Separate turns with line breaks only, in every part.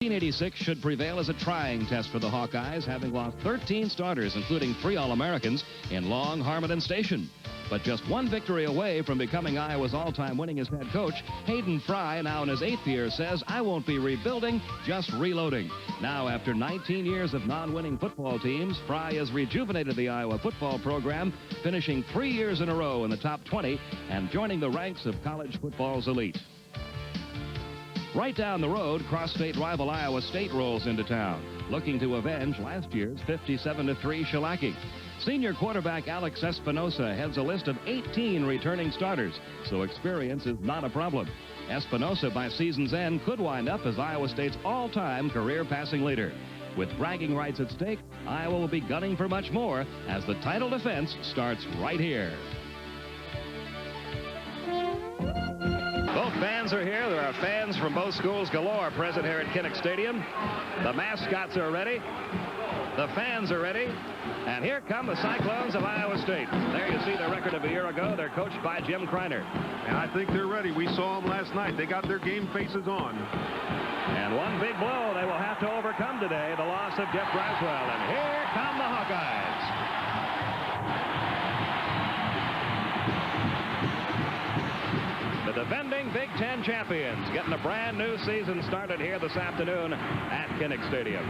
1986 should prevail as a trying test for the Hawkeyes, having lost 13 starters, including 3 All-Americans in Long, Harmon, and Station. But just one victory away from becoming Iowa's all-time winningest head coach, Hayden Fry, now in his 8th year, says, "I won't be rebuilding, just reloading." Now, after 19 years of non-winning football teams, Fry has rejuvenated the Iowa football program, finishing 3 years in a row in the top 20 and joining the ranks of college football's elite. Right down the road, cross-state rival Iowa State rolls into town, looking to avenge last year's 57-3 shellacking. Senior quarterback Alex Espinosa heads a list of 18 returning starters, so experience is not a problem. Espinosa, by season's end, could wind up as Iowa State's all-time career passing leader. With bragging rights at stake, Iowa will be gunning for much more as the title defense starts right here. Both fans are here. There are fans from both schools galore present here at Kinnick Stadium. The mascots are ready. The fans are ready. And here come the Cyclones of Iowa State. There you see their record of a year ago. They're coached by Jim Kreiner.
And I think they're ready. We saw them last night. They got their game faces on.
And one big blow they will have to overcome today, the loss of Jeff Braswell. And here come the Hawkeyes. The defending Big Ten champions getting a brand new season started here this afternoon at Kinnick Stadium.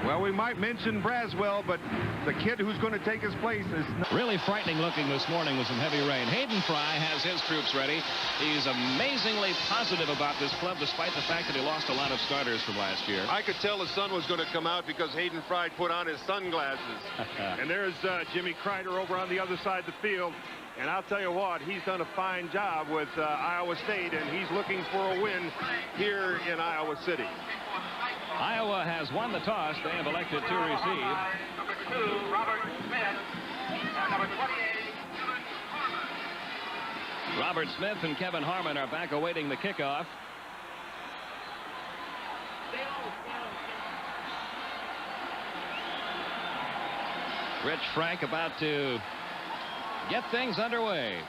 Well, we might mention Braswell, but the kid who's going to take his place is
really frightening looking this morning with some heavy rain. Hayden Fry has his troops ready. He's amazingly positive about this club, despite the fact that he lost a lot of starters from last year.
I could tell the sun was going to come out because Hayden Fry put on his sunglasses.
And there's Jimmy Kreiner over on the other side of the field. And I'll tell you what, he's done a fine job with Iowa State, and he's looking for a win here in Iowa City.
Iowa has won the toss. They have elected to receive.
Number 2, Robert Smith, and number 28.
Robert Smith and Kevin Harmon are back awaiting the kickoff. Rich Frank about to get things underway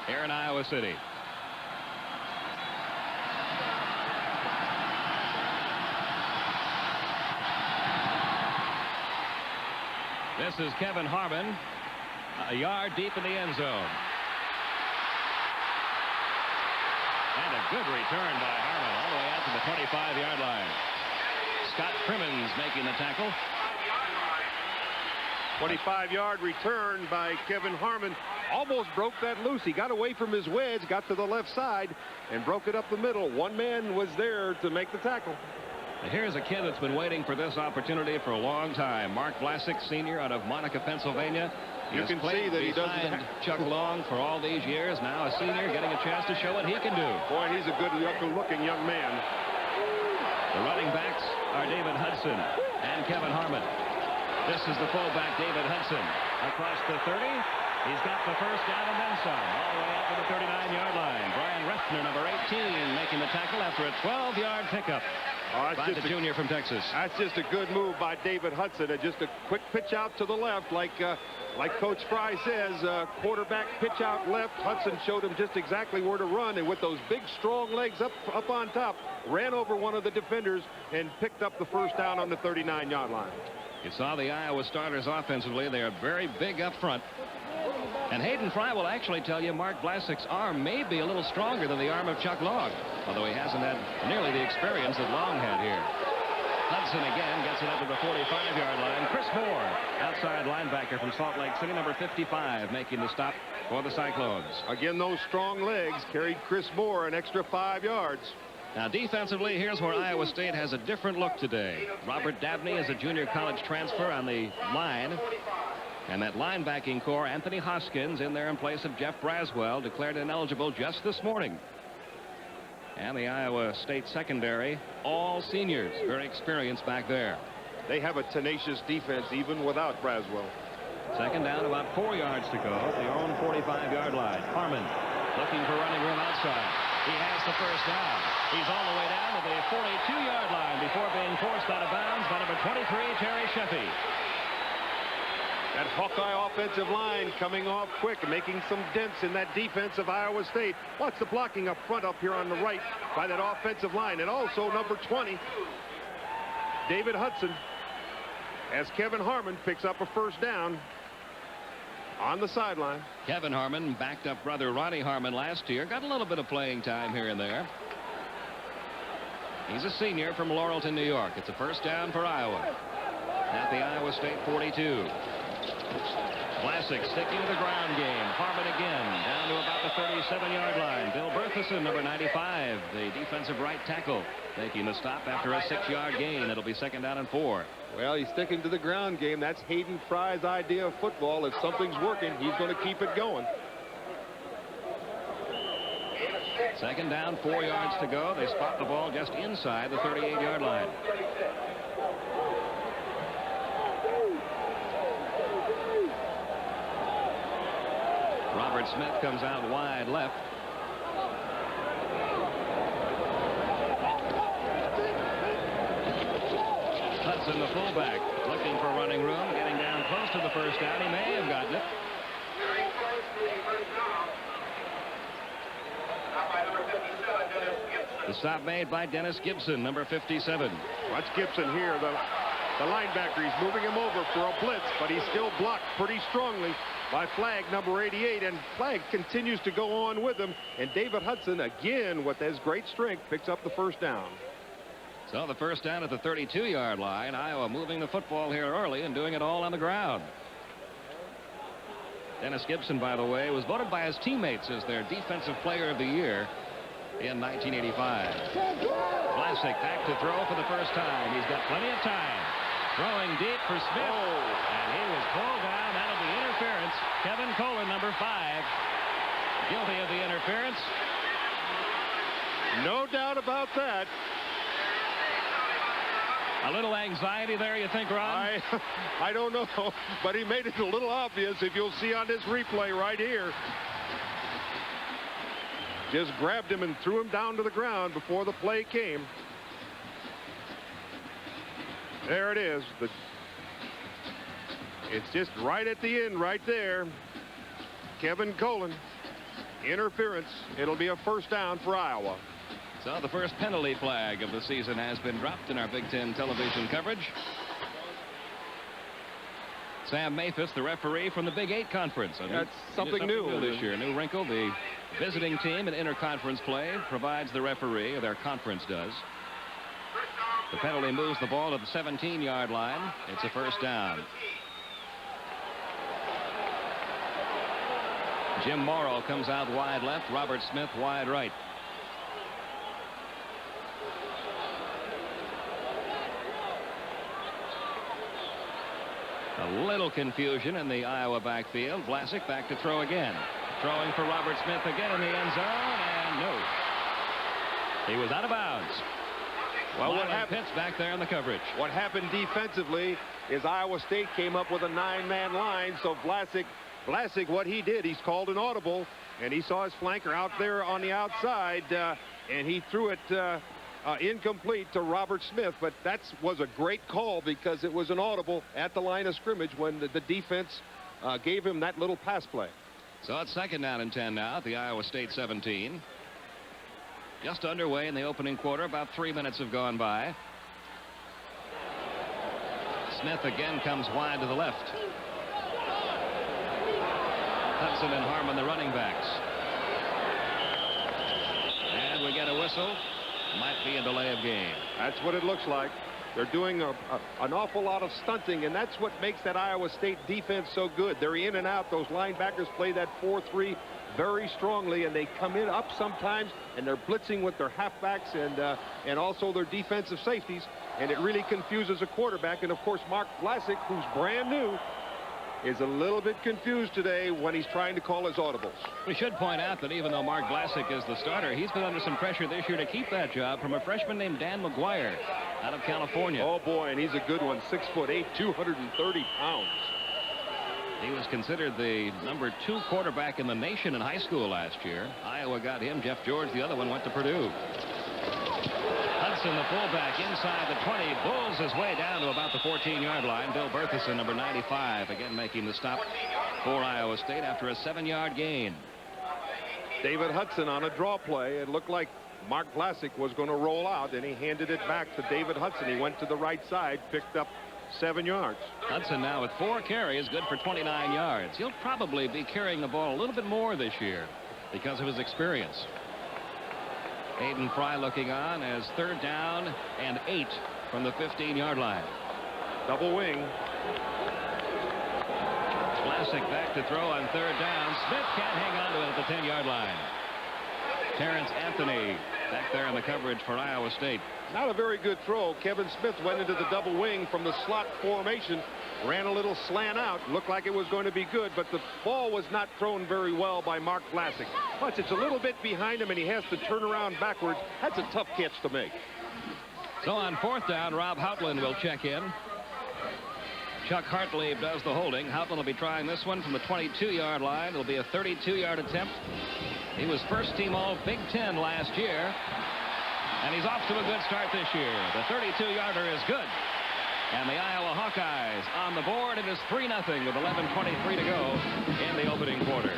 here in Iowa City. This is Kevin Harmon, a yard deep in the end zone. And a good return by Harmon all the way out to the 25-yard line. Scott Crimmins making the tackle.
25-yard return by Kevin Harmon. Almost broke that loose. He got away from his wedge, got to the left side, and broke it up the middle. One man was there to make the tackle.
Here's a kid that's been waiting for this opportunity for a long time. Mark Vlasic, senior, out of Monica, Pennsylvania.
You can see that he doesn't
Chuck Long for all these years. Now a senior getting a chance to show what he can do.
Boy, he's a good-looking young man.
The running backs are David Hudson and Kevin Harmon. This is the fullback, David Hudson, across the 30. He's got the first down and then some, all the way up to the 39-yard line. Brian Refner, number 18, making the tackle after a 12-yard pickup by the junior from Texas.
That's just a good move by David Hudson. And just a quick pitch out to the left, like Coach Fry says, quarterback pitch out left. Hudson showed him just exactly where to run, and with those big, strong legs up on top, ran over one of the defenders and picked up the first down on the 39-yard line.
You saw the Iowa starters offensively. They are very big up front. And Hayden Fry will actually tell you Mark Vlasic's arm may be a little stronger than the arm of Chuck Long, although he hasn't had nearly the experience that Long had here. Hudson again gets it up to the 45-yard line. Chris Moore, outside linebacker from Salt Lake City, number 55, making the stop for the Cyclones.
Again, those strong legs carried Chris Moore an extra 5 yards.
Now, defensively, here's where Iowa State has a different look today. Robert Dabney is a junior college transfer on the line. And that linebacking core, Anthony Hoskins, in there in place of Jeff Braswell, declared ineligible just this morning. And the Iowa State secondary, all seniors, very experienced back there.
They have a tenacious defense even without Braswell.
Second down, about 4 yards to go at their own 45-yard line. Harmon looking for running room outside. He has the first down. He's all the way down to the 42-yard line before being forced out of bounds by number 23, Terry Sheffey.
That Hawkeye offensive line coming off quick and making some dents in that defense of Iowa State. Watch the blocking up front up here on the right by that offensive line. And also number 20, David Hudson, as Kevin Harmon picks up a first down on the sideline.
Kevin Harmon backed up brother Ronnie Harmon last year. Got a little bit of playing time here and there. He's a senior from Laurelton, New York. It's a first down for Iowa at the Iowa State 42. Vlasic sticking to the ground game. Harmon again down to about the 37-yard line. Bill Bertheson, number 95, the defensive right tackle, making the stop after a 6-yard gain. It'll be second down and 4.
Well, he's sticking to the ground game. That's Hayden Fry's idea of football. If something's working, he's going to keep it going.
Second down, 4 yards to go. They spot the ball just inside the 38-yard line. Robert Smith comes out wide left. Hudson, the fullback, looking for running room, getting down close to the first down. He may have gotten it. The stop made by Dennis Gibson, number 57.
Watch Gibson here. The linebacker, he's moving him over for a blitz, but he's still blocked pretty strongly by Flagg, number 88, and Flagg continues to go on with him. And David Hudson, again, with his great strength, picks up the first down.
So the first down at the 32-yard line. Iowa moving the football here early and doing it all on the ground. Dennis Gibson, by the way, was voted by his teammates as their defensive player of the year in 1985. Vlasic back to throw for the first time. He's got plenty of time. Throwing deep for Smith. And he was pulled down. That'll be interference. Kevin Colin, number 5, guilty of the interference.
No doubt about that.
A little anxiety there, you think, Ron?
I don't know, but he made it a little obvious, if you'll see on this replay right here. Just grabbed him and threw him down to the ground before the play came. There it is. It's just right at the end right there. Kevin Colin, interference. It'll be a first down for Iowa.
So the first penalty flag of the season has been dropped in our Big Ten television coverage. Sam Mathis, the referee from the Big 8 conference.
That's something new
this year. New wrinkle. The visiting team in interconference play provides the referee, or their conference does. The penalty moves the ball to the 17-yard line. It's a first down. Jim Mauro comes out wide left. Robert Smith wide right. A little confusion in the Iowa backfield. Vlasic back to throw again. Throwing for Robert Smith again in the end zone, and no. He was out of bounds.
Well, what happened?
Pitts back there in the coverage.
What happened defensively is Iowa State came up with a 9-man line, so Vlasic, what he did, he's called an audible, and he saw his flanker out there on the outside, and he threw it incomplete to Robert Smith. But that was a great call because it was an audible at the line of scrimmage when the defense gave him that little pass play.
So it's second down and 10 now at the Iowa State 17. Just underway in the opening quarter. About 3 minutes have gone by. Smith again comes wide to the left. Hudson and Harmon, the running backs. And we get a whistle. Might be a delay of game.
That's what it looks like. They're doing an awful lot of stunting, and that's what makes that Iowa State defense so good. They're in and out. Those linebackers play that 4-3 very strongly, and they come in up sometimes, and they're blitzing with their halfbacks and also their defensive safeties, and it really confuses a quarterback. And of course, Mark Vlasic, who's brand new, is a little bit confused today when he's trying to call his audibles.
We should point out that even though Mark Vlasic is the starter, he's been under some pressure this year to keep that job from a freshman named Dan McGuire out of California.
Oh boy, and he's a good one. 6'8", 230 pounds.
He was considered the number 2 quarterback in the nation in high school last year. Iowa got him. Jeff George, the other one, went to Purdue. Hudson Houghton, the fullback, inside the 20, bulls his way down to about the 14-yard line. Bill Bertheson, number 95, again making the stop for Iowa State after a 7-yard gain.
David Hudson on a draw play. It looked like Mark Vlasic was going to roll out, and he handed it back to David Hudson. He went to the right side, picked up 7 yards.
Hudson now with 4 carries, good for 29 yards. He'll probably be carrying the ball a little bit more this year because of his experience. Hayden Fry looking on as 3rd down and 8 from the 15-yard line.
Double wing.
Vlasic back to throw on 3rd down. Smith can't hang on to it at the 10-yard line. Terrence Anthony back there in the coverage for Iowa State.
Not a very good throw. Kevin Smith went into the double wing from the slot formation, ran a little slant out, looked like it was going to be good, but the ball was not thrown very well by Mark Vlasic. Plus, it's a little bit behind him, and he has to turn around backwards. That's a tough catch to make.
So on 4th down, Rob Houghtlin will check in. Chuck Hartley does the holding. Houghtlin will be trying this one from the 22-yard line. It'll be a 32-yard attempt. He was first team all Big Ten last year. And he's off to a good start this year. The 32-yarder is good. And the Iowa Hawkeyes on the board. It is 3-0 with 11:23 to go in the opening quarter.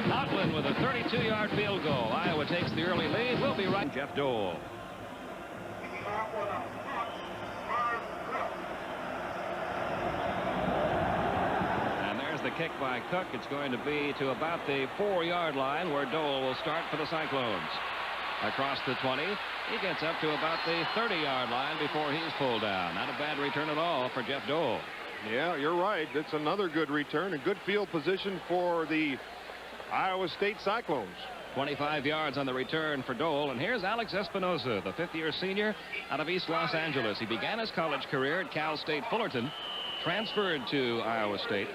Houghtlin with a 32-yard field goal. Iowa takes the early lead. We'll be right. Jeff Dole. The kick by Cook. It's going to be to about the 4-yard line where Dole will start for the Cyclones. Across the 20, he gets up to about the 30-yard line before he's pulled down. Not a bad return at all for Jeff Dole.
Yeah, you're right. It's another good return and good field position for the Iowa State Cyclones.
25 yards on the return for Dole. And here's Alex Espinosa, the 5th-year senior out of East Los Angeles. He began his college career at Cal State Fullerton, transferred to Iowa State,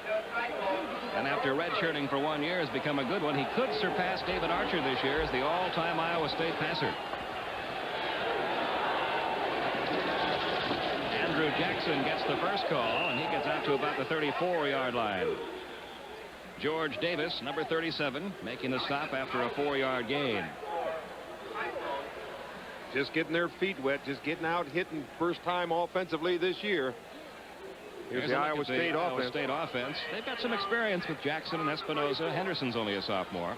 and after redshirting for 1 year has become a good one. He could surpass David Archer this year as the all-time Iowa State passer. Andrew Jackson gets the first call, and he gets out to about the 34-yard line. George Davis, number 37, making the stop after a 4-yard gain.
Just getting their feet wet, just getting out hitting first time offensively this year. Here's the Iowa State offense. They've got some experience with Jackson and Espinosa. Henderson's only a sophomore.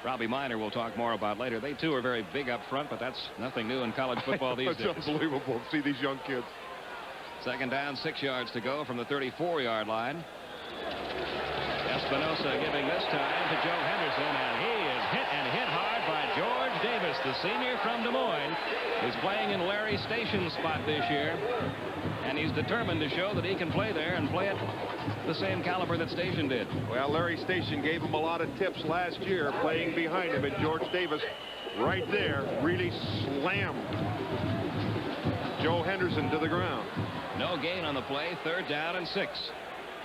Robbie Minor we'll talk more about later. They too are very big up front, but that's nothing new in college football these days. It's unbelievable to see these young kids.
2nd down, 6 yards to go from the 34-yard line. Espinosa giving this time to Joe Henderson, and he is hit hard by George Davis, the senior from Des Moines. He's playing in Larry Station's spot this year, and he's determined to show that he can play there and play at the same caliber that Station did.
Well, Larry Station gave him a lot of tips last year playing behind him, and George Davis right there really slammed Joe Henderson to the ground.
No gain on the play. 3rd down and 6.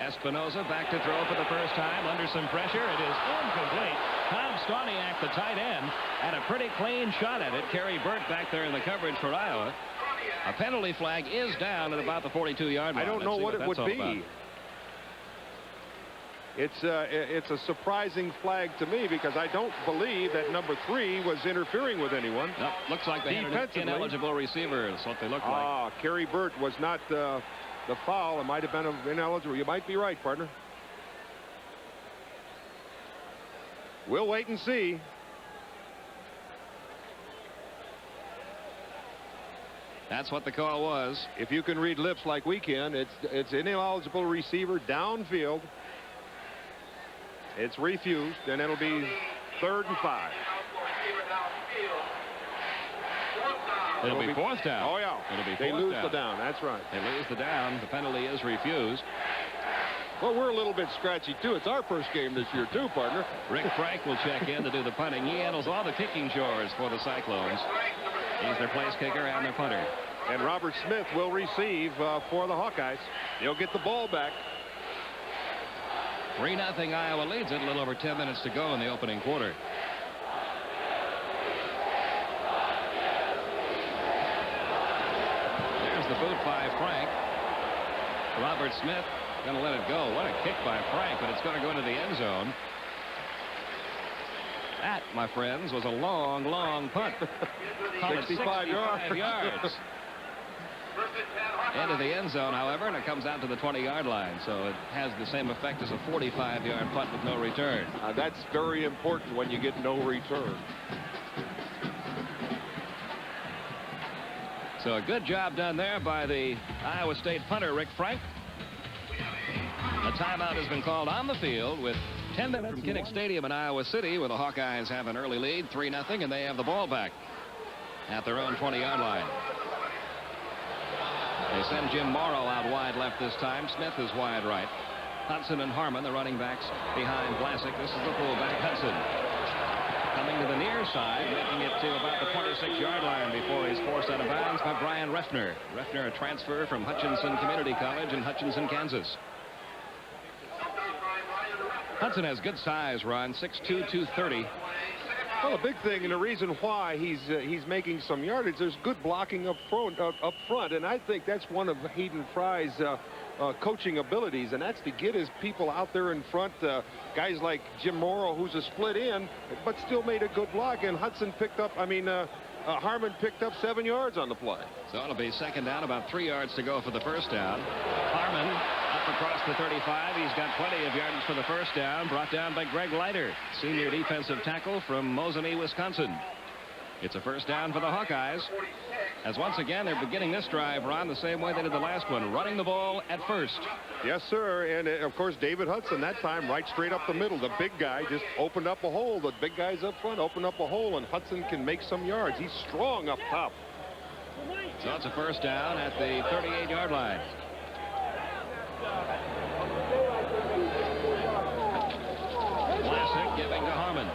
Espinosa back to throw for the first time under some pressure. It is incomplete. Tom Stoniak, the tight end, had a pretty clean shot at it. Kerry Burt back there in the coverage for Iowa. A penalty flag is down at about the 42-yard line.
I don't know what it would be. It's a surprising flag to me because I don't believe that number 3 was interfering with anyone.
No, looks like they had an ineligible receiver. That's what they look like.
Kerry Burt was not the foul. It might have been ineligible. You might be right, partner. We'll wait and see.
That's what the call was.
If you can read lips like we can, it's ineligible receiver downfield. It's refused, and it'll be 3rd and 5.
It'll be 4th down.
Oh, yeah.
It'll be 4th
They lose
down.
the down. That's right.
They lose the down. The penalty is refused.
Well, we're a little bit scratchy, too. It's our first game this year, too, partner.
Rick Frank will check in to do the punting. He handles all the kicking chores for the Cyclones. He's their place kicker and their punter.
And Robert Smith will receive for the Hawkeyes. He'll get the ball back.
3-0 Iowa leads it. A little over 10 minutes to go in the opening quarter. There's the boot by Frank. Robert Smith going to let it go. What a kick by Frank, but it's going to go into the end zone. That, my friends, was a long, long punt.
65
yards. Into the end zone, however, and it comes out to the 20-yard line, so it has the same effect as a 45-yard punt with no return.
That's very important when you get no return.
So a good job done there by the Iowa State punter, Rick Frank. A timeout has been called on the field with 10 minutes from Kinnick Stadium in Iowa City, where the Hawkeyes have an early lead, 3-0, and they have the ball back at their own 20-yard line. They send Jim Mauro out wide left this time. Smith is wide right. Hudson and Harmon, the running backs, behind Vlasic. This is the fullback, Hudson. Coming to the near side, making it to about the 26-yard line before he's forced out of bounds by Brian Refner. Refner, a transfer from Hutchinson Community College in Hutchinson, Kansas. Hudson has good size, Ron, 6'2", 230.
Well, the big thing and the reason why he's making some yardage, there's good blocking up front, and I think that's one of Hayden Fry's coaching abilities, and that's to get his people out there in front. Guys like Jim Mauro, who's a split end, but still made a good block, and Hudson picked up, Harmon picked up 7 yards on the play.
So it'll be second down, about 3 yards to go for the first down. Harmon up across the 35. He's got plenty of yardage for the first down, brought down by Greg Leiter, senior defensive tackle from Mosinee, Wisconsin. It's a first down for the Hawkeyes, as once again they're beginning this drive, Ron, the same way they did the last one, running the ball at first.
Yes, sir, and of course David Hudson that time right straight up the middle. The big guy just opened up a hole. The big guys up front open up a hole, and Hudson can make some yards. He's strong up top.
So it's a first down at the 38-yard line. Vlasic giving to Harmon.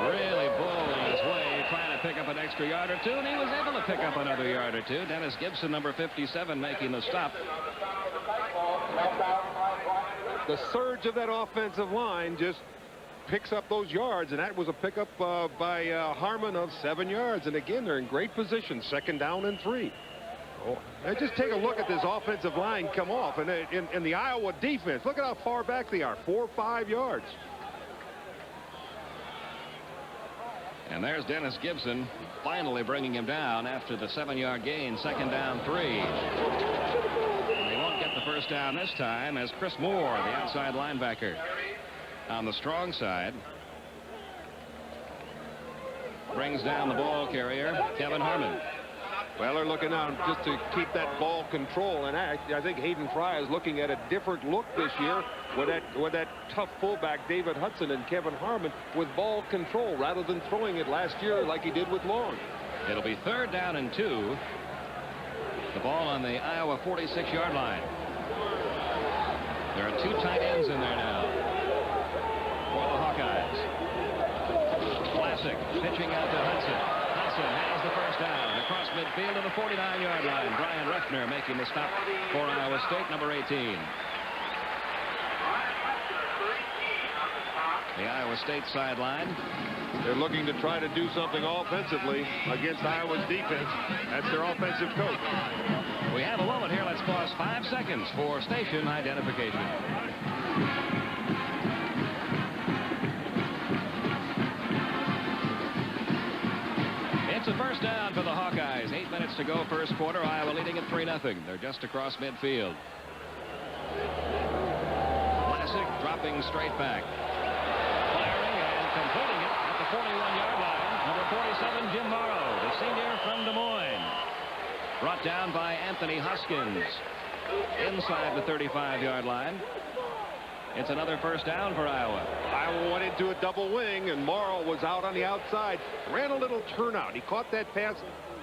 Really bulling his way, trying to pick up an extra yard or two, and he was able to pick up another yard or two. Dennis Gibson, number 57, making the stop.
The surge of that offensive line just picks up those yards, and that was a pickup by Harmon of 7 yards. And again, they're in great position, second down and 3. Oh, and just take a look at this offensive line come off, and in the Iowa defense, look at how far back they are, 4 or 5 yards.
And there's Dennis Gibson finally bringing him down after the 7-yard gain, second down 3. They won't get the first down this time, as Chris Moore, the outside linebacker, on the strong side, brings down the ball carrier, Kevin Harmon.
Well, they're looking out just to keep that ball control, and I think Hayden Fry is looking at a different look this year with that tough fullback David Hudson and Kevin Harmon with ball control rather than throwing it last year like he did with Long.
It'll be third down and 2. The ball on the Iowa 46-yard line. There are 2 tight ends in there now for the Hawkeyes. Vlasic pitching out to Hudson. Hudson has the first down across midfield to the 49-yard line. Brian Refner making the stop for Iowa State, number 18. The Iowa State sideline.
They're looking to try to do something offensively against Iowa's defense. That's their offensive coach.
We have a moment here. Let's pause 5 seconds for station identification. It's a first down for the Hawkeyes. 8 minutes to go, first quarter. Iowa leading at 3-0. They're just across midfield. Vlasic dropping straight back. Firing and completing it at the 41-yard line. Number 47, Jim Mauro, the senior from Des Moines. Brought down by Anthony Hoskins inside the 35-yard line. It's another first down for Iowa.
Iowa went into a double wing, and Mauro was out on the outside. Ran a little turnout. He caught that pass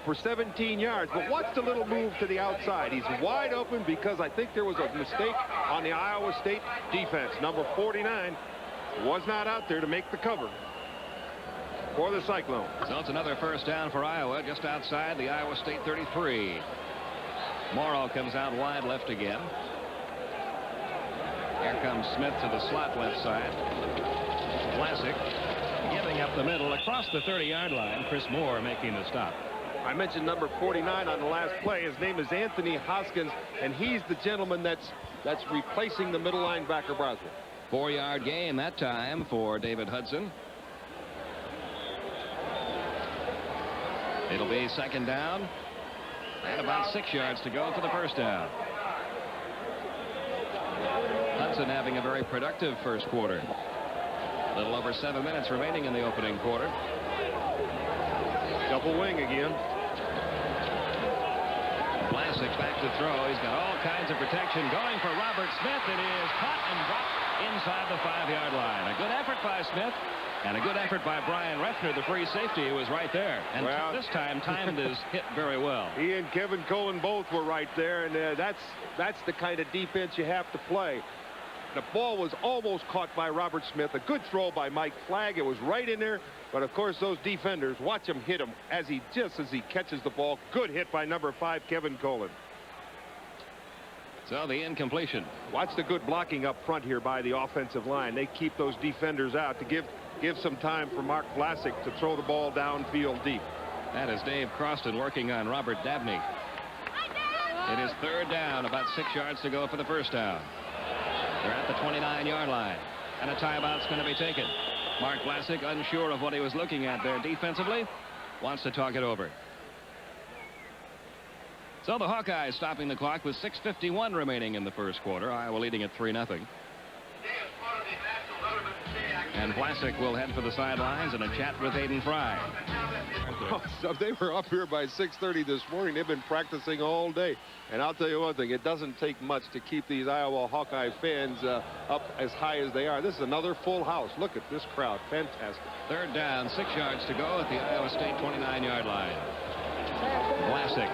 for 17 yards. But watch the little move to the outside. He's wide open because I think there was a mistake on the Iowa State defense. Number 49 was not out there to make the cover for the Cyclones.
So it's another first down for Iowa, just outside the Iowa State 33. Mauro comes out wide left again. Here comes Smith to the slot left side. Vlasic giving up the middle across the 30-yard line. Chris Moore making the stop.
I mentioned number 49 on the last play. His name is Anthony Hoskins, and he's the gentleman that's replacing the middle linebacker Broswell.
4-yard gain that time for David Hudson. It'll be second down and about 6 yards to go for the first down. Hudson having a very productive first quarter. A little over 7 minutes remaining in the opening quarter.
Double wing again.
Vlasic back to throw. He's got all kinds of protection going for Robert Smith. It is caught and dropped inside the 5-yard line. A good effort by Smith and a good effort by Brian Refner, the free safety, who was right there. And this time timed his hit very well.
He and Kevin Cullen both were right there, and that's the kind of defense you have to play. The ball was almost caught by Robert Smith. A good throw by Mike Flagg. It was right in there. But, of course, those defenders, watch him hit him as he catches the ball. Good hit by number 5, Kevin Cullen.
So the incompletion.
Watch the good blocking up front here by the offensive line. They keep those defenders out to give some time for Mark Vlasic to throw the ball downfield deep.
That is Dave Croston working on Robert Dabney. It is third down, about 6 yards to go for the first down. They're at the 29-yard line, and a timeout's going to be taken. Mark Vlasic, unsure of what he was looking at there defensively, wants to talk it over. So the Hawkeyes stopping the clock with 6:51 remaining in the first quarter. Iowa leading at 3-0. And Vlasic will head for the sidelines and a chat with Hayden Fry.
So they were up here by 6:30 this morning. They've been practicing all day. And I'll tell you one thing, it doesn't take much to keep these Iowa Hawkeye fans up as high as they are. This is another full house. Look at this crowd. Fantastic.
Third down, 6 yards to go at the Iowa State 29-yard line. Vlasic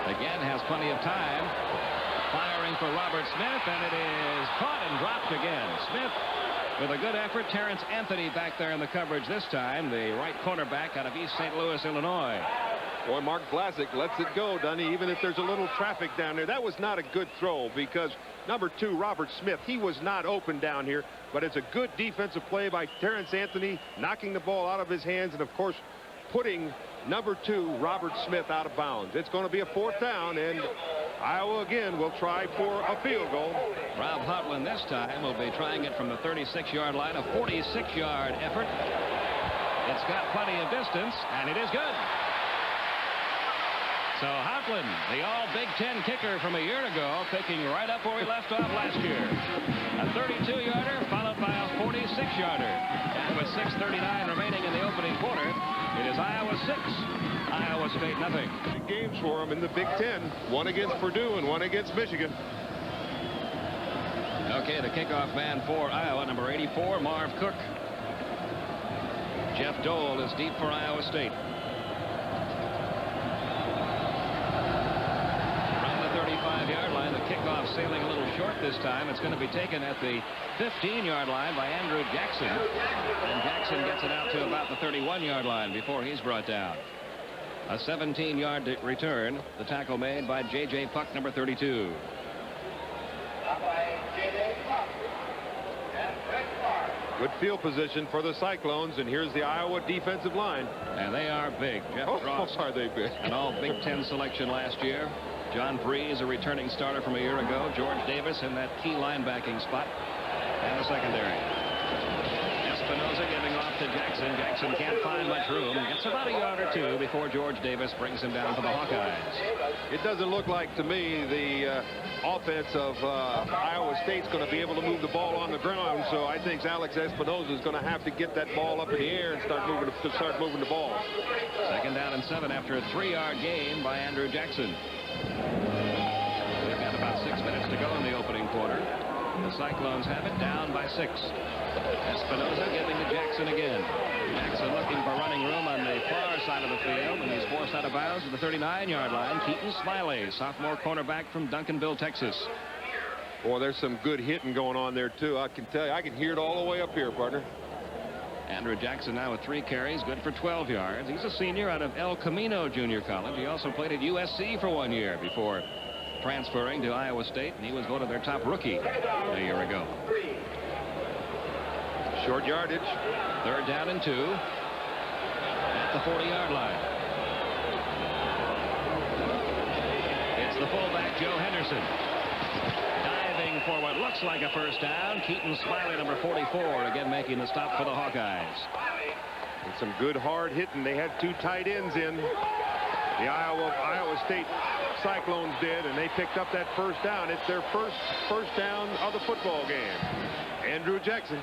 again has plenty of time. Firing for Robert Smith, and it is caught and dropped again. Smith with a good effort. Terrence Anthony back there in the coverage this time, the right cornerback out of East St. Louis, Illinois.
Boy, Mark Vlasic lets it go, doesn't he? Even if there's a little traffic down there. That was not a good throw because number 2, Robert Smith, he was not open down here. But it's a good defensive play by Terrence Anthony, knocking the ball out of his hands and, of course, putting number 2, Robert Smith, out of bounds. It's going to be a fourth down, and Iowa again will try for a field goal.
Rob Houghtlin this time will be trying it from the 36-yard line, a 46-yard effort. It's got plenty of distance, and it is good. So Houghtlin, the all-Big Ten kicker from a year ago, picking right up where he left off last year. A 32-yarder followed by a 46-yarder. And with 6:39 remaining in the opening quarter, it is Iowa 6, Iowa State nothing.
Big games for them in the Big Ten. One against Purdue and one against Michigan.
Okay, the kickoff man for Iowa, number 84, Marv Cook. Jeff Dole is deep for Iowa State. From the 35-yard line, the kickoff sailing a little short this time. It's going to be taken at the 15-yard line by Andrew Jackson. And Jackson gets it out to about the 31-yard line before he's brought down. A 17-yard return. The tackle made by J.J. Puck, number 32.
Good field position for the Cyclones, and here's the Iowa defensive line.
And they are big. Jeff Ross,
are they big?
an all-Big Ten selection last year. John Breeze, a returning starter from a year ago. George Davis in that key linebacking spot. And the secondary. Espinoza giving off to Jackson. Jackson can't find much room. Gets about a yard or two before George Davis brings him down for the Hawkeyes.
It doesn't look like to me the offense of Iowa State's going to be able to move the ball on the ground. So I think Alex Espinoza is going to have to get that ball up in the air and start moving the ball.
Second down and 7 after a 3-yard gain by Andrew Jackson. We've got about 6 minutes to go in the opening quarter. The Cyclones have it down by 6. Espinoza giving to Jackson again. Jackson looking for running room on the far side of the field, and he's forced out of bounds to the 39-yard line. Keaton Smiley, sophomore cornerback from Duncanville, Texas.
Boy, there's some good hitting going on there, too. I can tell you, I can hear it all the way up here, partner.
Andrew Jackson now with 3 carries, good for 12 yards. He's a senior out of El Camino Junior College. He also played at USC for 1 year before transferring to Iowa State, and he was voted their top rookie a year ago.
Short yardage.
Third down and 2 at the 40-yard line. It's the fullback, Joe Henderson. Diving for what looks like a first down. Keaton Smiley, number 44, again making the stop for the Hawkeyes.
And some good hard hitting. They had 2 tight ends in. The Iowa State Cyclones did, and they picked up that first down. It's their first down of the football game. Andrew Jackson.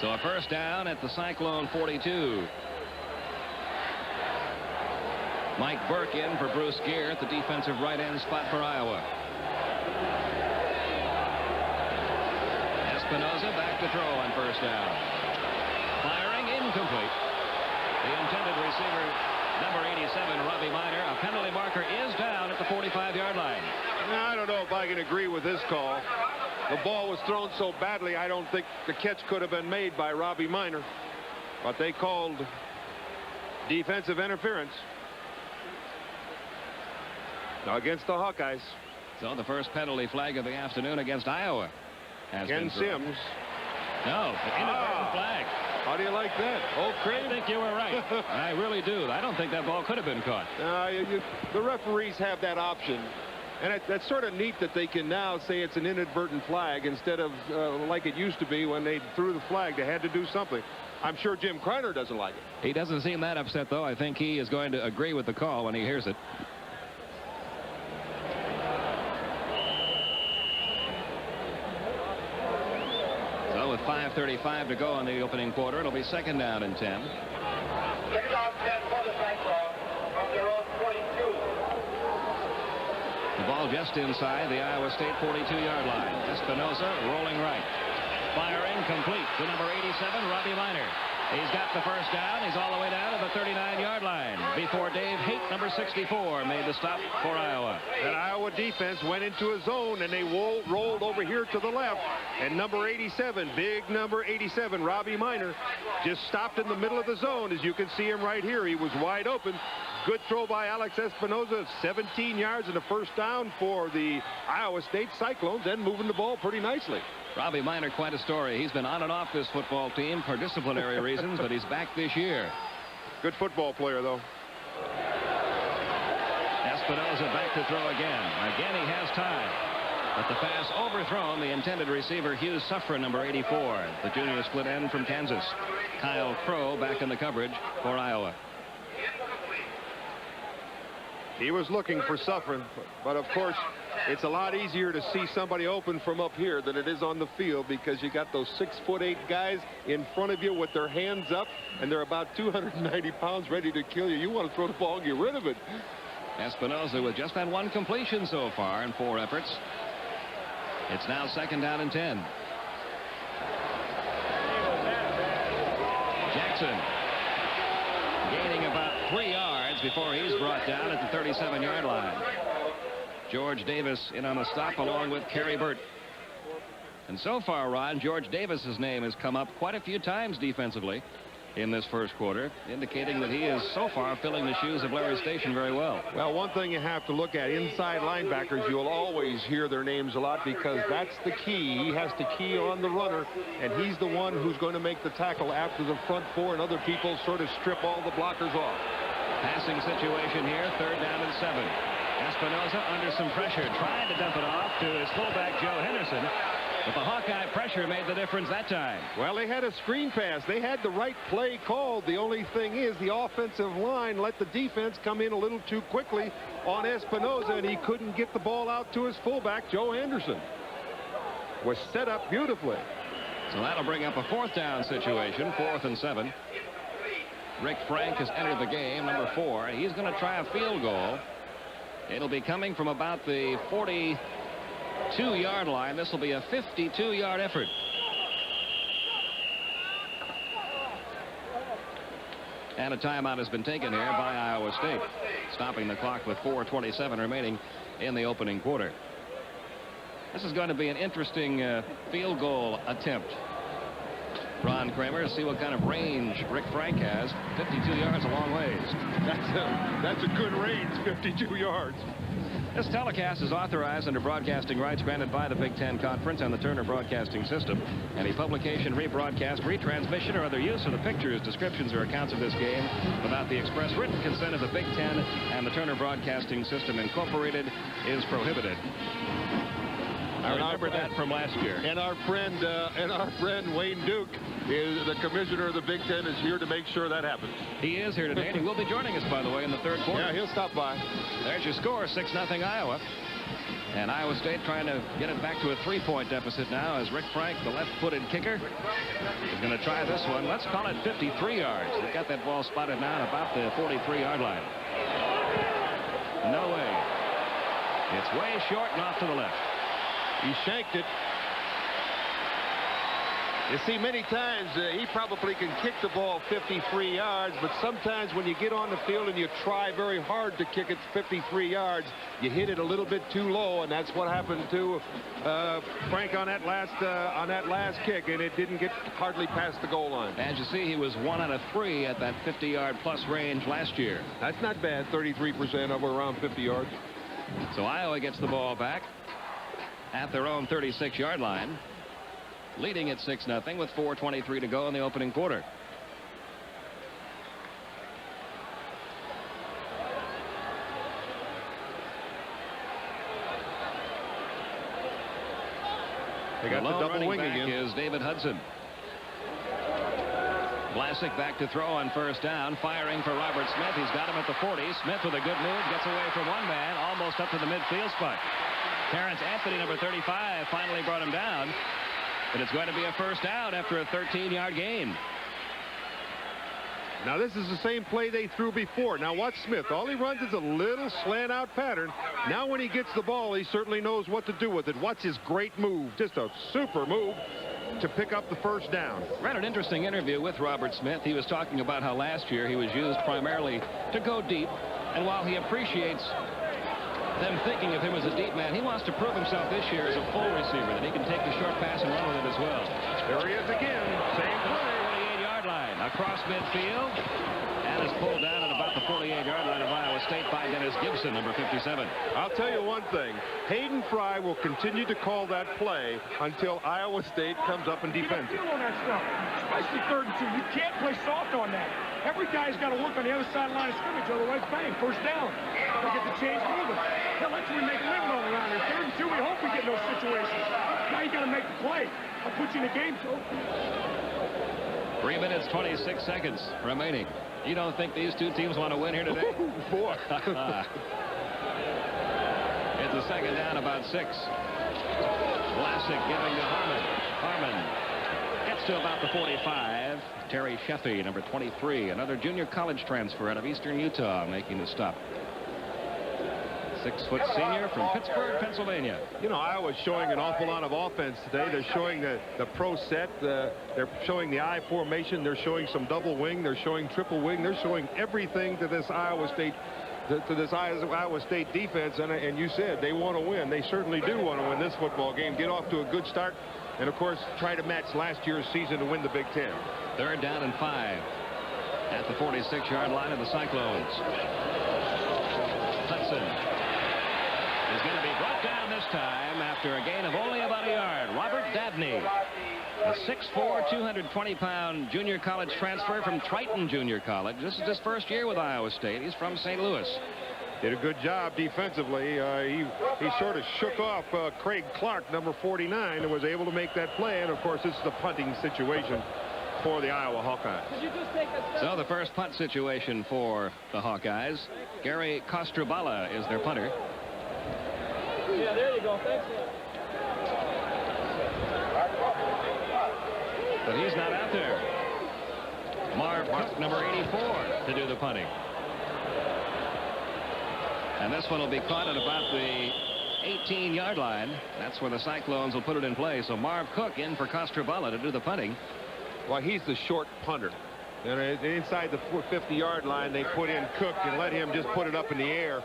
So a first down at the Cyclone 42. Mike Burke in for Bruce Gear at the defensive right end spot for Iowa. Espinoza back to throw on first down. Firing incomplete. The intended receiver, number 87, Robbie Minor. A penalty marker is down at the 45-yard line.
Now, I don't know if I can agree with this call. The ball was thrown so badly, I don't think the catch could have been made by Robbie Minor. But they called defensive interference against the Hawkeyes.
So the first penalty flag of the afternoon against Iowa has
Ken
been thrown.
Sims.
No, inadvertent flag.
How do you like that? Oh, Crane?
I think you were right. I really do. I don't think that ball could have been caught.
The referees have that option. And that's sort of neat that they can now say it's an inadvertent flag instead of like it used to be when they threw the flag. They had to do something. I'm sure Jim Kreiner doesn't like it.
He doesn't seem that upset, though. I think he is going to agree with the call when he hears it. So with 5:35 to go in the opening quarter, it'll be second down and 10.
Kickoff 10 for the Cyclones from their own 42.
The ball just inside the Iowa State 42-yard line. Espinoza rolling right. Firing complete to number 87, Robbie Minor. He's got the first down. He's all the way down to the 39-yard line before Dave Haight, number 64, made the stop for Iowa.
That Iowa defense went into a zone, and they rolled over here to the left. And number 87, big number 87, Robbie Minor, just stopped in the middle of the zone. As you can see him right here, he was wide open. Good throw by Alex Espinoza, 17 yards and a first down for the Iowa State Cyclones, and moving the ball pretty nicely.
Robbie Minor, quite a story. He's been on and off this football team for disciplinary reasons, but he's back this year.
Good football player, though.
Espinoza back to throw again. Again, he has time. But the pass overthrown. The intended receiver, Hugh Suffren, number 84. The junior split end from Kansas. Kyle Crow back in the coverage for Iowa.
He was looking for Suffren, but of course, it's a lot easier to see somebody open from up here than it is on the field, because you got those 6'8" guys in front of you with their hands up, and they're about 290 pounds ready to kill you. You want to throw the ball and get rid of it.
Espinoza with just that one completion so far in 4 efforts. It's now second down and 10. Jackson gaining about 3 yards before he's brought down at the 37-yard line. George Davis in on the stop along with Kerry Burt. And so far, Ron, George Davis's name has come up quite a few times defensively in this first quarter, indicating that he is so far filling the shoes of Larry Station very well.
Well, one thing you have to look at, inside linebackers, you'll always hear their names a lot, because that's the key. He has to key on the runner, and he's the one who's going to make the tackle after the front 4, and other people sort of strip all the blockers off.
Passing situation here, third down and 7. Espinoza under some pressure, trying to dump it off to his fullback Joe Henderson. But the Hawkeye pressure made the difference that time.
Well, they had a screen pass. They had the right play called. The only thing is the offensive line let the defense come in a little too quickly on Espinoza, and he couldn't get the ball out to his fullback, Joe Henderson. Was set up beautifully.
So that'll bring up a 4th down situation, 4th and 7. Rick Frank has entered the game, number 4. He's going to try a field goal. It'll be coming from about the 42-yard line. This will be a 52-yard effort. And a timeout has been taken here by Iowa State, stopping the clock with 4:27 remaining in the opening quarter. This is going to be an interesting field goal attempt. Ron Kramer, see what kind of range Rick Frank has. 52 yards, a long ways.
That's a good range, 52 yards.
This telecast is authorized under broadcasting rights granted by the Big Ten Conference and the Turner Broadcasting System. Any publication, rebroadcast, retransmission, or other use of the pictures, descriptions, or accounts of this game without the express written consent of the Big Ten and the Turner Broadcasting System Incorporated is prohibited. I remember that from last year.
And our friend Wayne Duke, is the commissioner of the Big Ten, is here to make sure that happens.
He is here today, and he will be joining us, by the way, in the third quarter.
Yeah, he'll stop by.
There's your score, 6-0 Iowa. And Iowa State trying to get it back to a 3-point deficit now as Rick Frank, the left-footed kicker, is going to try this one. Let's call it 53 yards. They've got that ball spotted now at about the 43-yard line. No way. It's way short and off to the left.
He shanked it. You see, many times he probably can kick the ball 53 yards, but sometimes when you get on the field and you try very hard to kick it 53 yards, you hit it a little bit too low, and that's what happened to Frank on that last kick, and it didn't get hardly past the goal line.
As you see, he was 1 out of 3 at that 50-yard plus range last year.
That's not bad. 33% over around 50 yards.
So Iowa gets the ball back at their own 36-yard line, leading at 6-0 with 4:23 to go in the opening quarter.
They got the double wing again.
Is David Hudson. Vlasic back to throw on first down, firing for Robert Smith. He's got him at the 40. Smith with a good move, gets away from one man, almost up to the midfield spot. Terrence Anthony, number 35, finally brought him down. But it's going to be a first down after a 13-yard gain.
Now this is the same play they threw before. Now watch Smith. All he runs is a little slant out pattern. Now when he gets the ball, he certainly knows what to do with it. Watch his great move. Just a super move to pick up the first down.
Read an interesting interview with Robert Smith. He was talking about how last year he was used primarily to go deep. And while he appreciates them thinking of him as a deep man, he wants to prove himself this year as a full receiver, that he can take the short pass and run with it as well.
There he is again. Same play.
28-yard line across midfield, and is pulled down at about the 48-yard line of Iowa State by Dennis Gibson, number 57.
I'll tell you one thing. Hayden Fry will continue to call that play until Iowa State comes up and defends it.
On that stuff, especially 3rd and 2. You can't play soft on that. Every guy's got to work on the other side of the line of scrimmage, otherwise, bang, first down. We get the change moving. Hell, that's what we make a living on around here. 3rd and 2, we hope we get in those situations. Now you got to make the play. I'll put you in the game, so.
3 minutes, 26 seconds remaining. You don't think these two teams want to win here today?
Boy.
It's a second down, about 6. Vlasic giving to Harmon. Harmon gets to about the 45. Terry Sheffey, number 23, another junior college transfer out of Eastern Utah, making the stop. 6-foot senior from Pittsburgh, Pennsylvania.
You know, Iowa's showing an awful lot of offense today. They're showing the pro set. They're showing the I formation. They're showing some double wing. They're showing triple wing. They're showing everything to this Iowa State defense. And you said they want to win. They certainly do want to win this football game. Get off to a good start. And, of course, try to match last year's season to win the Big Ten.
3rd down and 5 at the 46-yard line of the Cyclones. Hudson is going to be brought down this time after a gain of only about a yard. Robert Dabney, a 6'4", 220-pound junior college transfer from Triton Junior College. This is his first year with Iowa State. He's from St. Louis.
Did a good job defensively. He sort of shook off Craig Clark, number 49, and was able to make that play. And, of course, this is the punting situation for the Iowa Hawkeyes.
So the first punt situation for the Hawkeyes. Gary Kostrobala is their punter.
Yeah, there you go. Thanks.
But he's not out there. Marv Cook, number 84, to do the punting. And this one will be caught at about the 18-yard line. That's where the Cyclones will put it in play. So Marv Cook in for Kostrobala to do the punting.
Well, he's the short punter. And inside the 50-yard line, they put in Cook and let him just put it up in the air.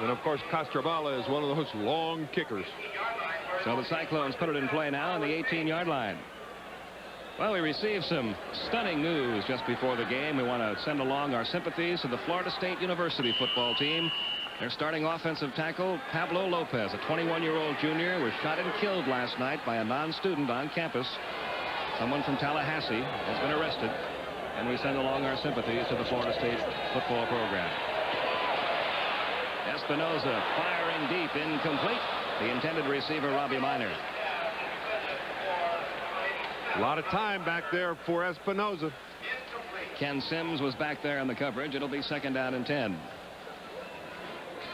And, of course, Kostrobala is one of those long kickers.
So the Cyclones put it in play now on the 18-yard line. Well, we received some stunning news just before the game. We want to send along our sympathies to the Florida State University football team. Their starting offensive tackle, Pablo Lopez, a 21-year-old junior, was shot and killed last night by a non-student on campus. Someone from Tallahassee has been arrested, and we send along our sympathies to the Florida State football program. Espinoza firing deep, incomplete. The intended receiver, Robbie Minor.
A lot of time back there for Espinoza.
Ken Sims was back there in the coverage. It'll be second down and 10.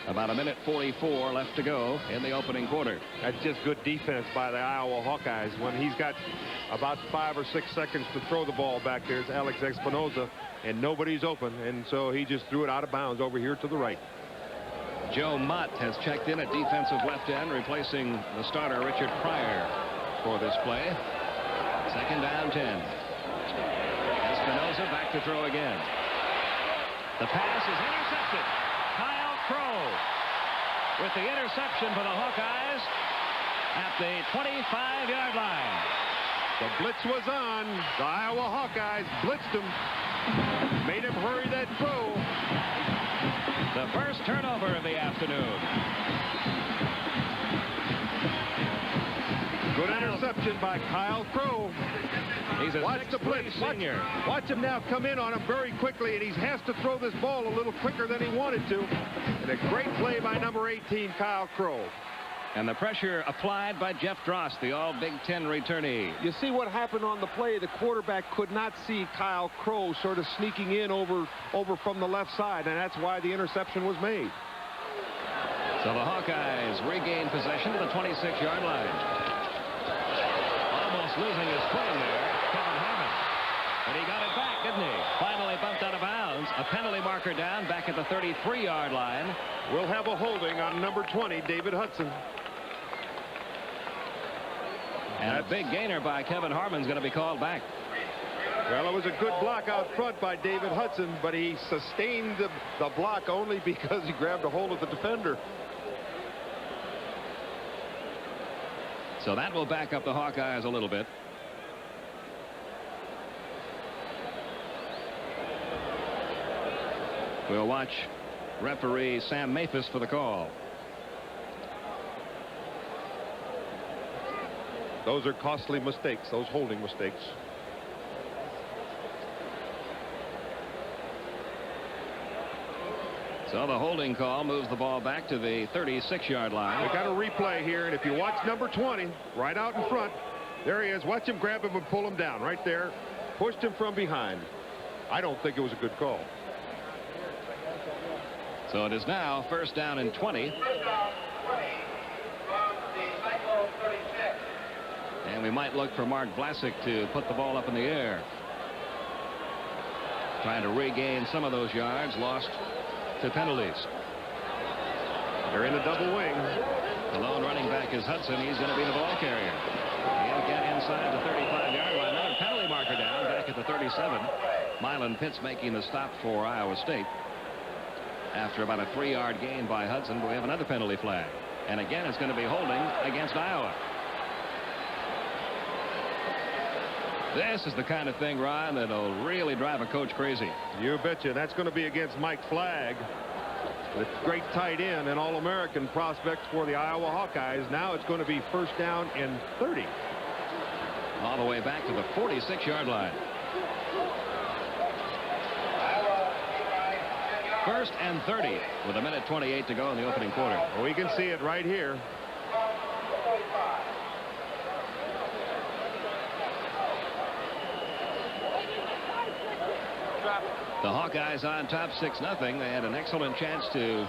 About 1:44 left to go in the opening quarter.
That's just good defense by the Iowa Hawkeyes. When he's got about 5 or 6 seconds to throw the ball back, there's Alex Espinoza, and nobody's open, and so he just threw it out of bounds over here to the right.
Joe Mott has checked in at defensive left end, replacing the starter Richard Pryor for this play. Second down 10. Espinoza back to throw again. The pass is intercepted. Kyle Crow with the interception for the Hawkeyes at the 25-yard line.
The blitz was on. The Iowa Hawkeyes blitzed him. Made him hurry that throw.
The first turnover of the afternoon.
Good interception by Kyle Crow.
He's a
Watch the blitz.
senior.
Watch him now come in on him very quickly, and he has to throw this ball a little quicker than he wanted to. And a great play by number 18, Kyle Crow.
And the pressure applied by Jeff Drost, the all Big Ten returnee.
You see what happened on the play. The quarterback could not see Kyle Crow sort of sneaking in over from the left side, and that's why the interception was made.
So the Hawkeyes regain possession to the 26-yard line. Almost losing his footing there, Kevin Harmon. But he got it back, didn't he? Finally bumped out of bounds. A penalty marker down back at the 33-yard line.
We'll have a holding on number 20, David Hudson.
And a big gainer by Kevin Harmon's going to be called back.
Well, it was a good block out front by David Hudson, but he sustained the block only because he grabbed a hold of the defender.
So that will back up the Hawkeyes a little bit. We'll watch referee Sam Mathis for the call.
Those are costly mistakes, those holding mistakes.
So the holding call moves the ball back to the 36-yard line.
We got a replay here, and if you watch number 20 right out in front, there he is. Watch him grab him and pull him down right there. Pushed him from behind. I don't think it was a good call.
So it is now first down and 20. And we might look for Mark Vlasic to put the ball up in the air. Trying to regain some of those yards lost to penalties.
They're in a double wing.
The lone running back is Hudson. He's going to be the ball carrier. He'll get inside the 35-yard line. Another penalty marker down back at the 37. Milan Pitts making the stop for Iowa State. After about a 3-yard gain by Hudson, we have another penalty flag. And again, it's going to be holding against Iowa. This is the kind of thing, Ron, that'll really drive a coach crazy.
You betcha. That's going to be against Mike Flagg, the great tight end and All-American prospect for the Iowa Hawkeyes. Now it's going to be first down and 30.
All the way back to the 46-yard line. First and 30 with 1:28 to go in the opening quarter.
Well, we can see it right here.
The Hawkeyes on top 6-0. They had an excellent chance to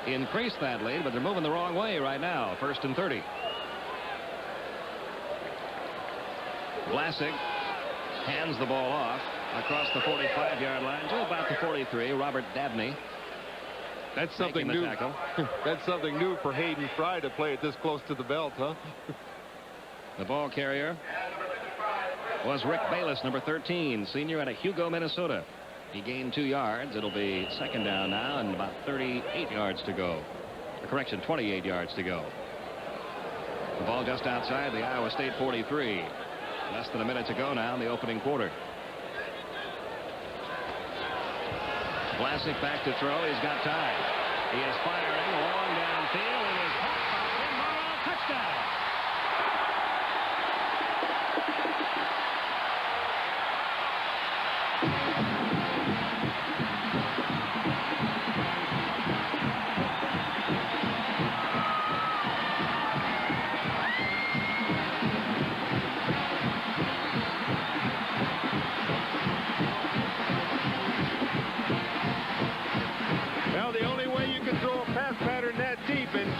increase that lead, but they're moving the wrong way right now. First and 30. Vlasic hands the ball off across the 45-yard line to about the 43. Robert Dabney.
That's something new. That's something new for Hayden Fry to play it this close to the belt, huh?
The ball carrier was Rick Bayless, number 13, senior out of Hugo, Minnesota. He gained 2 yards. It'll be second down now and about 38 yards to go. Correction, 28 yards to go. The ball just outside the Iowa State 43. Less than a minute to go now in the opening quarter. Vlasic back to throw. He's got time. He is firing long downfield. It is caught by Jim Mauro. Touchdown.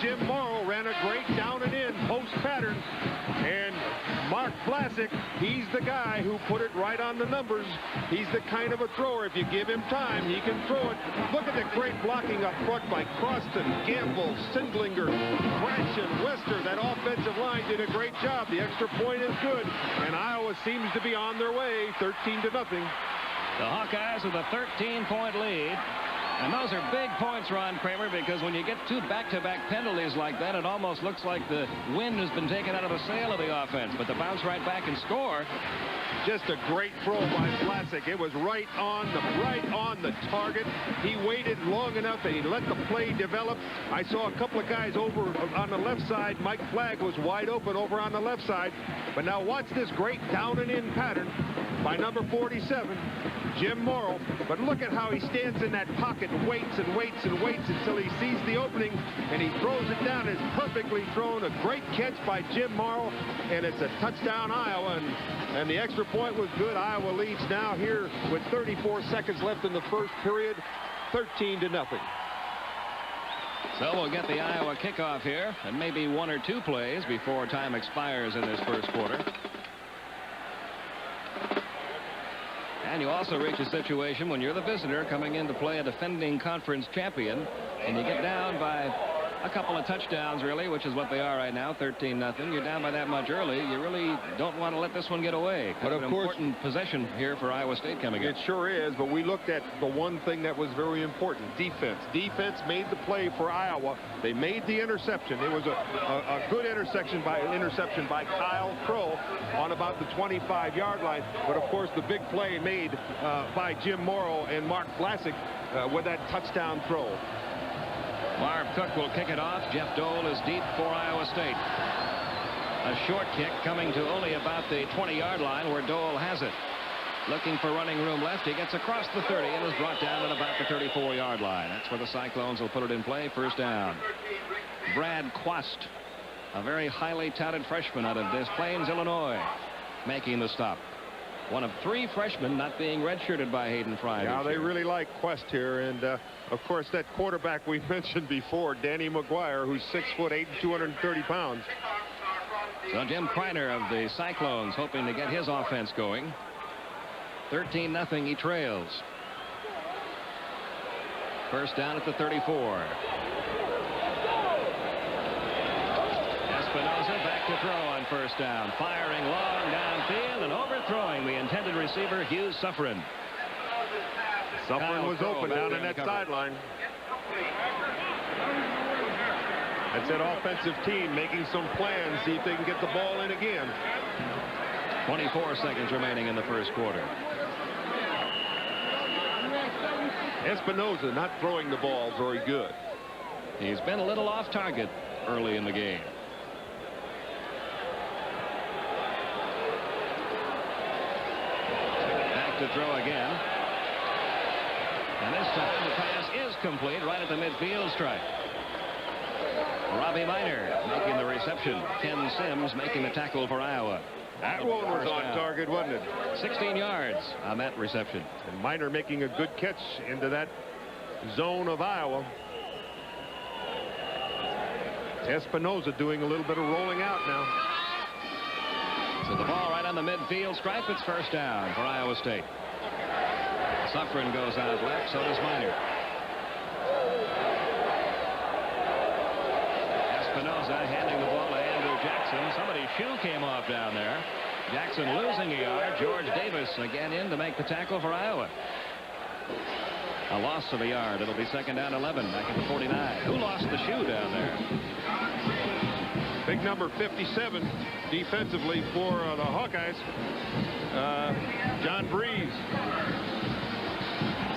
Jim Mauro ran a great down and in post pattern, and Mark Vlasic, he's the guy who put it right on the numbers. He's the kind of a thrower, if you give him time, he can throw it. Look at the great blocking up front by Croston, Gamble, Sindlinger, Crash, and Wester. That offensive line did a great job. The extra point is good, and Iowa seems to be on their way, 13-0.
The Hawkeyes with a 13-point lead. And those are big points, Ron Kramer, because when you get two back-to-back penalties like that, it almost looks like the wind has been taken out of the sail of the offense. But to bounce right back and score.
Just a great throw by Vlasic. It was right on the target. He waited long enough and he let the play develop. I saw a couple of guys over on the left side. Mike Flagg was wide open over on the left side. But now watch this great down and in pattern by number 47, Jim Mauro. But look at how he stands in that pocket and waits and waits and waits until he sees the opening, and he throws it down. It's perfectly thrown. A great catch by Jim Mauro, and it's a touchdown, Iowa. And the extra point was good. Iowa leads now here with 34 seconds left in the first period, 13-0.
So we'll get the Iowa kickoff here, and maybe one or two plays before time expires in this first quarter. And you also reach a situation when you're the visitor coming in to play a defending conference champion, and you get down by a couple of touchdowns, really, which is what they are right now, 13-0. You're down by that much early. You really don't want to let this one get away. But of course, important possession here for Iowa State coming in.
It sure is, but we looked at the one thing that was very important, defense. Defense made the play for Iowa. They made the interception. It was a good interception by Kyle Crow on about the 25-yard line. But, of course, the big play made by Jim Mauro and Mark Vlasic with that touchdown throw.
Marv Cook will kick it off. Jeff Dole is deep for Iowa State. A short kick coming to only about the 20-yard line where Dole has it. Looking for running room left. He gets across the 30 and is brought down at about the 34-yard line. That's where the Cyclones will put it in play. First down. Brad Quast, a very highly touted freshman out of Des Plaines, Illinois, making the stop. One of three freshmen not being redshirted by Hayden Fry.
Now they really like Quest here, and of course that quarterback we mentioned before, Danny McGuire, who's 6'8" and 230 pounds.
So Jim Kreiner of the Cyclones hoping to get his offense going. 13-0, he trails. First down at the 34. Espinoza back to throw on first down, firing long downfield and overthrowing the intended receiver, Hughes Suffren.
Suffren was open down in that sideline. That's that offensive team making some plans, see if they can get the ball in again.
24 seconds remaining in the first quarter.
Espinoza not throwing the ball very good.
He's been a little off target early in the game. Back to throw again. And this time the pass is complete right at the midfield stripe. Robbie Minor making the reception. Ken Sims making the tackle for Iowa.
That one was on target, wasn't it?
16 yards on that reception.
And Minor making a good catch into that zone of Iowa. Espinoza doing a little bit of rolling out now.
So the ball right on the midfield stripe. It's first down for Iowa State. Suffren goes out left, so does Minor. Espinoza handing the ball to Andrew Jackson. Somebody's shoe came off down there. Jackson losing a yard. George Davis again in to make the tackle for Iowa. A loss of a yard. It'll be second down 11 back at the 49. Who lost the shoe down there?
Big number 57 defensively for the Hawkeyes. John Breeze.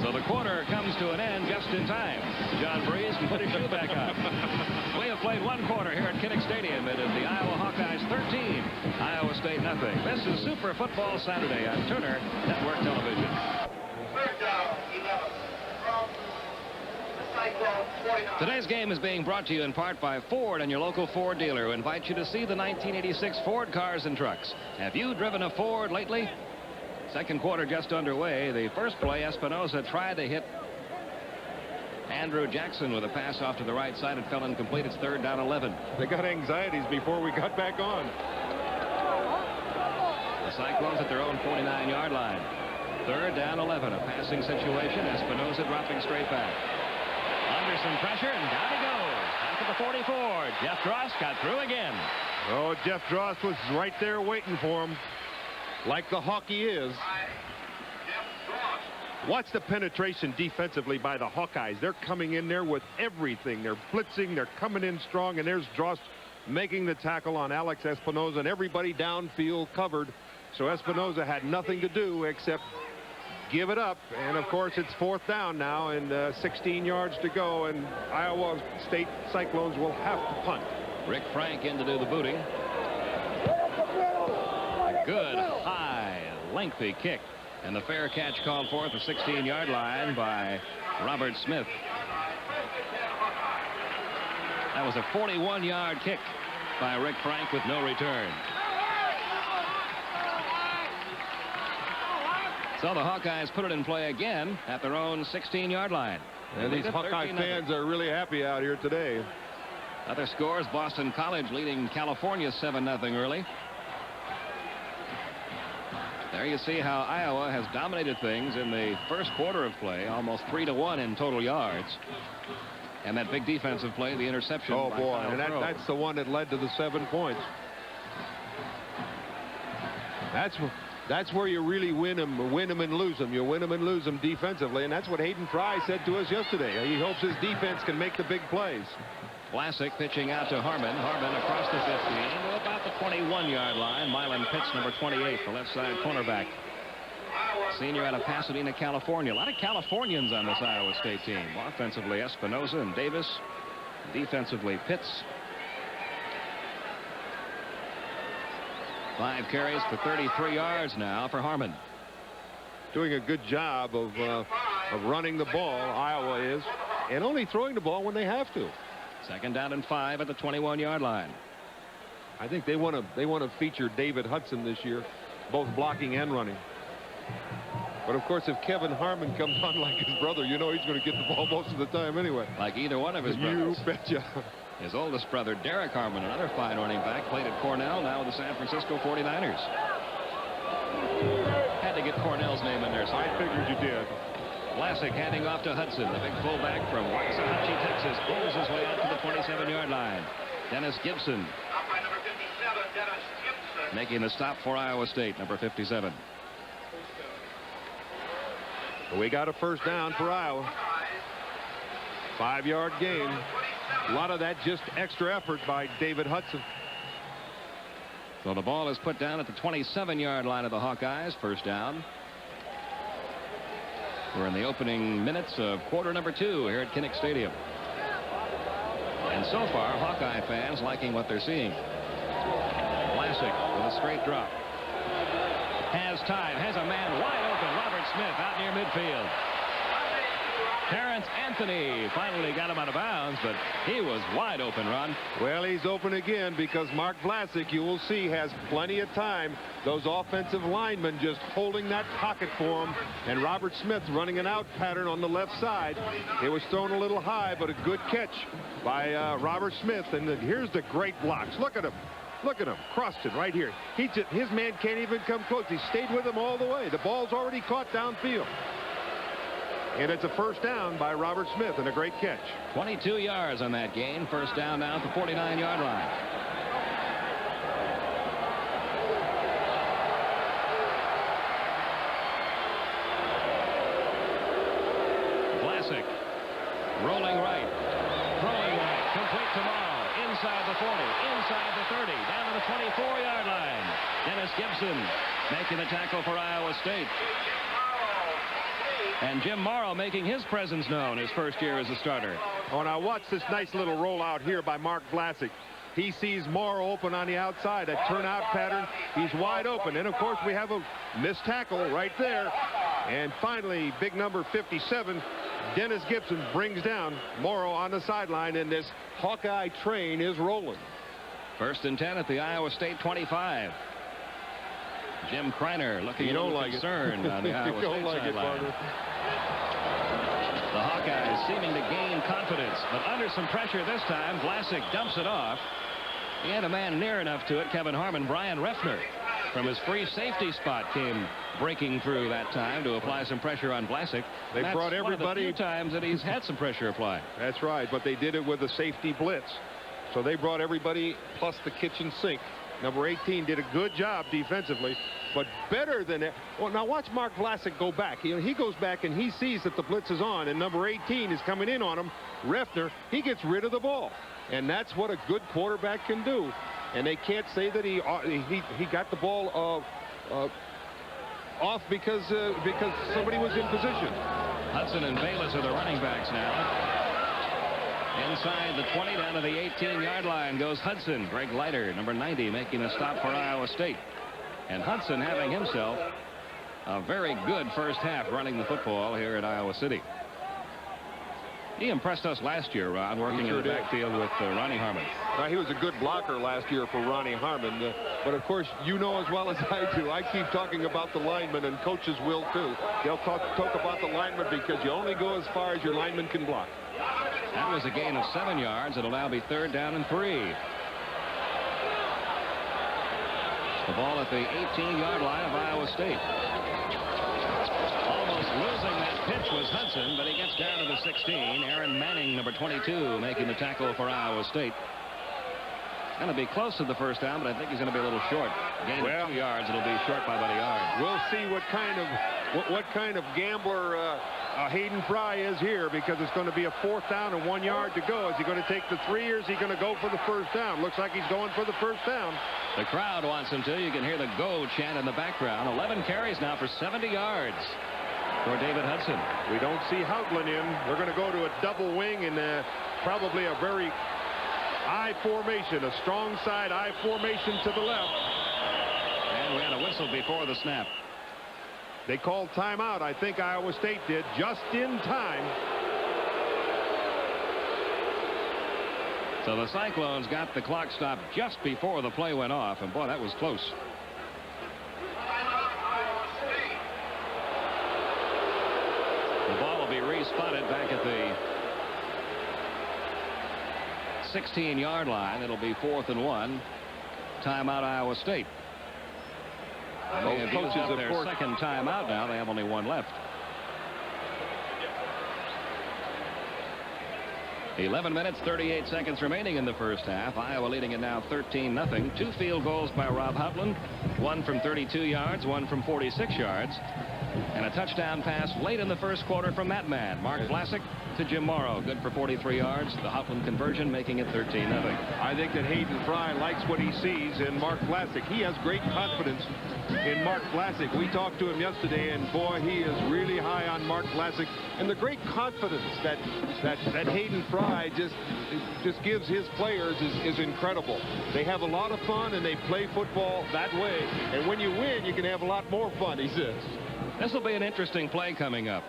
So the quarter comes to an end just in time. John Breeze can put his shoe back on. We have played one quarter here at Kinnick Stadium. It is the Iowa Hawkeyes 13, Iowa State nothing. This is Super Football Saturday on Turner Network Television. Today's game is being brought to you in part by Ford and your local Ford dealer, who invites you to see the 1986 Ford cars and trucks. Have you driven a Ford lately? Second quarter just underway. The first play, Espinoza tried to hit Andrew Jackson with a pass off to the right side. It fell incomplete. It's 3rd down 11.
They got anxieties before we got back on.
The Cyclones at their own 49-yard line. 3rd down 11. A passing situation. Espinoza dropping straight back. Under some pressure, and down he goes. After the 44. Jeff Dross got through again.
Oh, Jeff Dross was right there waiting for him, like the Hawkeye is. Watch the penetration defensively by the Hawkeyes. They're coming in there with everything. They're blitzing. They're coming in strong. And there's Dross making the tackle on Alex Espinoza, and everybody downfield covered. So Espinoza had nothing to do except give it up. And of course, it's 4th down now and 16 yards to go. And Iowa State Cyclones will have to punt.
Rick Frank in to do the booting. Good high lengthy kick, and the fair catch called for at the 16-yard line by Robert Smith. That was a 41-yard kick by Rick Frank with no return. So the Hawkeyes put it in play again at their own 16-yard line.
And these Hawkeye fans are really happy out here today.
Other scores: Boston College leading California 7-0 early. There you see how Iowa has dominated things in the first quarter of play, almost 3-1 in total yards. And that big defensive play, the interception.
Oh boy, and that's the one that led to the 7 points. That's where you really win them and lose them. You win them and lose them defensively, and that's what Hayden Fry said to us yesterday. He hopes his defense can make the big plays.
Vlasic pitching out to Harmon. Harmon across the 15 to about the 21-yard line. Milan Pitts, number 28, the left side cornerback. Senior out of Pasadena, California. A lot of Californians on this Iowa State team. Offensively, Espinoza and Davis. Defensively, Pitts. 5 carries for 33 yards now for Harmon.
Doing a good job of running the ball, Iowa is, and only throwing the ball when they have to.
2nd down and 5 at the 21-yard line.
I think they want to feature David Hudson this year, both blocking and running. But of course, if Kevin Harmon comes on like his brother, you know he's going to get the ball most of the time anyway.
Like either one of his brothers.
You betcha.
His oldest brother, Derek Harmon, another fine running back, played at Cornell, now with the San Francisco 49ers. Had to get Cornell's name in there, so
I figured you did.
Vlasic handing off to Hudson, the big fullback from Waxahachie, Texas, pulls his way out to the 27-yard line. Dennis Gibson making the stop for Iowa State, number 57.
We got a 1st down for Iowa. 5-yard gain. A lot of that just extra effort by David Hudson.
So the ball is put down at the 27-yard line of the Hawkeyes. 1st down. We're in the opening minutes of quarter number 2 here at Kinnick Stadium. And so far, Hawkeye fans liking what they're seeing. Vlasic with a straight drop. Has time, has a man wide open. Robert Smith out near midfield. Terrence Anthony finally got him out of bounds, but he was wide open, Ron.
Well, he's open again because Mark Vlasic, you will see, has plenty of time. Those offensive linemen just holding that pocket for him, and Robert Smith running an out pattern on the left side. It was thrown a little high, but a good catch by Robert Smith. And here's the great blocks. Look at him. Look at him. Crossed it right here. His man can't even come close. He stayed with him all the way. The ball's already caught downfield. And it's a 1st down by Robert Smith, and a great catch.
22 yards on that gain. 1st down now at the 49-yard line. Vlasic rolling right, throwing right, complete to Mauro, inside the 40, inside the 30, down to the 24-yard line. Dennis Gibson making the tackle for Iowa State. And Jim Mauro making his presence known his first year as a starter.
Oh, now watch this nice little rollout here by Mark Vlasic. He sees Mauro open on the outside, a turnout pattern. He's wide open. And, of course, we have a missed tackle right there. And finally, big number 57, Dennis Gibson brings down Mauro on the sideline, and this Hawkeye train is rolling.
1st and 10 at the Iowa State 25. Jim Kreiner looking a little concerned on the Iowa State sideline. The Hawkeyes seeming to gain confidence, but under some pressure this time. Vlasic dumps it off. He had a man near enough to it, Kevin Harmon. Brian Refner from his free safety spot came breaking through that time to apply some pressure on Vlasic.
They brought everybody.
One of the few times that he's had some pressure applied.
That's right, but they did it with a safety blitz. So they brought everybody plus the kitchen sink. Number 18 did a good job defensively, but better than that. Well, now watch Mark Vlasic go back. He goes back and he sees that the blitz is on, and number 18 is coming in on him. Refner, he gets rid of the ball, and that's what a good quarterback can do. And they can't say that he got the ball off because somebody was in position.
Hudson and Bayless are the running backs now. Inside the 20, down to the 18-yard line goes Hudson. Greg Leiter, number 90, making a stop for Iowa State. And Hudson having himself a very good first half running the football here at Iowa City. He impressed us last year, Ron, working in the backfield with Ronnie Harmon.
He was a good blocker last year for Ronnie Harmon. But, of course, you know as well as I do, I keep talking about the linemen, and coaches will, too. They'll talk about the linemen because you only go as far as your lineman can block.
That was a gain of 7 yards. It'll now be 3rd down and 3. The ball at the 18-yard line of Iowa State. Almost losing that pitch was Hudson, but he gets down to the 16. Aaron Manning, number 22, making the tackle for Iowa State. Going to be close to the first down, but I think he's going to be a little short. Gain of 2 yards. It'll be short by about a yard.
We'll see what kind of gambler Hayden Fry is here, because it's going to be a 4th down and 1 yard to go. Is he going to take the 3, or is he going to go for the first down? Looks like he's going for the first down.
The crowd wants him to. You can hear the go chant in the background. 11 carries now for 70 yards for David Hudson.
We don't see Houghtlin in. They're going to go to a double wing and probably a very I formation, a strong side I formation to the left.
And we had a whistle before the snap.
They called timeout. I think Iowa State did, just in time.
So the Cyclones got the clock stopped just before the play went off, and boy, that was close. The ball will be re-spotted back at the 16-yard line. It'll be 4th and 1. Timeout, Iowa State. They have used up their second timeout now. They have only 1 left. 11 minutes, 38 seconds remaining in the first half. Iowa leading it now 13-0. 2 field goals by Rob Houghtlin. 1 from 32 yards, 1 from 46 yards. And a touchdown pass late in the first quarter from that man, Mark Vlasic, to Jim Mauro. Good for 43 yards. The Houghtlin conversion making it 13-0.
I think that Hayden Fry likes what he sees in Mark Vlasic. He has great confidence in Mark Vlasic. We talked to him yesterday, and boy, he is really high on Mark Vlasic. And the great confidence that Hayden Fry just gives his players is incredible. They have a lot of fun, and they play football that way. And when you win, you can have a lot more fun, he says.
This will be an interesting play coming up.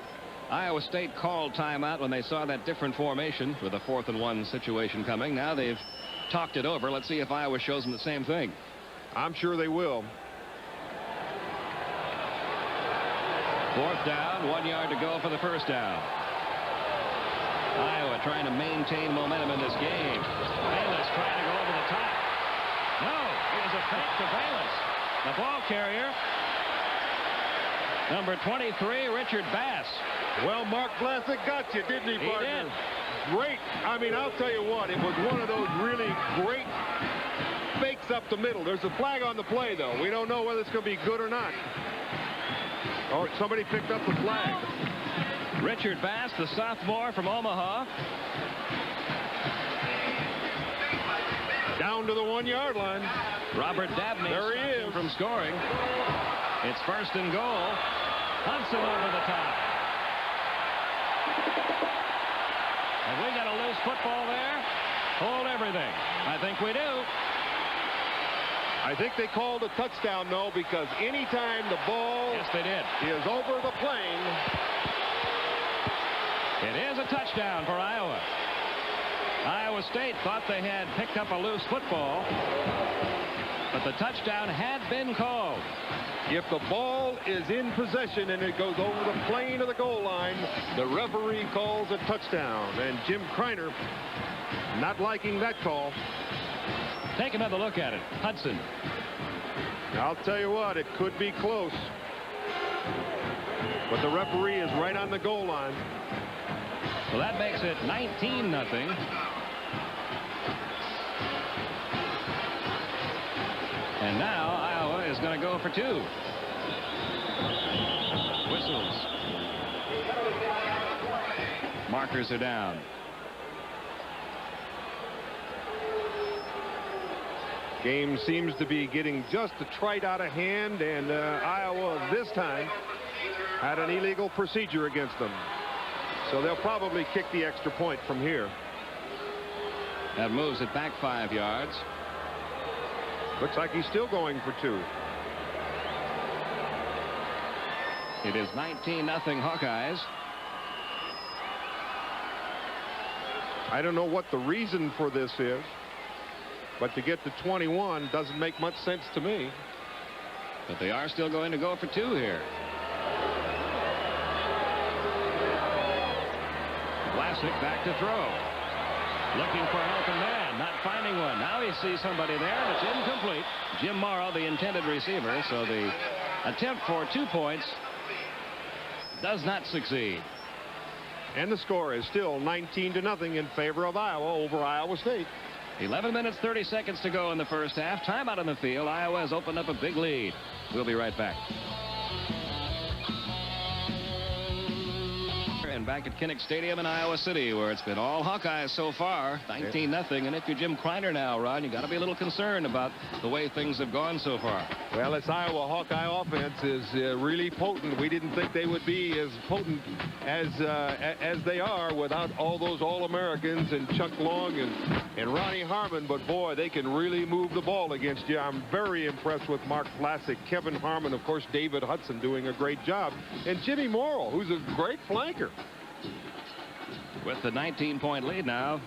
Iowa State called timeout when they saw that different formation with a 4th and 1 situation coming. Now they've talked it over. Let's see if Iowa shows them the same thing.
I'm sure they will.
4th down, 1 yard to go for the first down. Iowa trying to maintain momentum in this game. Bayless trying to go over the top. No, it was a fake to Bayless. The ball carrier, number 23, Richard Bass.
Well, Mark Vlasic got you, didn't he, partner?
He did.
Great. I mean, I'll tell you what, it was one of those really great fakes up the middle. There's a flag on the play, though. We don't know whether it's going to be good or not. Oh, somebody picked up the flag.
Richard Bass, the sophomore from Omaha.
down to the 1-yard line.
Robert Dabney
there he is
from scoring. It's 1st and goal. Hudson over the top. Have we got a loose football there? Hold everything. I think we do.
I think they called a touchdown, though, because anytime the ball
yes, they did.
is over the plane.
It is a touchdown for Iowa. Iowa State thought they had picked up a loose football, but the touchdown had been called.
If the ball is in possession and it goes over the plane of the goal line, the referee calls a touchdown. And Jim Kreiner not liking that call.
Take another look at it. Hudson.
I'll tell you what, it could be close. But the referee is right on the goal line.
So that makes it 19-0. And now Iowa is going to go for 2. Whistles. Markers are down.
Game seems to be getting just a trite out of hand, and Iowa this time had an illegal procedure against them. So they'll probably kick the extra point from here.
That moves it back 5 yards.
Looks like he's still going for 2.
It is 19-0 Hawkeyes.
I don't know what the reason for this is, but to get to 21 doesn't make much sense to me.
But they are still going to go for 2 here. Vlasic back to throw. Looking for an open man, not finding one. Now he sees somebody there, and it's incomplete. Jim Mauro, the intended receiver, so the attempt for 2 points does not succeed.
And the score is still 19-0 in favor of Iowa over Iowa State.
11 minutes, 30 seconds to go in the first half. Timeout on the field. Iowa has opened up a big lead. We'll be right back. And back at Kinnick Stadium in Iowa City, where it's been all Hawkeyes so far, 19-0. And if you're Jim Kreiner now, Ron, you got to be a little concerned about the way things have gone so far.
Well, this Iowa Hawkeye offense is really potent. We didn't think they would be as potent as they are without all those All-Americans and Chuck Long and Ronnie Harmon. But boy, they can really move the ball against you. I'm very impressed with Mark Vlasic, Kevin Harmon, of course, David Hudson doing a great job, and Jimmy Mauro, who's a great flanker.
With the 19-point lead now,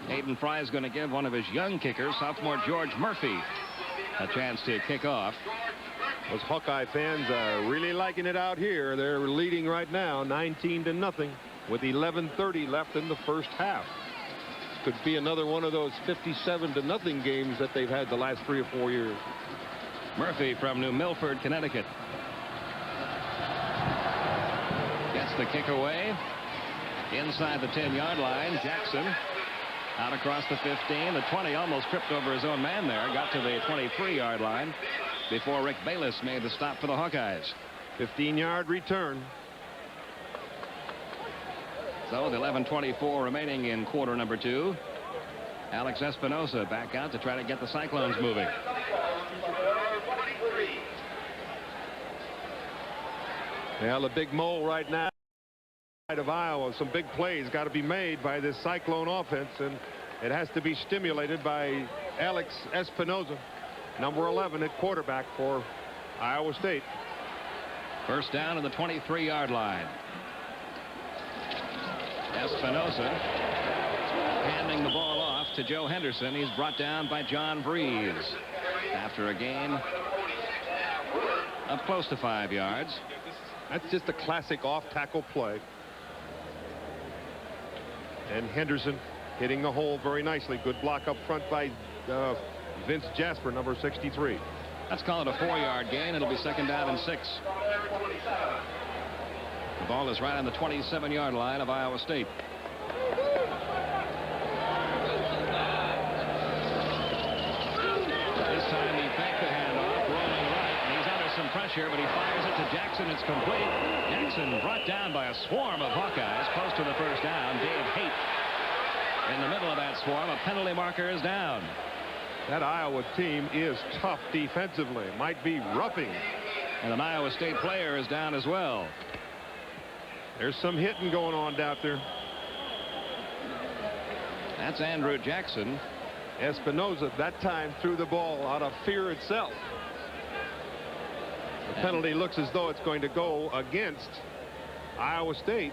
Hayden Fry is going to give one of his young kickers, sophomore George Murphy, a chance to kick off.
Those Hawkeye fans are really liking it out here. They're leading right now 19-0 with 11:30 left in the first half. Could be another one of those 57-0 games that they've had the last 3 or 4 years.
Murphy from New Milford, Connecticut. Gets the kick away. Inside the 10-yard line, Jackson out across the 15. The 20 almost tripped over his own man there. Got to the 23-yard line before Rick Bayless made the stop for the Hawkeyes.
15-yard return.
So the 11:24 remaining in quarter number 2. Alex Espinosa back out to try to get the Cyclones moving.
Well, the big mole right now of Iowa, some big plays got to be made by this Cyclone offense, and it has to be stimulated by Alex Espinosa, number 11 at quarterback for Iowa State.
First down on the 23-yard line. Espinosa handing the ball off to Joe Henderson. He's brought down by John Breeze after a gain of close to 5 yards.
That's just a classic off-tackle play. And Henderson hitting the hole very nicely. Good block up front by Vince Jasper, number 63.
Let's call it a 4-yard gain. It'll be second down and 6. The ball is right on the 27-yard line of Iowa State. This time he faked the handoff, rolling right, and he's under some pressure, but he fires it to Jackson. It's complete. Jackson brought down by a swarm of Hawkeyes close to the first down. Dave Haight in the middle of that swarm. A penalty marker is down.
That Iowa team is tough defensively. Might be roughing.
And an Iowa State player is down as well.
There's some hitting going on down there.
That's Andrew Jackson.
Espinoza that time threw the ball out of fear itself. The penalty looks as though it's going to go against Iowa State.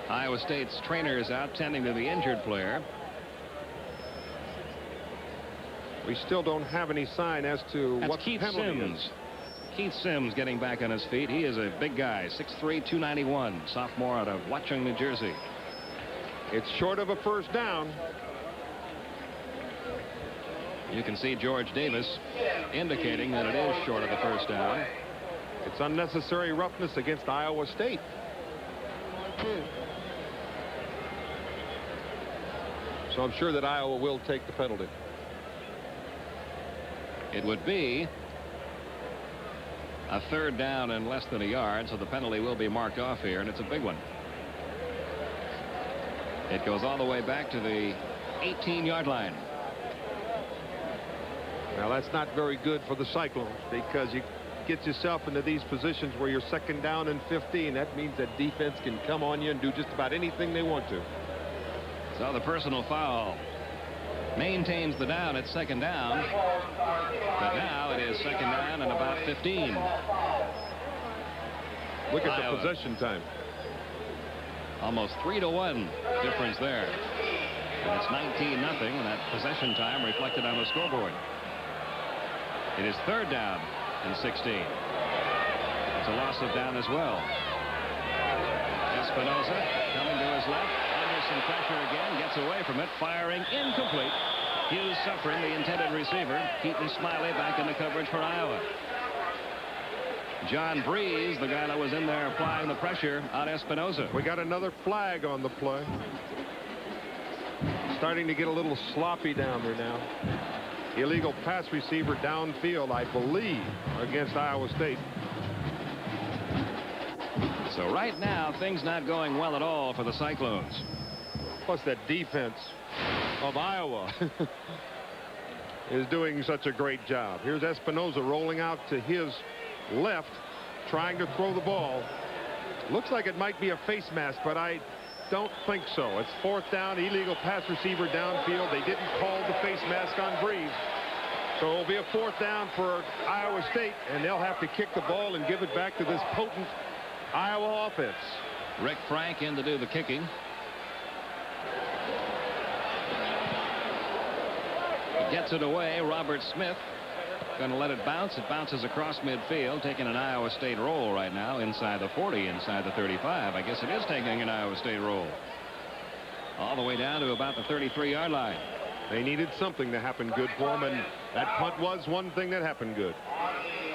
Iowa State's trainer is out tending to the injured player.
We still don't have any sign as to
That's
what
Keith
the penalty
Sims.
is.
Keith Sims getting back on his feet. He is a big guy, 6'3", 291, sophomore out of Watchung, New Jersey.
It's short of a first down.
You can see George Davis indicating that it is short of the first down.
It's unnecessary roughness against Iowa State. So I'm sure that Iowa will take the penalty.
It would be a third down and less than a yard, so the penalty will be marked off here, and it's a big one. It goes all the way back to the 18-yard line.
Now that's not very good for the Cyclones, because you get yourself into these positions where you're second down and 15. That means that defense can come on you and do just about anything they want to.
So the personal foul maintains the down at second down, but now it is second down and about 15.
Look at
Iowa.
the possession time.
Almost 3-1 difference there. And it's 19-0, and that possession time reflected on the scoreboard. It is third down and 16. It's a loss of down as well. Espinoza coming to his left. Under some pressure again. Gets away from it. Firing incomplete. Hughes suffering, the intended receiver. Keaton Smiley back in the coverage for Iowa. John Breeze, the guy that was in there applying the pressure on Espinoza.
We got another flag on the play. Starting to get a little sloppy down there now. Illegal pass receiver downfield, I believe, against Iowa State.
So right now, things not going well at all for the Cyclones.
Plus that defense of Iowa is doing such a great job. Here's Espinoza rolling out to his left, trying to throw the ball. Looks like it might be a face mask, but I don't think so. It's fourth down, illegal pass receiver downfield. They didn't call the face mask on Breeze. So it'll be a fourth down for Iowa State, and they'll have to kick the ball and give it back to this potent Iowa offense.
Rick Frank in to do the kicking. He gets it away. Robert Smith going to let it bounce. It bounces across midfield, taking an Iowa State roll right now inside the 40, inside the 35. I guess it is taking an Iowa State roll. All the way down to about the 33-yard line.
They needed something to happen good for them, and that punt was one thing that happened good.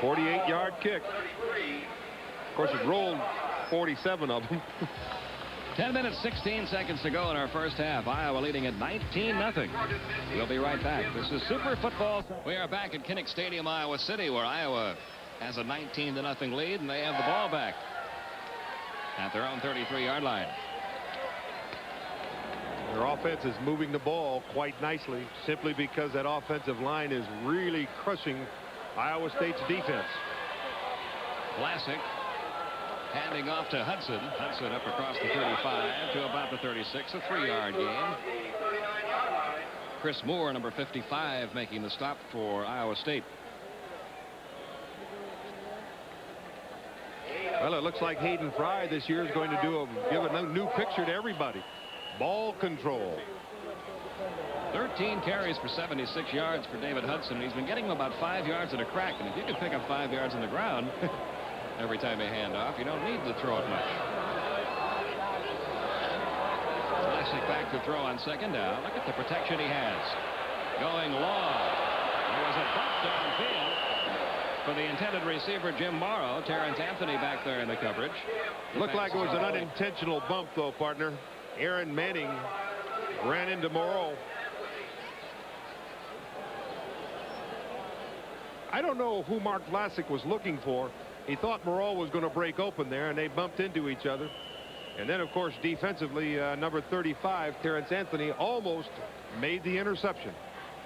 48-yard kick. Of course, it rolled 47 of them.
10 minutes, 16 seconds to go in our first half. Iowa leading at 19-0. We'll be right back. This is Super Football. We are back at Kinnick Stadium, Iowa City, where Iowa has a 19-0 lead, and they have the ball back at their own 33-yard line.
Their offense is moving the ball quite nicely, simply because that offensive line is really crushing Iowa State's defense.
Vlasic handing off to Hudson. Hudson up across the 35 to about the 36, a 3-yard gain. Chris Moore, number 55, making the stop for Iowa State.
Well, it looks like Hayden Fry this year is going to give a new picture to everybody. Ball control.
13 carries for 76 yards for David Hudson. He's been getting him about 5 yards at a crack, and if you can pick up 5 yards on the ground every time you hand off, you don't need to throw it much. Vlasic back to throw on second down. Look at the protection he has. Going long. There was a bump downfield for the intended receiver, Jim Mauro. Terrence Anthony back there in the coverage.
Looked like it was an unintentional bump, though, partner. Aaron Manning ran into Mauro. I don't know who Mark Vlasic was looking for. He thought Mauro was going to break open there, and they bumped into each other. And then, of course, defensively, number 35, Terrence Anthony, almost made the interception.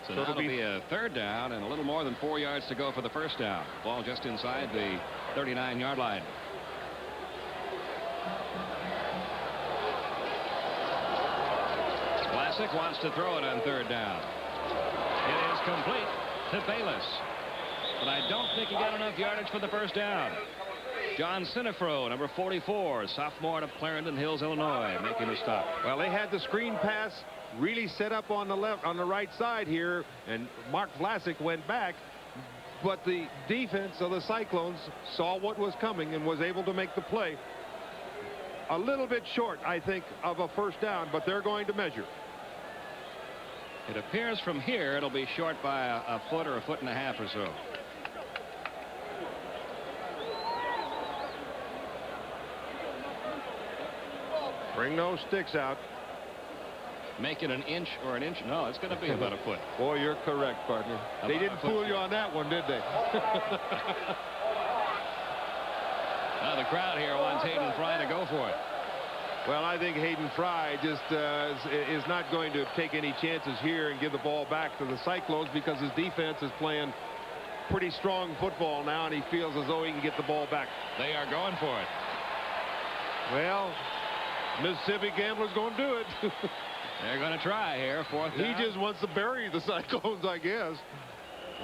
So that'll be a third down and a little more than 4 yards to go for the first down. Ball just inside the 39-yard line. Vlasic wants to throw it on third down. It is complete to Bayless. But I don't think he got enough yardage for the first down. John Sinifro, number 44, sophomore out of Clarendon Hills, Illinois, making the stop.
Well, they had the screen pass really set up on the right side here, and Mark Vlasic went back, but the defense of the Cyclones saw what was coming and was able to make the play. A little bit short, I think, of a first down, but they're going to measure.
It appears from here it'll be short by a foot or a foot and a half or so.
Bring those sticks out.
Make it an inch or an inch. No, it's going to be about a foot.
Boy, you're correct, partner. They didn't fool you on that one, did they?
Now the crowd here wants Hayden Fry to go for it.
Well, I think Hayden Fry just is not going to take any chances here and give the ball back to the Cyclones because his defense is playing pretty strong football now, and he feels as though he can get the ball back.
They are going for it.
Well, Mississippi Gambler's going to do it.
They're going to try here. Fourth down.
He just wants to bury the Cyclones, I guess.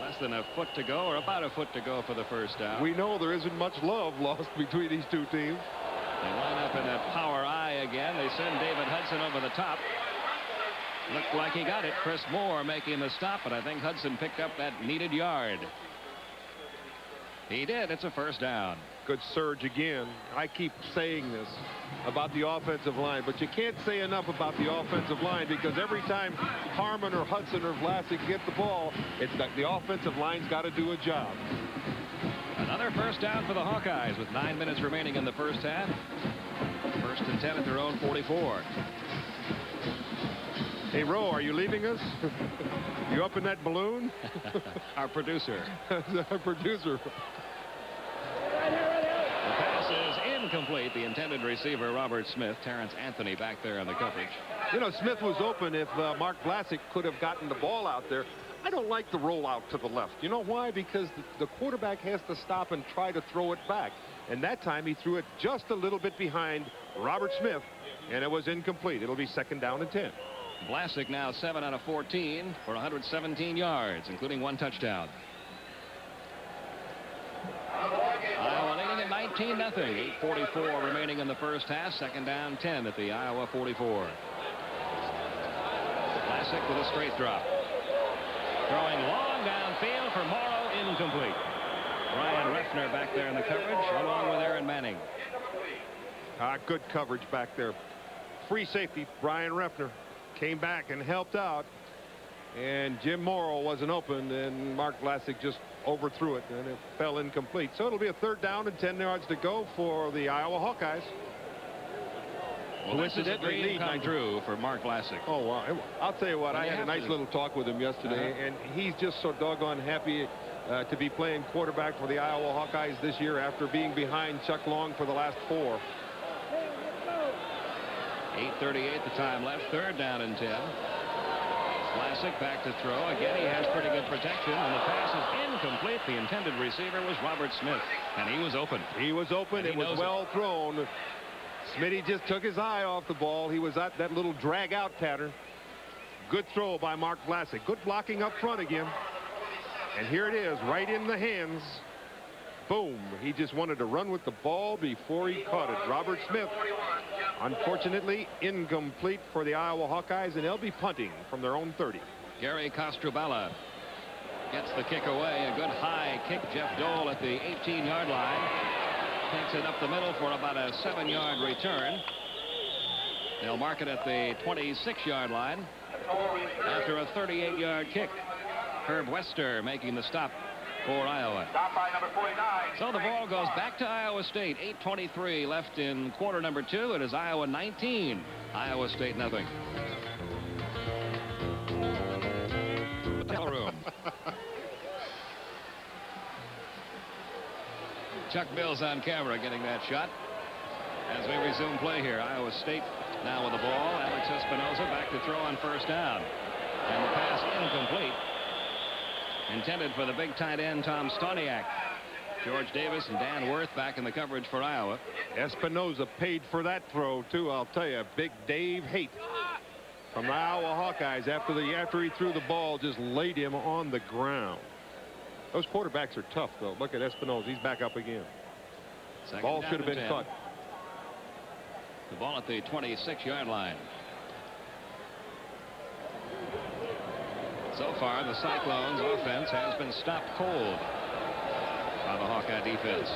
Less than a foot to go, or about a foot to go for the first down.
We know there isn't much love lost between these two teams.
They line up in that power I again. They send David Hudson over the top. Looked like he got it. Chris Moore making the stop, but I think Hudson picked up that needed yard. He did. It's a first down.
Good surge again. I keep saying this about the offensive line, but you can't say enough about the offensive line because every time Harmon or Hudson or Vlasic get the ball, it's like the offensive line's got to do a job.
Another first down for the Hawkeyes with 9 minutes remaining in the first half. First and 10 at their own 44.
Hey, Roe, are you leaving us? You up in that balloon?
Our producer.
Our producer.
The pass is incomplete. The intended receiver, Robert Smith. Terrence Anthony back there on the coverage.
You know, Smith was open if Mark Vlasic could have gotten the ball out there. I don't like the rollout to the left. You know why? Because the quarterback has to stop and try to throw it back. And that time he threw it just a little bit behind Robert Smith, and it was incomplete. It'll be second down and 10.
Vlasic now 7 out of 14 for 117 yards, including 1 touchdown. Iowa leading at 19-0. 8:44 remaining in the first half. Second down 10 at the Iowa 44. Vlasic with a straight drop. Throwing long downfield for Mauro, incomplete. Brian Reffner back there in the coverage, along with Aaron Manning.
Good coverage back there. Free safety, Brian Reffner came back and helped out. And Jim Mauro wasn't open, and Mark Vlasic just overthrew it, and it fell incomplete. So it'll be a third down and 10 yards to go for the Iowa Hawkeyes.
Well, this is a dream come true for Mark Vlasic.
Oh, wow. I'll tell you what, I had a nice little talk with him yesterday, and he's just so doggone happy to be playing quarterback for the Iowa Hawkeyes this year after being behind Chuck Long for the last 4.
8:38 the time left. Third down and 10. Vlasic back to throw. Again, he has pretty good protection, and the pass is incomplete. The intended receiver was Robert Smith, and he was open.
He was open. It was well thrown. Smitty just took his eye off the ball. He was at that little drag out pattern. Good throw by Mark Vlasic. Good blocking up front again. And here it is, right in the hands. Boom. He just wanted to run with the ball before he caught it. Robert Smith, unfortunately, incomplete for the Iowa Hawkeyes, and they'll be punting from their own 30.
Gary Costrubala gets the kick away. A good high kick. Jeff Dole at the 18-yard line. Takes it up the middle for about a 7-yard return. They'll mark it at the 26-yard line after a 38-yard kick. Herb Wester making the stop for Iowa.
Stop by number 49.
So the ball goes back to Iowa State. 8:23 left in quarter number 2. It is Iowa 19. Iowa State nothing. Hotel room. Chuck Mills on camera getting that shot. As we resume play here, Iowa State now with the ball. Alex Espinoza back to throw on first down. And the pass incomplete. Intended for the big tight end, Tom Stoniak. George Davis and Dan Worth back in the coverage for Iowa.
Espinoza paid for that throw, too, I'll tell you. Big Dave Haight from the Iowa Hawkeyes after he threw the ball, just laid him on the ground. Those quarterbacks are tough, though. Look at Espinoza. He's back up again. Ball should have been caught.
The ball at the 26-yard line. So far, the Cyclones offense has been stopped cold by the Hawkeye defense.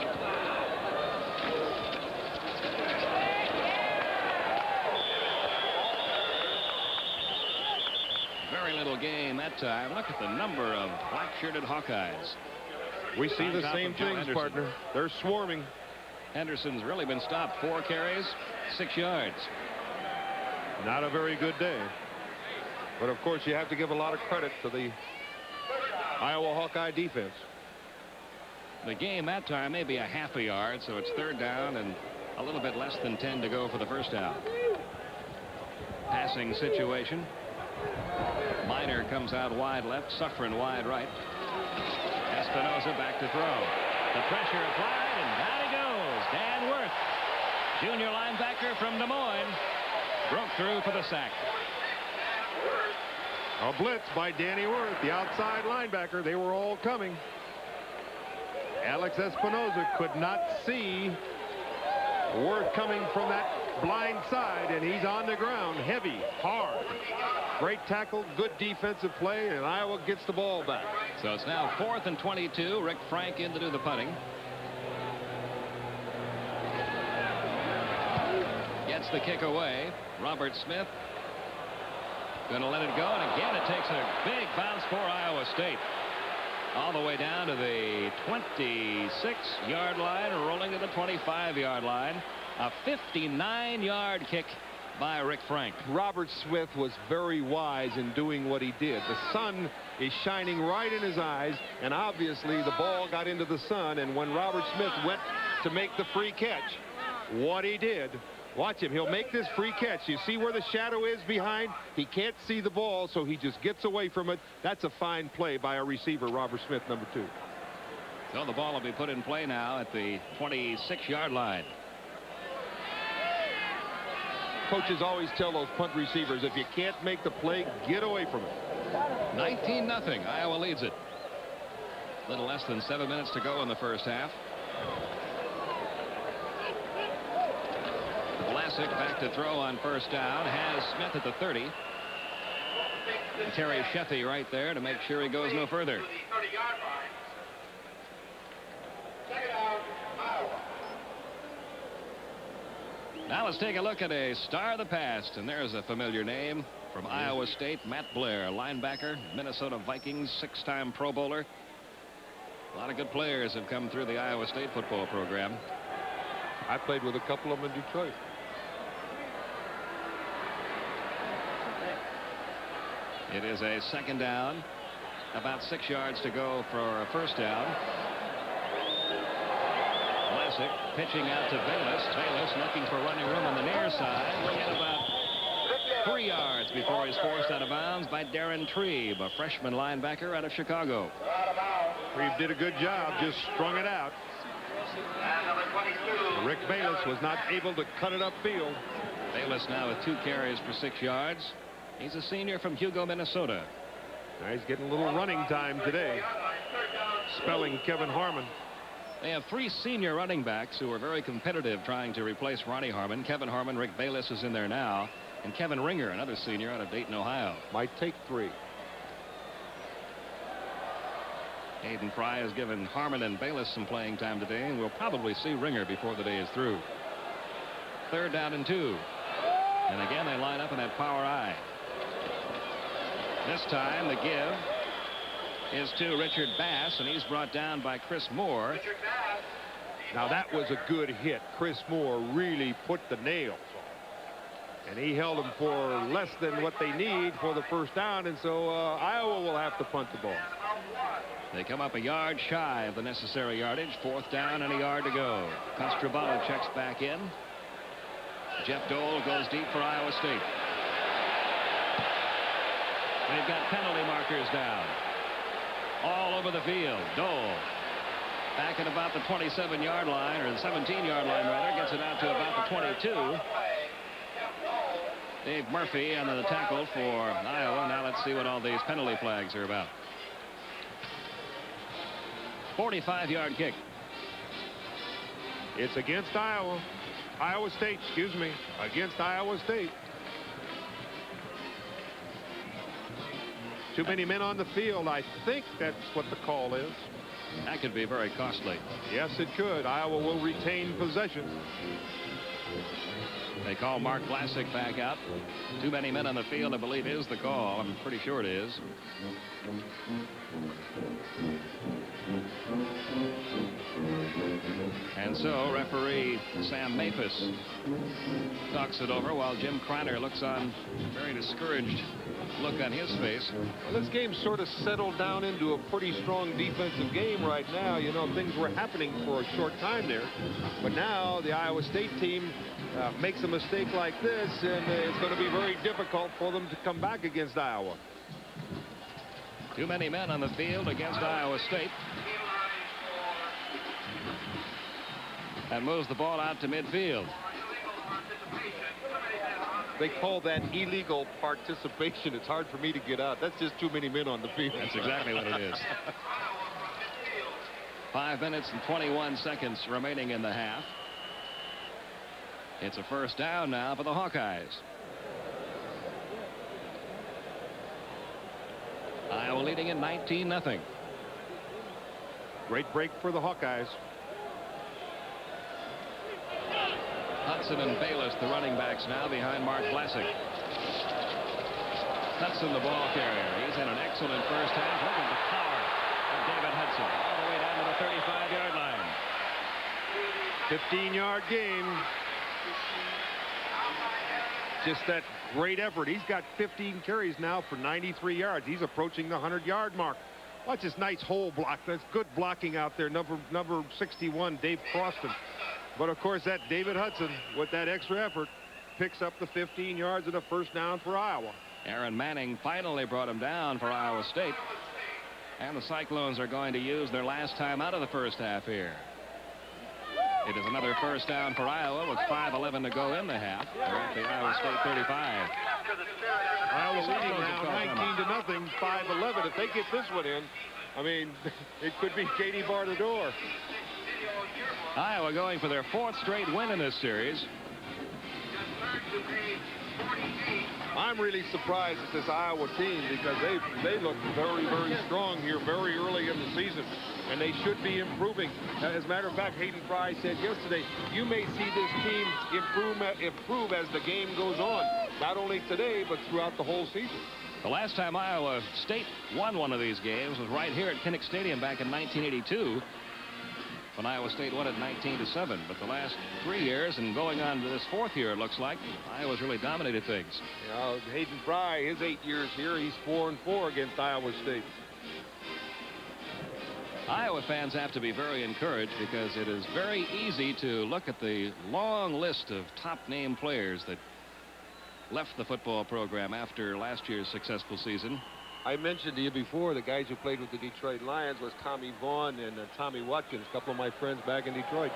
Very little game that time. Look at the number of black-shirted Hawkeyes.
We see the same things, partner. They're swarming.
Henderson's really been stopped. 4 carries, 6 yards.
Not a very good day. But, of course, you have to give a lot of credit to the Iowa Hawkeye defense.
The game that time may be a half a yard, so it's 3rd down and a little bit less than 10 to go for the first down. Passing situation. Minor comes out wide left, Suffren wide right. Espinoza back to throw. The pressure applied, and down he goes. Dan Worth, junior linebacker from Des Moines, broke through for the sack.
A blitz by Danny Worth, the outside linebacker. They were all coming. Alex Espinoza could not see Worth coming from that blind side, and he's on the ground, heavy, hard. Great tackle, good defensive play, and Iowa gets the ball back.
So it's now 4th and 22. Rick Frank in to do the punting. Gets the kick away. Robert Smith going to let it go, and again it takes a big bounce for Iowa State. All the way down to the 26-yard line, rolling to the 25-yard line. A 59-yard kick by Rick Frank.
Robert Smith was very wise in doing what he did. The sun is shining right in his eyes, and obviously the ball got into the sun, and when Robert Smith went to make the free catch, what he did, watch him, he'll make this free catch. You see where the shadow is behind? He can't see the ball, so he just gets away from it. That's a fine play by a receiver, Robert Smith, number 2.
So the ball will be put in play now at the 26-yard line.
Coaches always tell those punt receivers, if you can't make the play, get away from it.
19-0. Iowa leads it. A little less than 7 minutes to go in the first half. Vlasic back to throw on first down. Has Smith at the 30. And Terry Sheffy right there to make sure he goes no further. Now let's take a look at a star of the past, and there's a familiar name from Iowa State, Matt Blair, linebacker, Minnesota Vikings, 6-time Pro Bowler. A lot of good players have come through the Iowa State football program.
I played with a couple of them in Detroit.
It is a 2nd down, about 6 yards to go for a first down. Vlasic pitching out to Bayless. Bayless looking for running room on the near side. We'll get about 3 yards before he's forced out of bounds by Darren Trebe, a freshman linebacker out of Chicago.
Trebe did a good job, just strung it out. Rick Bayless was not able to cut it upfield.
Bayless now with 2 carries for 6 yards. He's a senior from Hugo, Minnesota.
Now he's getting a little running time today. Spelling Kevin Harmon.
They have 3 senior running backs who are very competitive trying to replace Ronnie Harmon. Kevin Harmon, Rick Bayless is in there now. And Kevin Ringer, another senior out of Dayton, Ohio.
Might take 3.
Hayden Fry has given Harmon and Bayless some playing time today, and we'll probably see Ringer before the day is through. 3rd down and 2. And again, they line up in that power I. This time, the give is to Richard Bass, and he's brought down by Chris Moore.
Now, that was a good hit. Chris Moore really put the nails on. And he held them for less than what they need for the first down, and so Iowa will have to punt the ball.
They come up a yard shy of the necessary yardage. 4th down and a yard to go. Costrobalo checks back in. Jeff Dole goes deep for Iowa State. They've got penalty markers down all over the field. Dole back at about the 27-yard line, or the 17-yard line rather, gets it out to about the 22. Dave Murphy under the tackle for Iowa. Now let's see what all these penalty flags are about. 45-yard kick.
It's against Iowa State, excuse me, against Iowa State. Too many men on the field. I think that's what the call is.
That could be very costly.
Yes, it could. Iowa will retain possession.
They call Mark Vlasic back out. Too many men on the field, I believe, is the call. I'm pretty sure it is. And so referee Sam Maphis talks it over while Jim Kreiner looks on, very discouraged look on his face.
Well, this game sort of settled down into a pretty strong defensive game right now. You know, things were happening for a short time there, but now the Iowa State team makes a mistake like this, and it's going to be very difficult for them to come back against Iowa.
Too many men on the field against Iowa State. And moves the ball out to midfield.
They call that illegal participation. It's hard for me to get out. That's just too many men on the field.
That's exactly what it is. 5 minutes and 21 seconds remaining in the half. It's a first down now for the Hawkeyes. Iowa leading in 19-0.
Great break for the Hawkeyes.
Hudson and Bayless, the running backs now behind Mark Vlasic. Hudson, the ball carrier. He's in an excellent first half. Look at the power of David Hudson all the way down to the 35-yard line.
15-yard game. Just that great effort. He's got 15 carries now for 93 yards. He's approaching the 100-yard mark. Watch this nice hole block. That's good blocking out there. Number 61, Dave Croston. But of course, that David Hudson, with that extra effort, picks up the 15 yards and a first down for Iowa.
Aaron Manning finally brought him down for Iowa State. And the Cyclones are going to use their last time out of the first half here. It is another first down for Iowa with 5:11 to go in the half. They're at the Iowa State 35.
Iowa leading now 19-0, 5:11. If they get this one in, I mean, it could be Katie bar the door.
Iowa going for their 4th straight win in this series.
I'm really surprised at this Iowa team because they look very, very strong here very early in the season, and they should be improving. As a matter of fact, Hayden Fry said yesterday, you may see this team improve as the game goes on, not only today but throughout the whole season.
The last time Iowa State won one of these games was right here at Kinnick Stadium back in 1982. When Iowa State won it 19-7, but the last 3 years and going on to this 4th year, it looks like Iowa's really dominated things.
You know, Hayden Fry, his 8 years here, he's 4-4 against Iowa State.
Iowa fans have to be very encouraged because it is very easy to look at the long list of top name players that left the football program after last year's successful season.
I mentioned to you before the guys who played with the Detroit Lions was Tommy Vaughn and Tommy Watkins, a couple of my friends back in Detroit.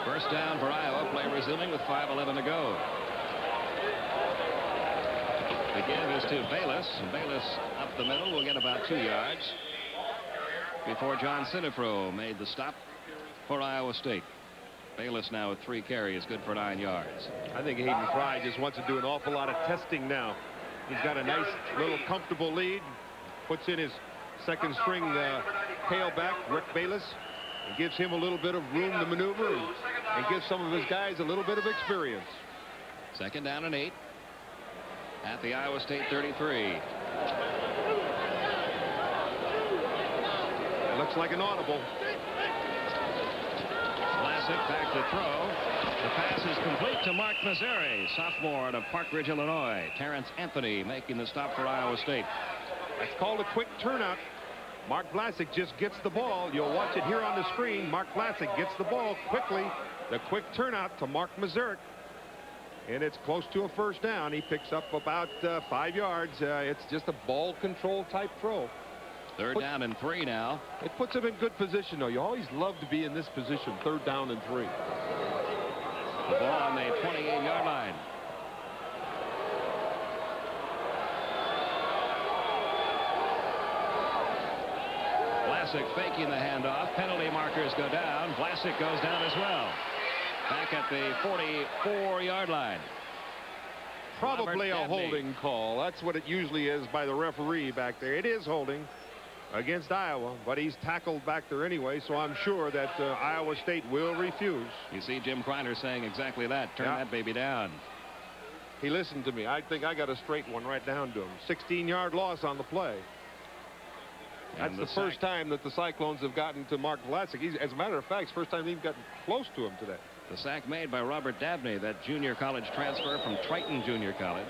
First down for Iowa, play resuming with 5:11 to go. The give is to Bayless, and Bayless up the middle will get about 2 yards before John Sinifro made the stop for Iowa State. Bayless now with 3 carries, good for 9 yards.
I think Hayden Fry just wants to do an awful lot of testing now. He's got a nice little comfortable lead, puts in his second string tailback, Rick Bayless, and gives him a little bit of room to maneuver and gives some of his guys a little bit of experience.
Second down and 8 at the Iowa State 33.
It looks like an audible.
Vlasic back to throw. The pass is complete to Mark Missouri, sophomore out of Park Ridge, Illinois. Terrence Anthony making the stop for Iowa State.
That's called a quick turnout. Mark Vlasic just gets the ball. You'll watch it here on the screen. Mark Vlasic gets the ball quickly. The quick turnout to Mark Missouri. And it's close to a first down. He picks up about 5 yards. It's just a ball control type throw.
Third down and 3 now.
It puts him in good position, though. You always love to be in this position, 3rd down and 3.
The ball on the 28-yard line. Vlasic faking the handoff. Penalty markers go down. Vlasic goes down as well. Back at the 44-yard line.
Probably a holding call. That's what it usually is by the referee back there. It is holding against Iowa, but he's tackled back there anyway, so I'm sure that Iowa State will refuse.
You see Jim Kreiner saying exactly that. Turn that baby down.
He listened to me. I think I got a straight one right down to him. 16-yard loss on the play. That's the first time that the Cyclones have gotten to Mark Vlasic. As a matter of fact, it's the first time they've gotten close to him today.
The sack made by Robert Dabney, that junior college transfer from Triton Junior College.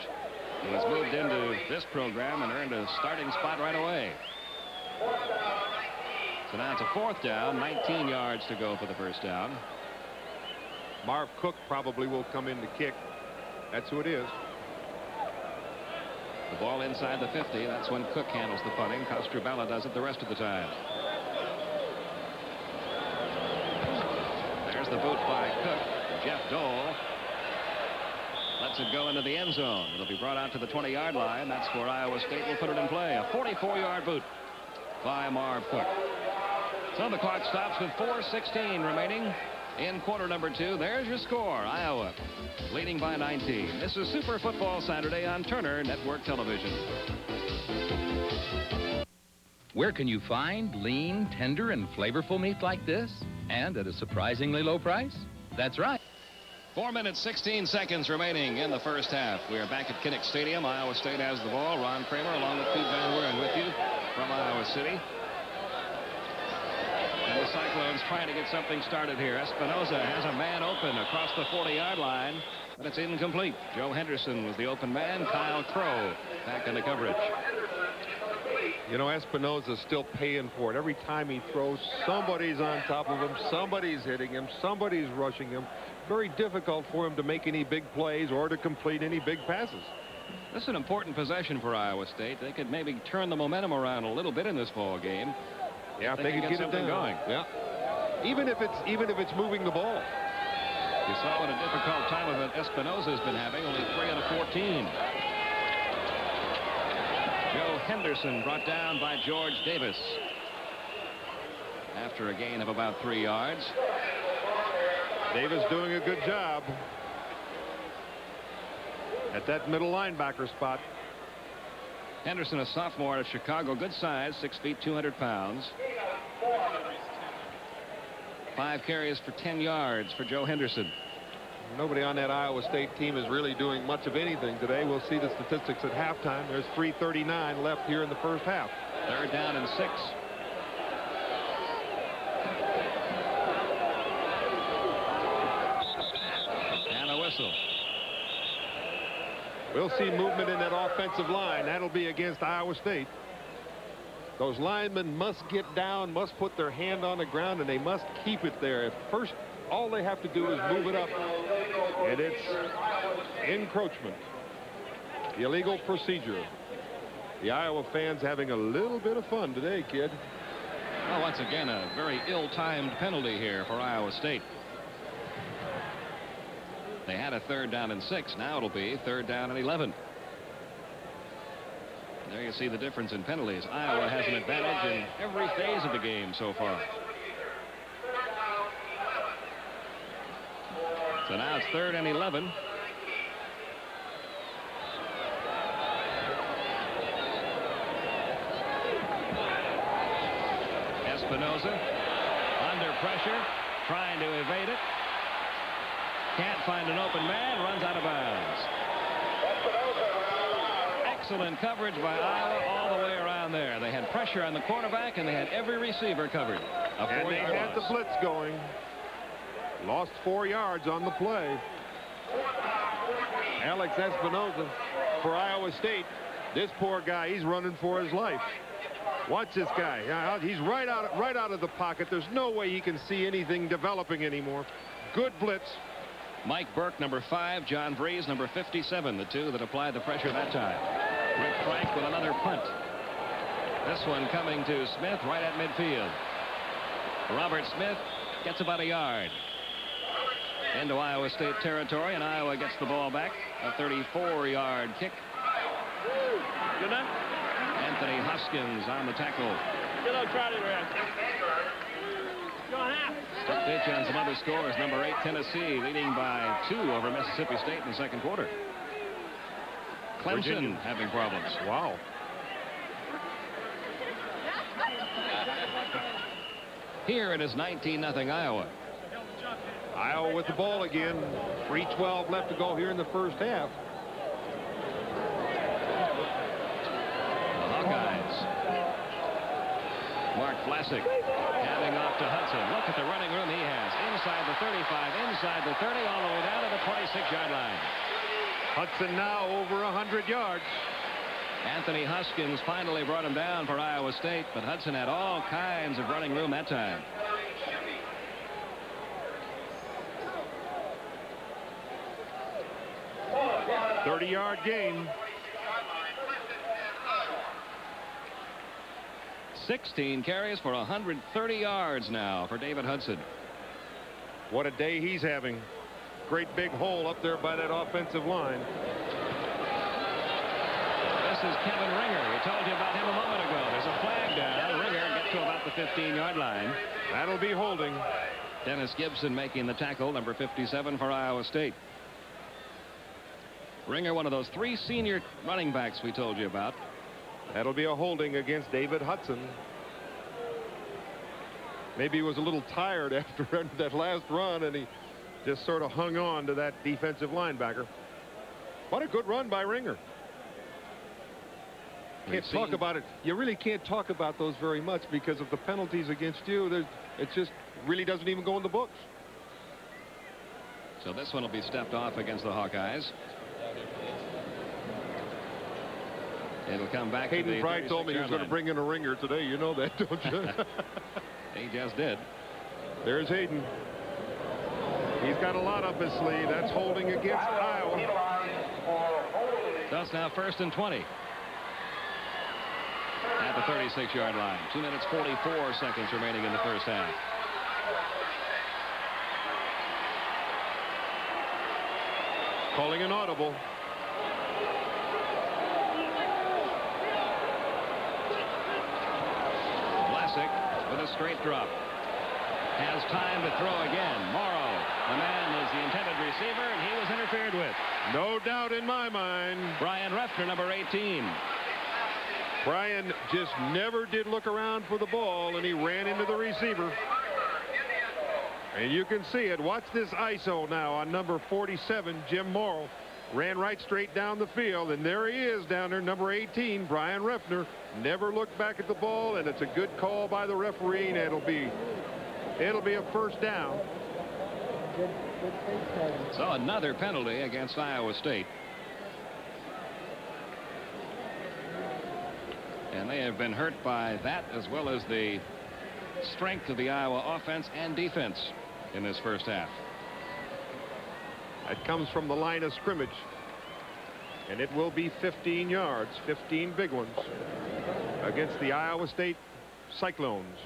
He was moved into this program and earned a starting spot right away. So now it's a 4th down, 19 yards to go for the first down.
Marv Cook probably will come in to kick. That's who it is.
The ball inside the 50. That's when Cook handles the punting. Costrubella does it the rest of the time. There's the boot by Cook. Jeff Dole lets it go into the end zone. It'll be brought out to the 20-yard line. That's where Iowa State will put it in play. A 44-yard boot by Marv Cook. So the clock stops with 4:16 remaining in quarter number 2. There's your score. Iowa leading by 19. This is Super Football Saturday on Turner Network Television.
Where can you find lean, tender, and flavorful meat like this? And at a surprisingly low price? That's right.
4 minutes, 16 seconds remaining in the first half. We are back at Kinnick Stadium. Iowa State has the ball. Ron Kramer along with Pete Van Weeren with you from Iowa City. And the Cyclones trying to get something started here. Espinoza has a man open across the 40-yard line, but it's incomplete. Joe Henderson was the open man. Kyle Crow back in the coverage.
You know, Espinoza's still paying for it. Every time he throws, somebody's on top of him, somebody's hitting him, somebody's rushing him. Very difficult for him to make any big plays or to complete any big passes.
This is an important possession for Iowa State. They could maybe turn the momentum around a little bit in this ball game.
Yeah, if they could get something going. Yeah. Even if it's moving the ball.
You saw what a difficult time of it Espinoza's been having. Only 3 out of 14. Joe Henderson brought down by George Davis after a gain of about 3 yards.
Davis doing a good job at that middle linebacker spot.
Henderson, a sophomore out of Chicago, good size, 6 feet, 200 pounds. 5 carries for 10 yards for Joe Henderson.
Nobody on that Iowa State team is really doing much of anything today. We'll see the statistics at halftime. There's 3:39 left here in the first half.
3rd down and 6. And a whistle.
We'll see movement in that offensive line. That'll be against Iowa State. Those linemen must get down, must put their hand on the ground, and they must keep it there. If first, all they have to do is move it up, and it's encroachment. Illegal procedure. The Iowa fans having a little bit of fun today, kid.
Well, once again, a very ill-timed penalty here for Iowa State. They had a 3rd down and 6. Now it'll be 3rd down and 11. There you see the difference in penalties. Iowa has an advantage in every phase of the game so far. So now it's 3rd and 11. Espinoza under pressure, trying to evade it. Can't find an open man, runs out of bounds. Excellent coverage by Iowa all the way around there. They had pressure on the quarterback, and they had every receiver covered.
And they had the blitz going. Lost 4 yards on the play. Alex Espinoza for Iowa State. This poor guy, he's running for his life. Watch this guy. He's right out of the pocket. There's no way he can see anything developing anymore. Good blitz.
Mike Burke, number 5. John Vreese, number 57. The two that applied the pressure that time. Rick Frank with another punt. This one coming to Smith right at midfield. Robert Smith gets about a yard into Iowa State territory, and Iowa gets the ball back. A 34-yard kick.
Good enough.
Anthony Hoskins on the tackle.
Good old try to rest. Go half.
Quick pitch on some other scores. Number 8 Tennessee leading by 2 over Mississippi State in the second quarter. Clemson
Virginia
having problems.
Wow.
Here it is 19-0 Iowa.
Iowa with the ball again. 3:12 left to go here in the first half.
The Hawkeyes. Mark Vlasic handing off to Hudson. Look at the running room he has. Inside the 35, inside the 30, all the way down to the 26-yard line.
Hudson now over 100 yards.
Anthony Hoskins finally brought him down for Iowa State, but Hudson had all kinds of running room that time.
A 30-yard gain.
16 carries for 130 yards now for David Hudson.
What a day he's having. Great big hole up there by that offensive line.
This is Kevin Ringer. We told you about him a moment ago. There's a flag down. Ringer gets to about the 15-yard line.
That'll be holding.
Dennis Gibson making the tackle, number 57 for Iowa State. Ringer, one of those 3 senior running backs we told you about.
That'll be a holding against David Hudson. Maybe he was a little tired after that last run, and he just sort of hung on to that defensive linebacker. What a good run by Ringer. Can't talk about it. You really can't talk about those very much because of the penalties against you. It just really doesn't even go in the books.
So this one will be stepped off against the Hawkeyes. It'll come back.
Hayden Fry told me he was going to bring in a Ringer today. You know that, don't you?
He just did.
There's Hayden. He's got a lot up his sleeve. That's holding against Iowa.
So it's now 1st and 20. At the 36-yard line. 2 minutes 44 seconds remaining in the first half.
Calling an audible.
Vlasic with a straight drop. Has time to throw again. Mauro, the man is the intended receiver, and he was interfered with.
No doubt in my mind.
Brian Ruffner, number 18.
Brian just never did look around for the ball, and he ran into the receiver. And you can see it. Watch this ISO now on number 47, Jim Mauro. Ran right straight down the field, and there he is down there, number 18, Brian Ruffner. Never looked back at the ball, and it's a good call by the referee, and it'll be a first down.
So another penalty against Iowa State. And they have been hurt by that, as well as the strength of the Iowa offense and defense in this first half.
That comes from the line of scrimmage. And it will be 15 yards, 15 big ones, against the Iowa State Cyclones.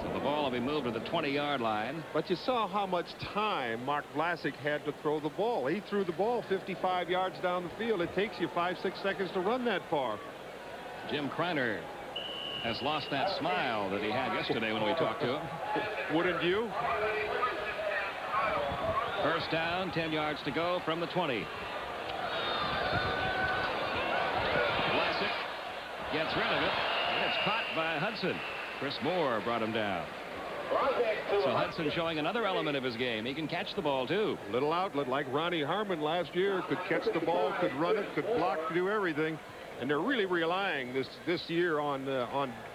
So the ball will be moved to the 20-yard line.
But you saw how much time Mark Vlasic had to throw the ball. He threw the ball 55 yards down the field. It takes you 5-6 seconds to run that far.
Jim Kreiner has lost that smile that he had yesterday when we talked to him.
Wouldn't you?
First down, 10 yards to go from the 20. Vlasic gets rid of it, and it's caught by Hudson. Chris Moore brought him down. So Hudson showing another element of his game. He can catch the ball, too.
Little outlet like Ronnie Harmon last year. Could catch the ball, could run it, could block, could do everything. And they're really relying this year on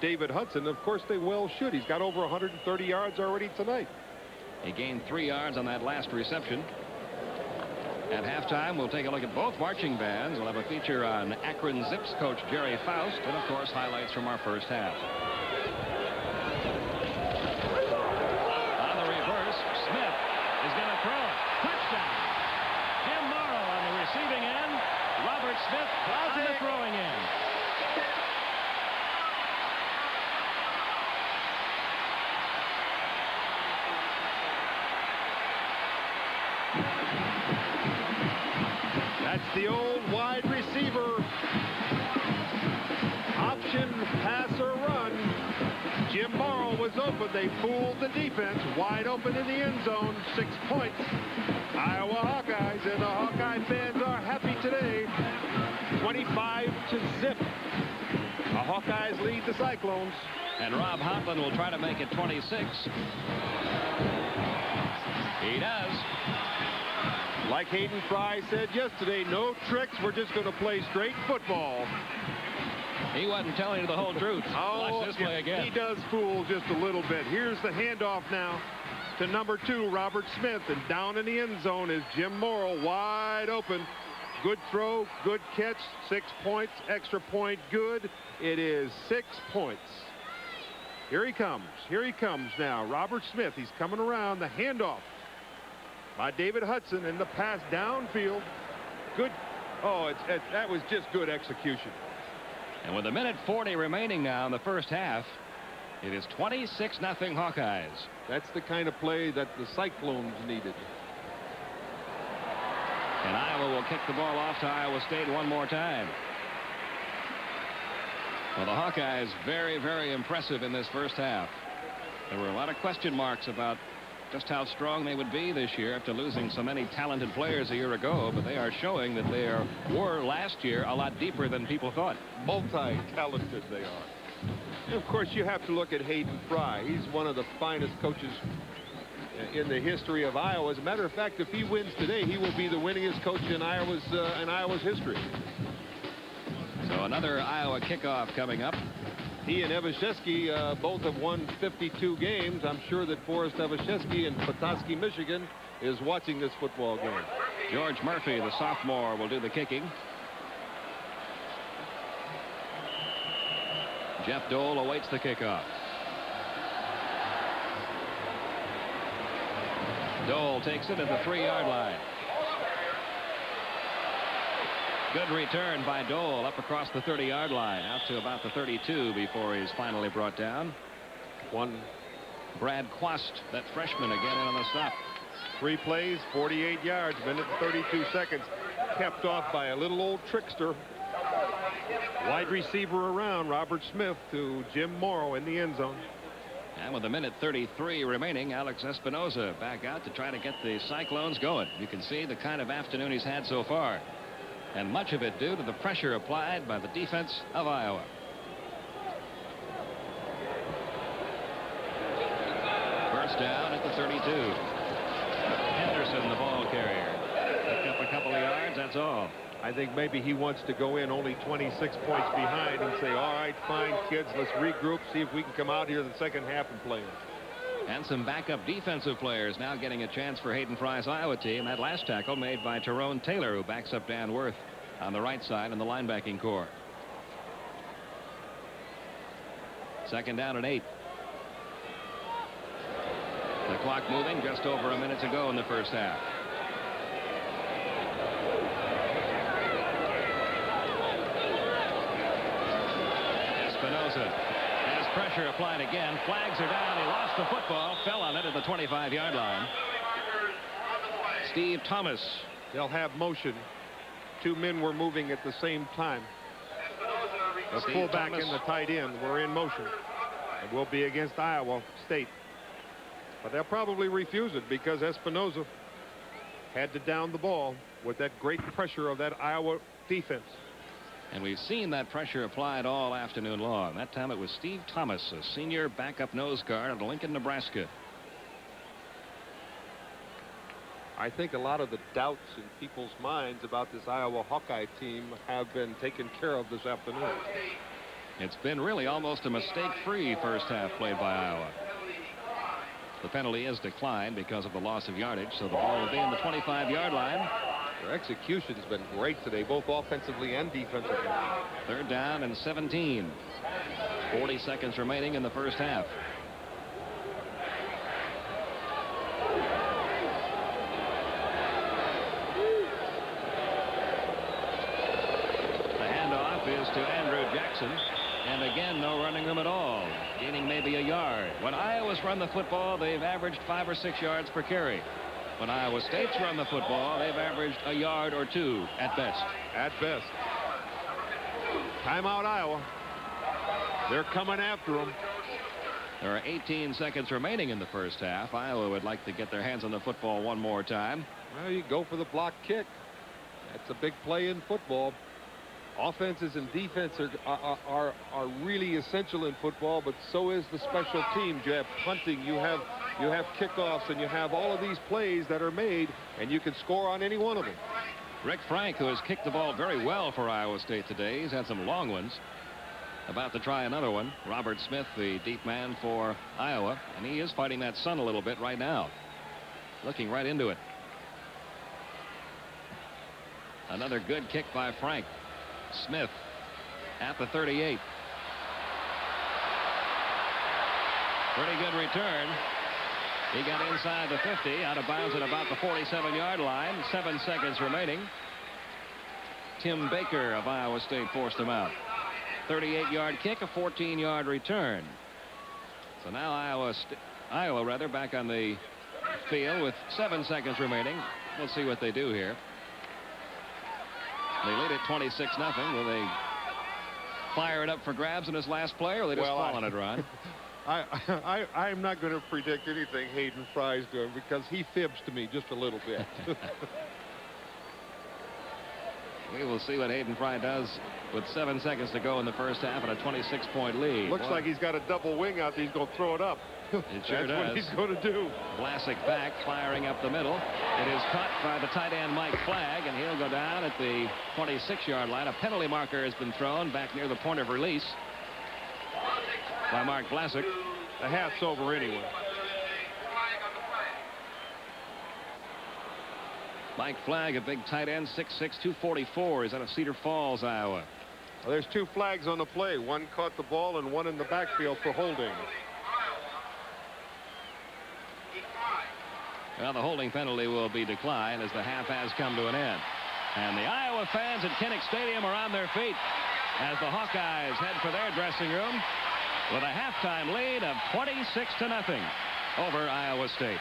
David Hudson. Of course, they well should. He's got over 130 yards already tonight.
He gained 3 yards on that last reception. At halftime, we'll take a look at both marching bands. We'll have a feature on Akron Zips coach Jerry Faust, and of course highlights from our first half. On the reverse, Smith is going to throw it.
That's the old wide receiver option, pass or run. Jim Mauro was open. They fooled the defense. Wide open in the end zone. 6 points. Iowa Hawkeyes, and the Hawkeye fans are happy today. 25-0. The Hawkeyes lead the Cyclones.
And Rob Houghtlin will try to make it 26. He does.
Like Hayden Fry said yesterday, no tricks. We're just going to play straight football.
He wasn't telling you the whole truth. Watch this play again.
He does fool just a little bit. Here's the handoff now to number 2, Robert Smith. And down in the end zone is Jim Mauro, wide open. Good throw, good catch, 6 points, extra point, good. It is 6 points. Here he comes. Here he comes now. Robert Smith. He's coming around. The handoff by David Hudson, and the pass downfield. Good. Oh, that was just good execution.
And with 1:40 remaining now in the first half, it is 26-0 Hawkeyes.
That's the kind of play that the Cyclones needed.
And Iowa will kick the ball off to Iowa State one more time. Well, the Hawkeyes very, very impressive in this first half. There were a lot of question marks about just how strong they would be this year after losing so many talented players a year ago, but they are showing that they were last year a lot deeper than people thought.
Multi-talented they are. And of course, you have to look at Hayden Fry. He's one of the finest coaches in the history of Iowa. As a matter of fact, if he wins today, he will be the winningest coach in Iowa's history.
So another Iowa kickoff coming up.
He and Evashevsky both have won 52 games. I'm sure that Forrest Evashevsky in Petoskey, Michigan is watching this football game.
George Murphy, the sophomore, will do the kicking. Jeff Dole awaits the kickoff. Dole takes it at the 3-yard line. Good return by Dole up across the 30-yard line out to about the 32 before he's finally brought down. Brad Quast, that freshman, again in on the stop.
3 plays, 48 yards, minute and 32 seconds. Kept off by a little old trickster. Wide receiver around, Robert Smith to Jim Mauro in the end zone.
And with 1:33 remaining, Alex Espinoza back out to try to get the Cyclones going. You can see the kind of afternoon he's had so far. And much of it due to the pressure applied by the defense of Iowa. First down at the 32. Henderson, the ball carrier. Picked up a couple of yards, that's all.
I think maybe he wants to go in only 26 points behind and say, all right, fine, kids, let's regroup, see if we can come out here in the second half and play.
And some backup defensive players now getting a chance for Hayden Fry's Iowa team. That last tackle made by Tyrone Taylor, who backs up Dan Worth on the right side in the linebacking core. Second down and 8. The clock moving just over a minute to go in the first half. Espinoza has pressure applied again. Flags are down. He lost the football. Fell on it at the 25-yard line. Steve Thomas.
They'll have motion. 2 men were moving at the same time. The fullback and the tight end were in motion. It will be against Iowa State. But they'll probably refuse it because Espinoza had to down the ball with that great pressure of that Iowa defense.
And we've seen that pressure applied all afternoon long. That time it was Steve Thomas, a senior backup nose guard at Lincoln, Nebraska.
I think a lot of the doubts in people's minds about this Iowa Hawkeye team have been taken care of this afternoon.
It's been really almost a mistake-free first half played by Iowa. The penalty is declined because of the loss of yardage, so the ball will be in the 25-yard line.
Their execution's been great today, both offensively and defensively.
Third down and 17. 40 seconds remaining in the first half. The handoff is to Andrew Jackson. And again, no running room at all. Gaining maybe a yard. When Iowa's run the football, they've averaged 5 or 6 yards per carry. When Iowa State's run the football, they've averaged a yard or two at best.
At best. Timeout, Iowa. They're coming after them.
There are 18 seconds remaining in the first half. Iowa would like to get their hands on the football one more time.
Well, you go for the block kick. That's a big play in football. Offenses and defense are really essential in football, but so is the special teams. You have punting, you have kickoffs, and you have all of these plays that are made, and you can score on any one of them.
Rick Frank, who has kicked the ball very well for Iowa State today. He's had some long ones. About to try another one. Robert Smith, the deep man for Iowa, and he is fighting that sun a little bit right now. Looking right into it. Another good kick by Frank. Smith at the 38. Pretty good return. He got inside the 50, out of bounds at about the 47-yard line. 7 seconds remaining. Tim Baker of Iowa State forced him out. 38-yard kick, a 14-yard return. So now Iowa back on the field with 7 seconds remaining. We'll see what they do here. They lead it 26-0. Will they fire it up for grabs in his last play, or they just fall on it, Ron?
I'm not going to predict anything Hayden Fry's doing, because he fibs to me just a little bit.
We will see what Hayden Fry does with 7 seconds to go in the first half and a 26-point lead.
Looks like he's got a double wing out there. He's going to throw it up.
It sure
That's
does.
what he's going to do.
Vlasic back, firing up the middle. It is caught by the tight end Mike Flagg, and he'll go down at the 26-yard line. A penalty marker has been thrown back near the point of release by Mark Vlasic.
The half's over anyway.
Mike Flagg, a big tight end, 6'6", 244. He's out of Cedar Falls, Iowa.
Well, there's 2 flags on the play. One caught the ball and one in the backfield for holding.
Well, the holding penalty will be declined as the half has come to an end. And the Iowa fans at Kinnick Stadium are on their feet as the Hawkeyes head for their dressing room with a halftime lead of 26-0 over Iowa State.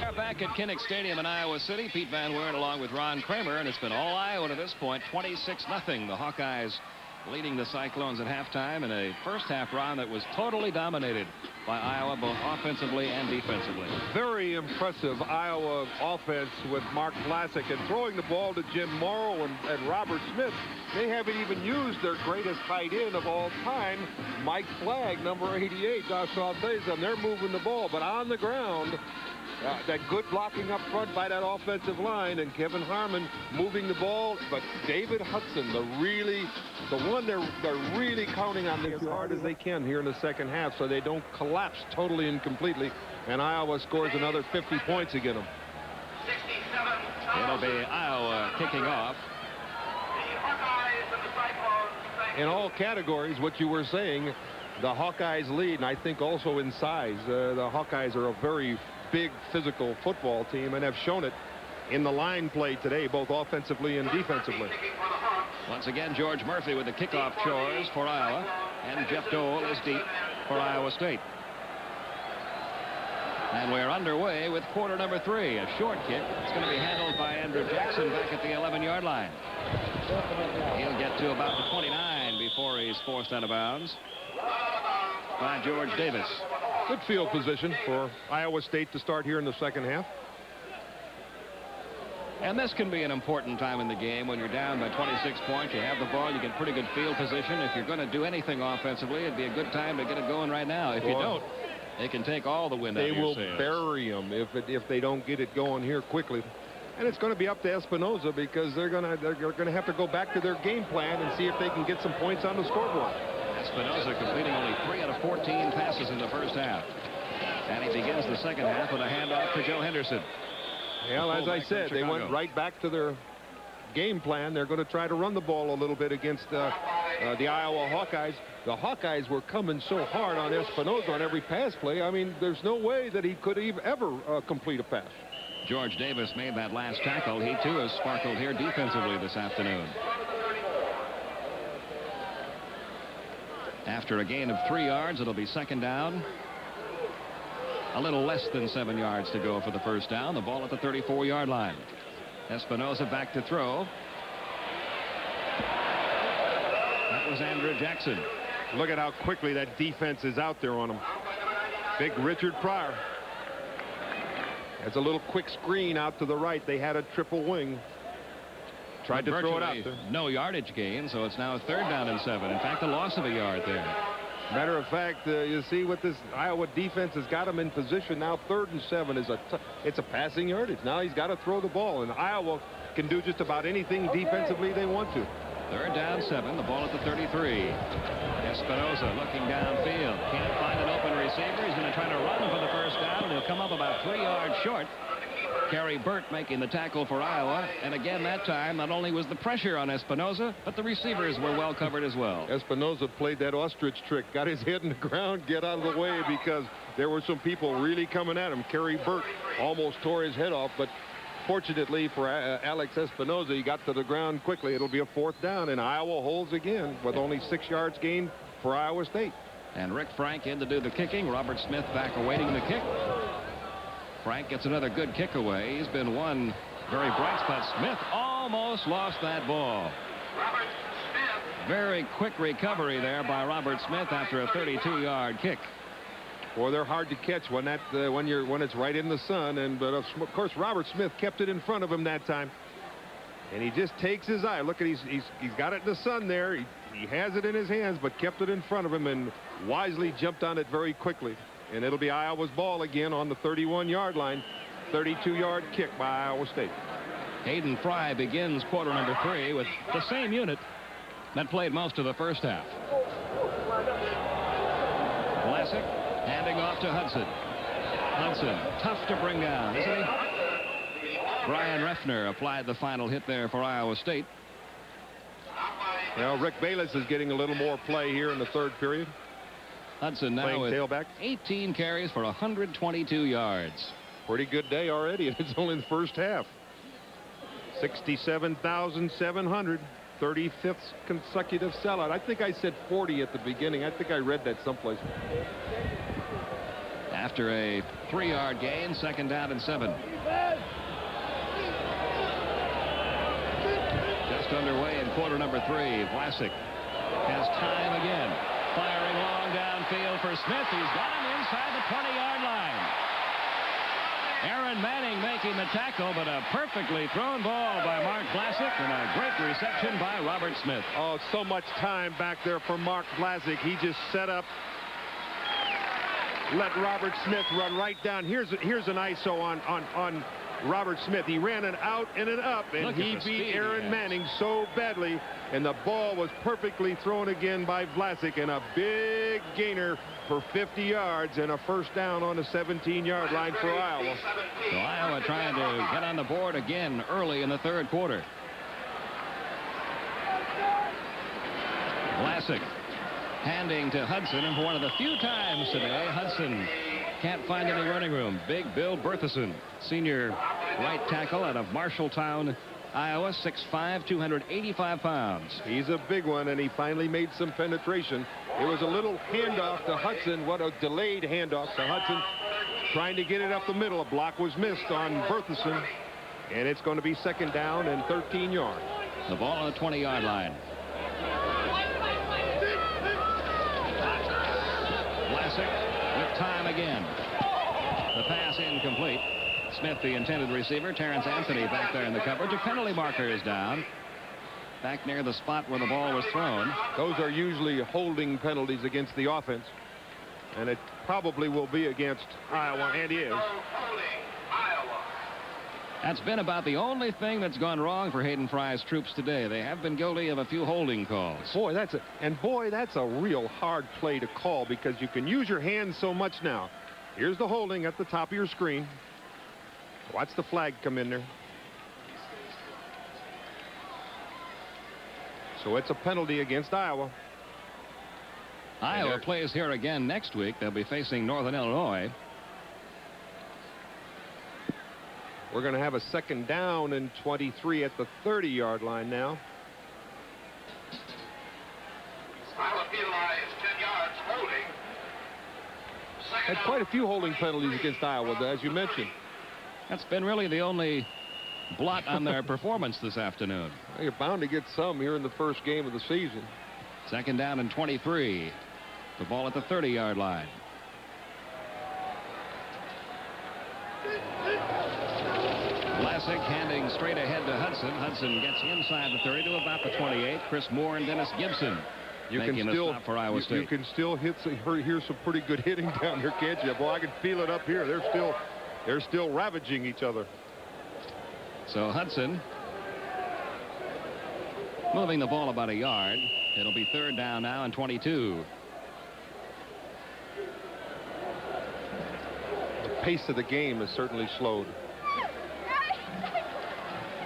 We're back at Kinnick Stadium in Iowa City. Pete Van Weren along with Ron Kramer, and it's been all Iowa to this point, 26-0. The Hawkeyes leading the Cyclones at halftime in a first half round that was totally dominated by Iowa, both offensively and defensively.
Very impressive Iowa offense with Mark Vlasic, and throwing the ball to Jim Mauro and Robert Smith. They haven't even used their greatest tight end of all time, Mike Flagg, number 88. And they're moving the ball, but on the ground, that good blocking up front by that offensive line, and Kevin Harmon moving the ball. But David Hudson, the one they're really counting on as hard as they can here in the second half, so they don't collapse totally and completely, and Iowa scores another 50 points against them.
It'll be Iowa kicking off.
In all categories, what you were saying, the Hawkeyes lead, and I think also in size. The Hawkeyes are a very big physical football team and have shown it in the line play today, both offensively and defensively.
Once again, George Murphy with the kickoff chores for Iowa, and Jeff Dole is deep for Iowa State. And we're underway with quarter number 3, a short kick. It's going to be handled by Andrew Jackson back at the 11-yard line. He'll get to about the 29 before he's forced out of bounds by George Davis.
Good field position for Iowa State to start here in the second half.
And this can be an important time in the game when you're down by 26 points. You have the ball, you get pretty good field position. If you're going to do anything offensively, it'd be a good time to get it going right now. If you don't, it can take all the wind out of your sails.
They will bury them if they don't get it going here quickly. And it's going to be up to Espinoza, because they're going to have to go back to their game plan and see if they can get some points on the scoreboard.
Espinoza completing only 3 out of 14 passes in the first half. And he begins the second half with a handoff to Joe Henderson.
Well, as I said, they went right back to their game plan. They're going to try to run the ball a little bit against the Iowa Hawkeyes. The Hawkeyes were coming so hard on Espinoza on every pass play. I mean, there's no way that he could ever complete a pass.
George Davis made that last tackle. He, too, has sparkled here defensively this afternoon. After a gain of 3 yards, it'll be second down. A little less than 7 yards to go for the first down. The ball at the 34-yard line. Espinosa back to throw. That was Andrew Jackson.
Look at how quickly that defense is out there on him. Big Richard Pryor. That's a little quick screen out to the right. They had a triple wing. Tried to throw it out there.
No yardage gain, so it's now 3rd down and 7. In fact, a loss of a yard there.
Matter of fact, you see what this Iowa defense has got him in position now. 3rd and 7 is it's a passing yardage. Now he's got to throw the ball, and Iowa can do just about anything defensively they want to.
3rd down 7. The ball at the 33. Espinosa looking downfield. Can't find an open receiver. He's going to try to run for the first down, and he'll come up about 3 yards short. Kerry Burt making the tackle for Iowa. And again, that time, not only was the pressure on Espinosa, but the receivers were well covered as well.
Espinosa played that ostrich trick. Got his head in the ground, get out of the way, because there were some people really coming at him. Kerry Burt almost tore his head off, but fortunately for Alex Espinosa, he got to the ground quickly. It'll be a 4th down, and Iowa holds again with only 6 yards gained for Iowa State.
And Rick Frank in to do the kicking. Robert Smith back awaiting the kick. Frank gets another good kick away. He's been one very bright spot. Smith almost lost that ball. Very quick recovery there by Robert Smith after a 32-yard kick.
Well, they're hard to catch when it's right in the sun, but of course Robert Smith kept it in front of him that time, and he just takes his eye. Look at he's got it in the sun there. He has it in his hands, but kept it in front of him and wisely jumped on it very quickly. And it'll be Iowa's ball again on the 31-yard line. 32-yard kick by Iowa State.
Hayden Fry begins quarter number 3 with the same unit that played most of the first half. Vlasic handing off to Hudson. Hudson, tough to bring down, isn't he? Brian Reffner applied the final hit there for Iowa State.
Well, Rick Bayless is getting a little more play here in the 3rd period.
Hudson now with
tailback.
18 carries for 122 yards.
Pretty good day already, and it's only the first half. 67,700. 35th consecutive sellout. I think I said 40 at the beginning. I think I read that someplace.
After a 3-yard gain, 2nd down and 7. Just underway in quarter number 3. Vlasic has time again. Firing long downfield for Smith. He's got him inside the 20-yard line. Aaron Manning making the tackle, but a perfectly thrown ball by Mark Vlasic and a great reception by Robert Smith.
Oh, so much time back there for Mark Vlasic. He just set up, let Robert Smith run right down. Here's an ISO on Robert Smith. He ran an out and an up, and he beat Aaron Manning so badly, and the ball was perfectly thrown again by Vlasic, and a big gainer for 50 yards and a first down on the 17-yard line for Iowa.
So Iowa trying to get on the board again early in the 3rd quarter. Vlasic handing to Hudson, and for one of the few times today, Hudson can't find any running room. Big Bill Bertheson, senior right tackle out of Marshalltown, Iowa, 6'5", 285 pounds.
He's a big one, and he finally made some penetration. It was a little handoff to Hudson. What a delayed handoff to Hudson, trying to get it up the middle. A block was missed on Bertheson, and it's going to be 2nd down and 13 yards.
The ball on the 20-yard line. Vlasic with time again. The pass incomplete. Smith, the intended receiver. Terrence Anthony back there in the coverage. A penalty marker is down. Back near the spot where the ball was thrown.
Those are usually holding penalties against the offense, and it probably will be against Iowa, and is.
That's been about the only thing that's gone wrong for Hayden Fry's troops today. They have been guilty of a few holding calls.
Boy, that's a real hard play to call, because you can use your hands so much now. Here's the holding at the top of your screen. Watch the flag come in there. So it's a penalty against Iowa.
Iowa plays here again next week. They'll be facing Northern Illinois.
We're going to have a 2nd down and 23 at the 30-yard line now.
Iowa penalized 10 yards holding.
had quite a few holding penalties against Iowa, as you mentioned.
That's been really the only blot on their performance this afternoon.
Well, you're bound to get some here in the first game of the season.
2nd down and 23. The ball at the 30-yard line. Vlasic handing straight ahead to Hudson. Hudson gets inside the 30 to about the 28. Chris Moore and Dennis Gibson making a stop for Iowa State.
You can still hear some pretty good hitting down there, can't you? Boy, I can feel it up here. They're still ravaging each other.
So Hudson moving the ball about a yard. It'll be 3rd down now and 22.
The pace of the game has certainly slowed.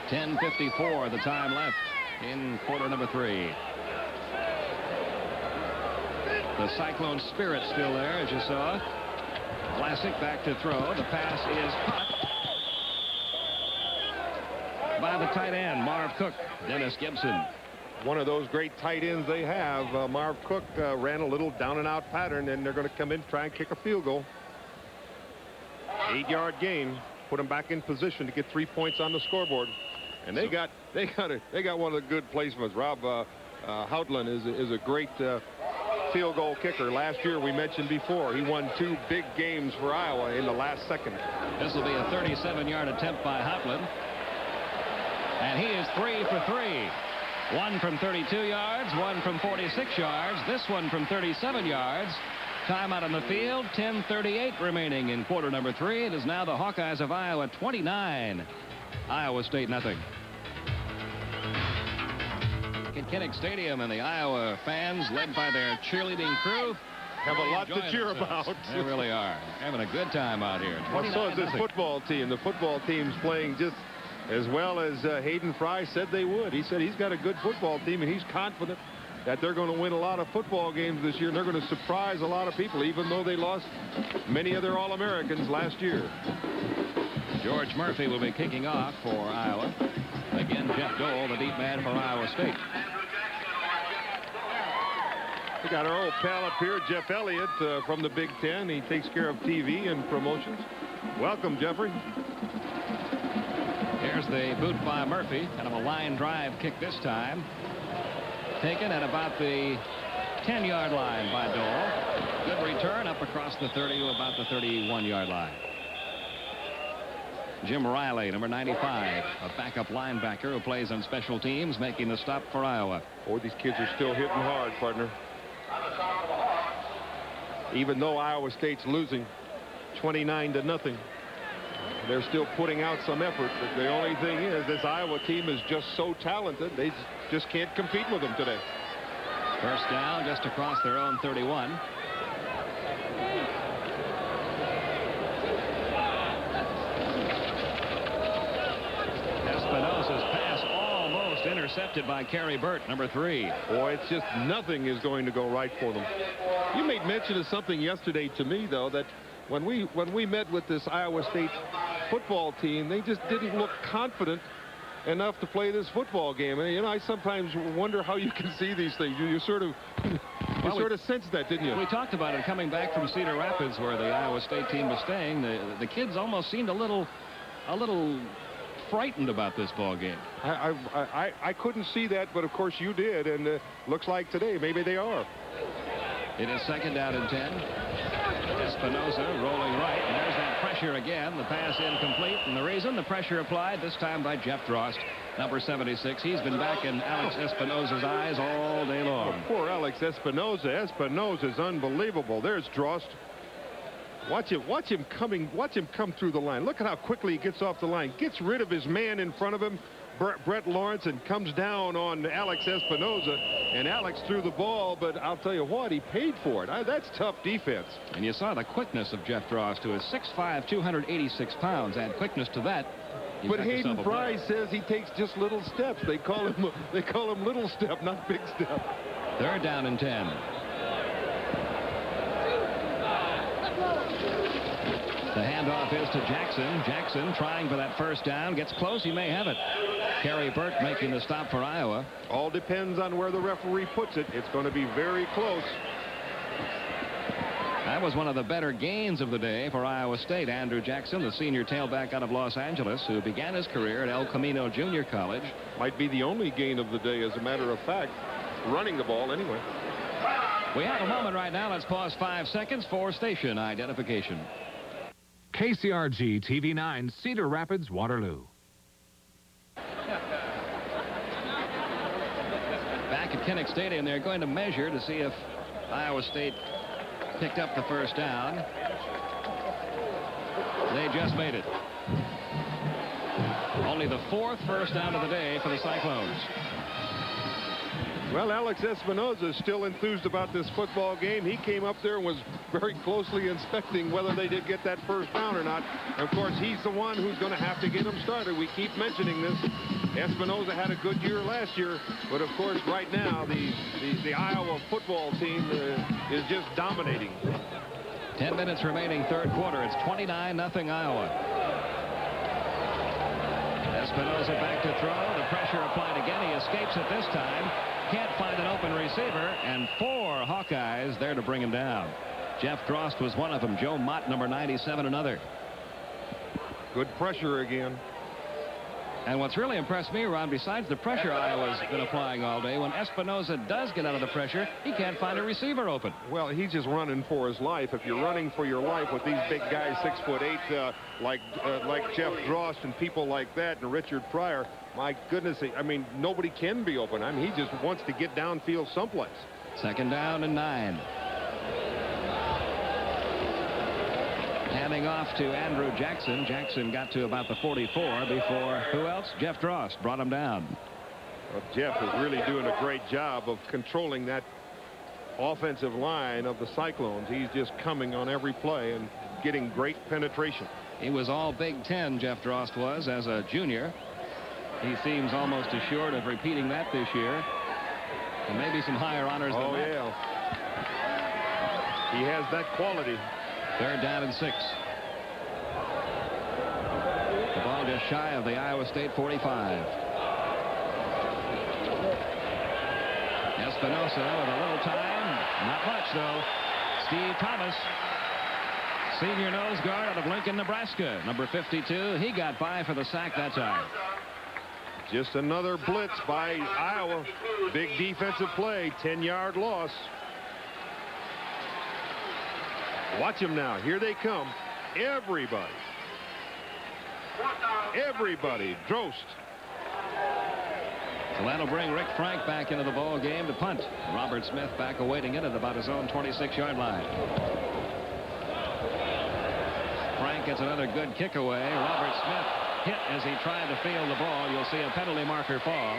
10:54 the time left in quarter number 3. The Cyclone spirit still there, as you saw. Vlasic back to throw. The pass is caught by the tight end, Marv Cook. Dennis Gibson.
One of those great tight ends they have. Marv Cook ran a little down and out pattern, and they're going to come in, try and kick a field goal. 8-yard gain. Put them back in position to get 3 points on the scoreboard. And they got one of the good placements. Rob Houghtlin is a great field goal kicker. Last year, we mentioned before, he won 2 big games for Iowa in the last second.
This will be a 37-yard attempt by Houghtlin. And he is 3 for 3. 1 from 32 yards, 1 from 46 yards, this one from 37 yards. Timeout on the field, 10:38 remaining in quarter number 3. It is now the Hawkeyes of Iowa 29. Iowa State nothing. At Kinnick Stadium, and the Iowa fans, led by their cheerleading crew,
have a lot to cheer about.
They really are having a good time out here.
Well, so is this football team. The football team's playing just as well as Hayden Fry said they would. He said he's got a good football team, and he's confident that they're going to win a lot of football games this year, and they're going to surprise a lot of people, even though they lost many of their All-Americans last year.
George Murphy will be kicking off for Iowa. Again, Jeff Dole, the deep man for Iowa State.
We got our old pal up here, Jeff Elliott, from the Big Ten. He takes care of TV and promotions. Welcome, Jeffrey.
Here's the boot by Murphy. Kind of a line drive kick this time. Taken at about the 10-yard line by Dole. Good return up across the 30 to about the 31-yard line. Jim Riley, number 95, a backup linebacker who plays on special teams, making the stop for Iowa.
Boy, these kids are still hitting hard, partner. Even though Iowa State's losing 29-0, they're still putting out some effort. But the only thing is, this Iowa team is just so talented, they just can't compete with them today.
First down just across their own 31. Espinosa's pass almost intercepted by Kerry Burt, number 3.
Boy, it's just nothing is going to go right for them. You made mention of something yesterday to me, though, that when we met with this Iowa State football team, they just didn't look confident enough to play this football game. And, you know, I sometimes wonder how you can see these things. You sort of sensed that, didn't you?
We talked about it coming back from Cedar Rapids, where the Iowa State team was staying. The kids almost seemed a little frightened about this ball game.
I couldn't see that, but of course you did, and looks like today maybe they are.
It is 2nd down and 10. Espinosa rolling right, and there's that pressure again. The pass incomplete, and the reason, the pressure applied this time by Jeff Drost, number 76. He's been back in Alex Espinosa's eyes all day long.
Oh, poor Alex Espinosa. Espinosa's unbelievable. There's Drost. Watch him come through the line. Look at how quickly he gets off the line. Gets rid of his man in front of him, Brett Lawrence, and comes down on Alex Espinosa. And Alex threw the ball, but I'll tell you what, he paid for it. That's tough defense.
And you saw the quickness of Jeff Drost, who is 6'5", 286 pounds. Add quickness to that.
But Hayden Fry says he takes just little steps. They call him little step, not big step.
3rd down and 10. The handoff is to Jackson. Jackson trying for that first down. Gets close. He may have it. Kerry Burt making the stop for Iowa.
All depends on where the referee puts it. It's going to be very close.
That was one of the better gains of the day for Iowa State. Andrew Jackson, the senior tailback out of Los Angeles, who began his career at El Camino Junior College.
Might be the only gain of the day, as a matter of fact, running the ball anyway.
We have a moment right now. Let's pause 5 seconds for station identification.
KCRG TV9, Cedar Rapids, Waterloo.
Back at Kinnick Stadium, they're going to measure to see if Iowa State picked up the first down. They just made it. Only the 4th first down of the day for the Cyclones.
Well, Alex Espinoza is still enthused about this football game. He came up there and was very closely inspecting whether they did get that first down or not. Of course, he's the one who's going to have to get them started. We keep mentioning this. Espinoza had a good year last year, but of course, right now, the Iowa football team is just dominating.
10 minutes remaining, third quarter. It's 29-0 Iowa. Espinoza back to throw. The pressure applied again. He escapes it this time. Can't find an open receiver, and 4 Hawkeyes there to bring him down. Jeff Drost was one of them. Joe Mott, number 97, another.
Good pressure again.
And what's really impressed me, Ron, besides the pressure Iowa's been applying all day, when Espinoza does get out of the pressure, he can't find a receiver open.
Well, he's just running for his life. If you're running for your life with these big guys, 6'8", like Jeff Drost and people like that, and Richard Pryor, my goodness, I mean, nobody can be open. I mean, he just wants to get downfield someplace.
2nd down and 9. Handing off to Andrew Jackson. Jackson got to about the 44 before who else? Jeff Drost brought him down.
Well, Jeff is really doing a great job of controlling that offensive line of the Cyclones. He's just coming on every play and getting great penetration.
He was all Big Ten, Jeff Drost was, as a junior. He seems almost assured of repeating that this year. And maybe some higher honors than that.
Oh, yeah. He has that quality.
3rd down and 6. The ball just shy of the Iowa State 45. Espinoza with a little time. Not much, though. Steve Thomas, senior nose guard out of Lincoln, Nebraska. Number 52. He got by for the sack that time.
Just another blitz by Iowa. Big defensive play. 10-yard loss. Watch them now. Here they come. Everybody. Drost.
So that'll bring Rick Frank back into the ball game to punt. Robert Smith back awaiting it at about his own 26-yard line. Frank gets another good kick away. Robert Smith hit as he tried to field the ball. You'll see a penalty marker fall.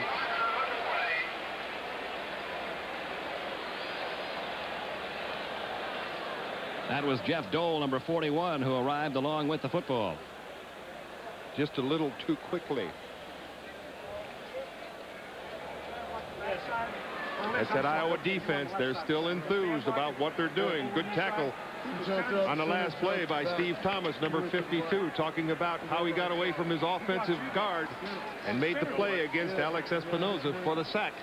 That was Jeff Dole, number 41, who arrived along with the football.
Just a little too quickly. That's that Iowa defense. They're still enthused about what they're doing. Good tackle on the last play by Steve Thomas, number 52, talking about how he got away from his offensive guard and made the play against Alex Espinoza for the sack.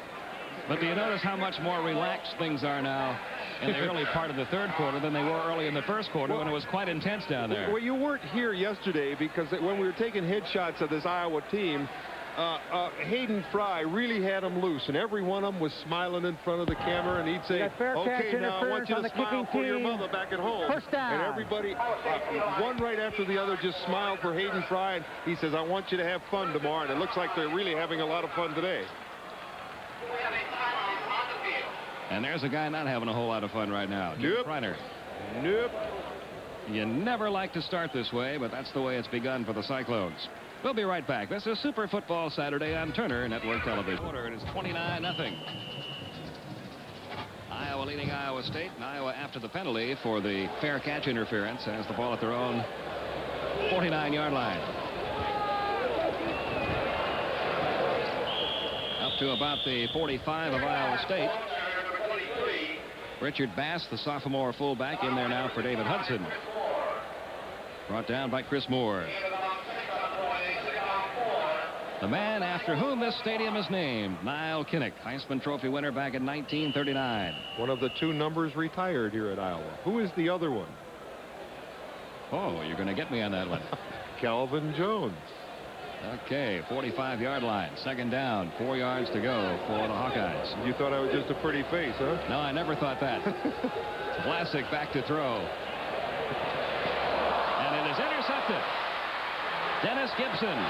But do you notice how much more relaxed things are now in the early part of the third quarter than they were early in the first quarter when it was quite intense down there?
Well, you weren't here yesterday because when we were taking headshots of this Iowa team, Hayden Fry really had them loose, and every one of them was smiling in front of the camera, and he'd say, okay, now I want you to smile for your mother back at home. And everybody, one right after the other, just smiled for Hayden Fry, and he says, I want you to have fun tomorrow, and it looks like they're really having a lot of fun today.
And there's a guy not having a whole lot of fun right now. Jim Reiner.
Nope.
You never like to start this way, but that's the way it's begun for the Cyclones. We'll be right back. This is Super Football Saturday on Turner Network Television. It is 29-0. Iowa leading Iowa State, and Iowa after the penalty for the fair catch interference has the ball at their own 49-yard line. Up to about the 45 of Iowa State. Richard Bass, the sophomore fullback, in there now for David Hudson. Brought down by Chris Moore. The man after whom this stadium is named, Niall Kinnick, Heisman Trophy winner back in 1939.
One of the 2 numbers retired here at Iowa. Who is the other one?
Oh, you're going to get me on that one.
Calvin Jones.
Okay, 45-yard line. Second down, 4 yards to go for the Hawkeyes.
You thought I was just a pretty face, huh?
No, I never thought that. Vlasic back to throw. And it is intercepted. Dennis Gibson.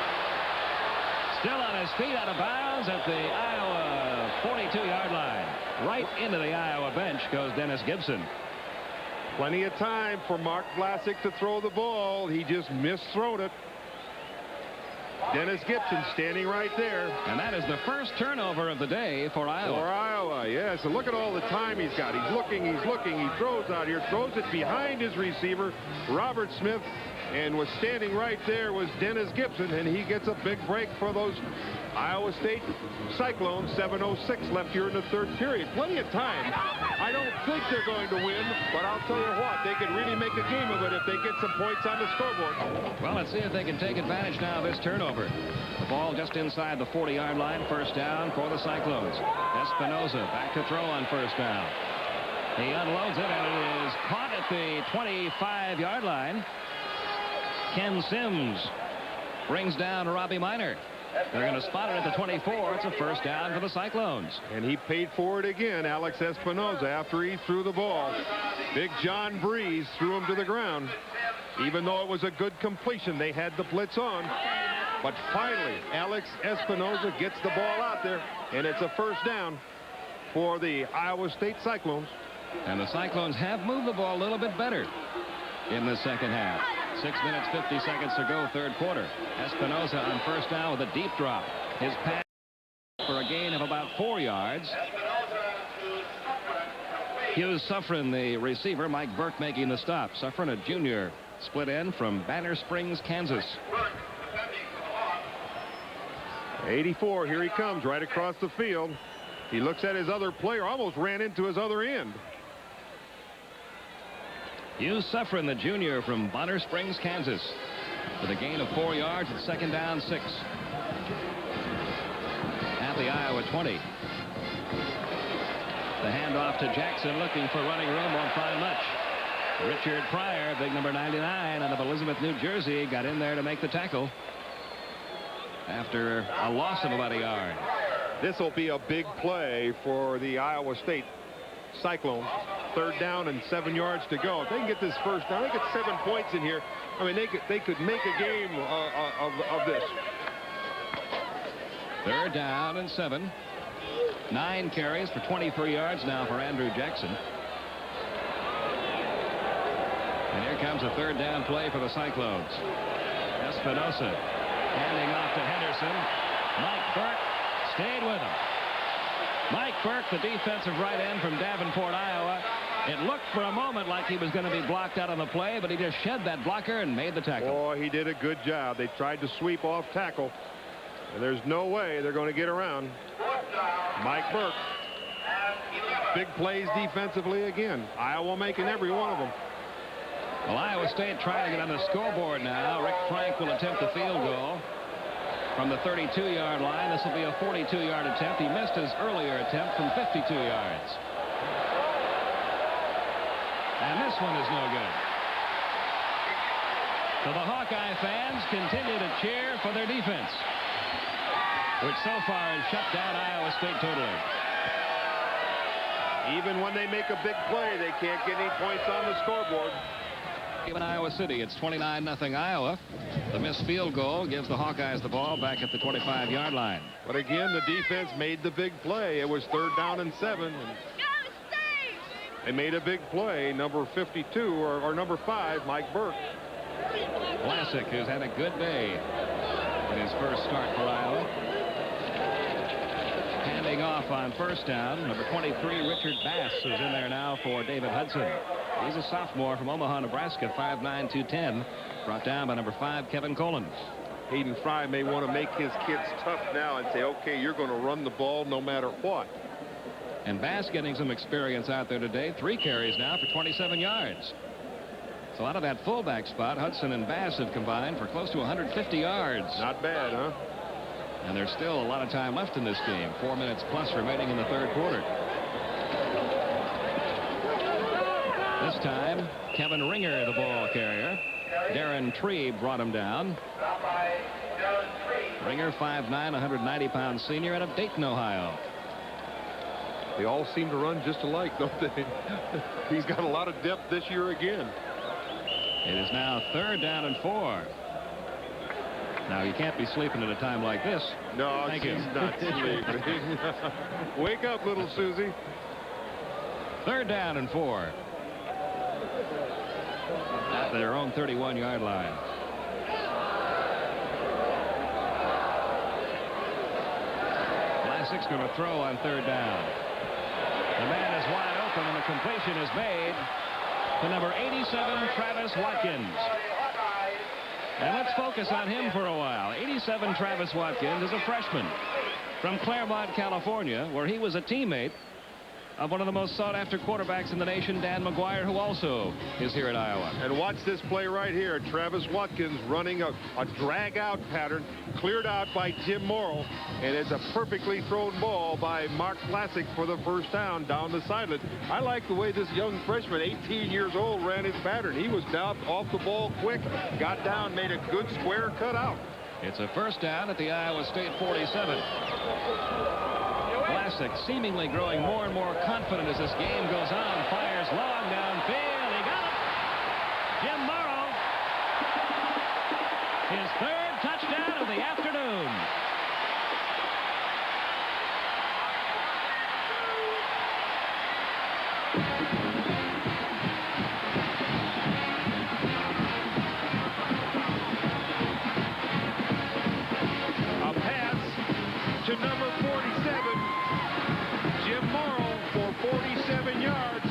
Still on his feet, out of bounds at the Iowa 42-yard line. Right into the Iowa bench goes Dennis Gibson.
Plenty of time for Mark Vlasic to throw the ball. He just misthrown it. Dennis Gibson standing right there.
And that is the first turnover of the day for Iowa.
For Iowa, yes. And look at all the time he's got. He's looking. He throws out here, throws it behind his receiver, Robert Smith. And was standing right there was Dennis Gibson, and he gets a big break for those Iowa State Cyclones. 7:06 left here in the 3rd period. Plenty of time. I don't think they're going to win, but I'll tell you what, they could really make a game of it if they get some points on the scoreboard.
Well, let's see if they can take advantage now of this turnover. The ball just inside the 40-yard line. First down for the Cyclones. Espinoza back to throw on first down. He unloads it, and it is caught at the 25-yard line. Ken Sims brings down Robbie Minor. They're going to spot it at the 24. It's a first down for the Cyclones.
And he paid for it again, Alex Espinoza, after he threw the ball. Big John Breeze threw him to the ground. Even though it was a good completion, they had the blitz on. But finally, Alex Espinoza gets the ball out there, and it's a first down for the Iowa State Cyclones.
And the Cyclones have moved the ball a little bit better in the second half. 6 minutes, 50 seconds to go, 3rd quarter. Espinoza on first down with a deep drop. His pass for a gain of about 4 yards. Hughes Suffren, the receiver. Mike Burke making the stop. Suffren, a junior, split end from Banner Springs, Kansas.
84, here he comes right across the field. He looks at his other player, almost ran into his other end.
Hughes Suffren, the junior from Bonner Springs, Kansas, with a gain of 4 yards at second down 6. At the Iowa 20. The handoff to Jackson, looking for running room, won't find much. Richard Pryor, big number 99 out of Elizabeth, New Jersey, got in there to make the tackle after a loss of about a yard.
This will be a big play for the Iowa State Cyclones. 3rd down and 7 yards to go. If they can get this first down, they get 7 points in here. I mean, they could make a game of this.
3rd down and 7. 9 carries for 23 yards now for Andrew Jackson. And here comes a 3rd down play for the Cyclones. Espinoza handing off to Henderson. Mike Burke stayed with him. Mike Burke, the defensive right end from Davenport, Iowa. It looked for a moment like he was going to be blocked out on the play, but he just shed that blocker and made the tackle.
Boy, he did a good job. They tried to sweep off tackle, and there's no way they're going to get around Mike Burke. Big plays defensively again. Iowa making every one of them.
Well, Iowa State trying to get on the scoreboard now. Rick Frank will attempt the field goal from the 32-yard line. This will be a 42-yard attempt. He missed his earlier attempt from 52 yards. And this one is no good. So the Hawkeye fans continue to cheer for their defense, which so far has shut down Iowa State totally.
Even when they make a big play, they can't get any points on the scoreboard.
In Iowa City, it's 29-0 Iowa. The missed field goal gives the Hawkeyes the ball back at the 25-yard line.
But again, the defense made the big play. It was 3rd down and 7. And they made a big play. Number 52 or number 5, Mike Burke.
Vlasic, who's had a good day in his first start for Iowa. Handing off on first down. Number 23, Richard Bass, is in there now for David Hudson. He's a sophomore from Omaha, Nebraska, 5'9", 210. Brought down by number 5, Kevin Collins.
Hayden Fry may want to make his kids tough now and say, okay, you're going to run the ball no matter what.
And Bass getting some experience out there today. 3 carries now for 27 yards. So out of that fullback spot, Hudson and Bass have combined for close to 150 yards.
Not bad, huh?
And there's still a lot of time left in this game. 4 minutes plus remaining in the third quarter. This time, Kevin Ringer, the ball carrier. Darren Tree brought him down. Ringer, 5'9", 190-pound senior out of Dayton, Ohio.
They all seem to run just alike, don't they? He's got a lot of depth this year again.
It is now 3rd down and 4. Now, you can't be sleeping at a time like this.
No,
Thank
she's
you.
not sleeping. Wake up, little Susie.
3rd down and 4. At their own 31-yard line. Vlasic's going to throw on 3rd down. The man is wide open, and the completion is made to number 87, Travis Watkins. And let's focus on him for a while. 87 Travis Watkins is a freshman from Claremont, California, where he was a teammate of one of the most sought-after quarterbacks in the nation, Dan McGuire, who also is here at Iowa.
And watch this play right here. Travis Watkins running a drag-out pattern, cleared out by Jim Mauro, and it's a perfectly thrown ball by Mark Vlasic for the first down the sideline. I like the way this young freshman, 18 years old, ran his pattern. He was down off the ball quick, got down, made a good square cut out.
It's a first down at the Iowa State 47. Vlasic seemingly growing more and more confident as this game goes on. Fires long downfield. He got it. Jim Mauro. His 3rd touchdown of the afternoon.
A pass to number 47. Jim Mauro for 47 yards.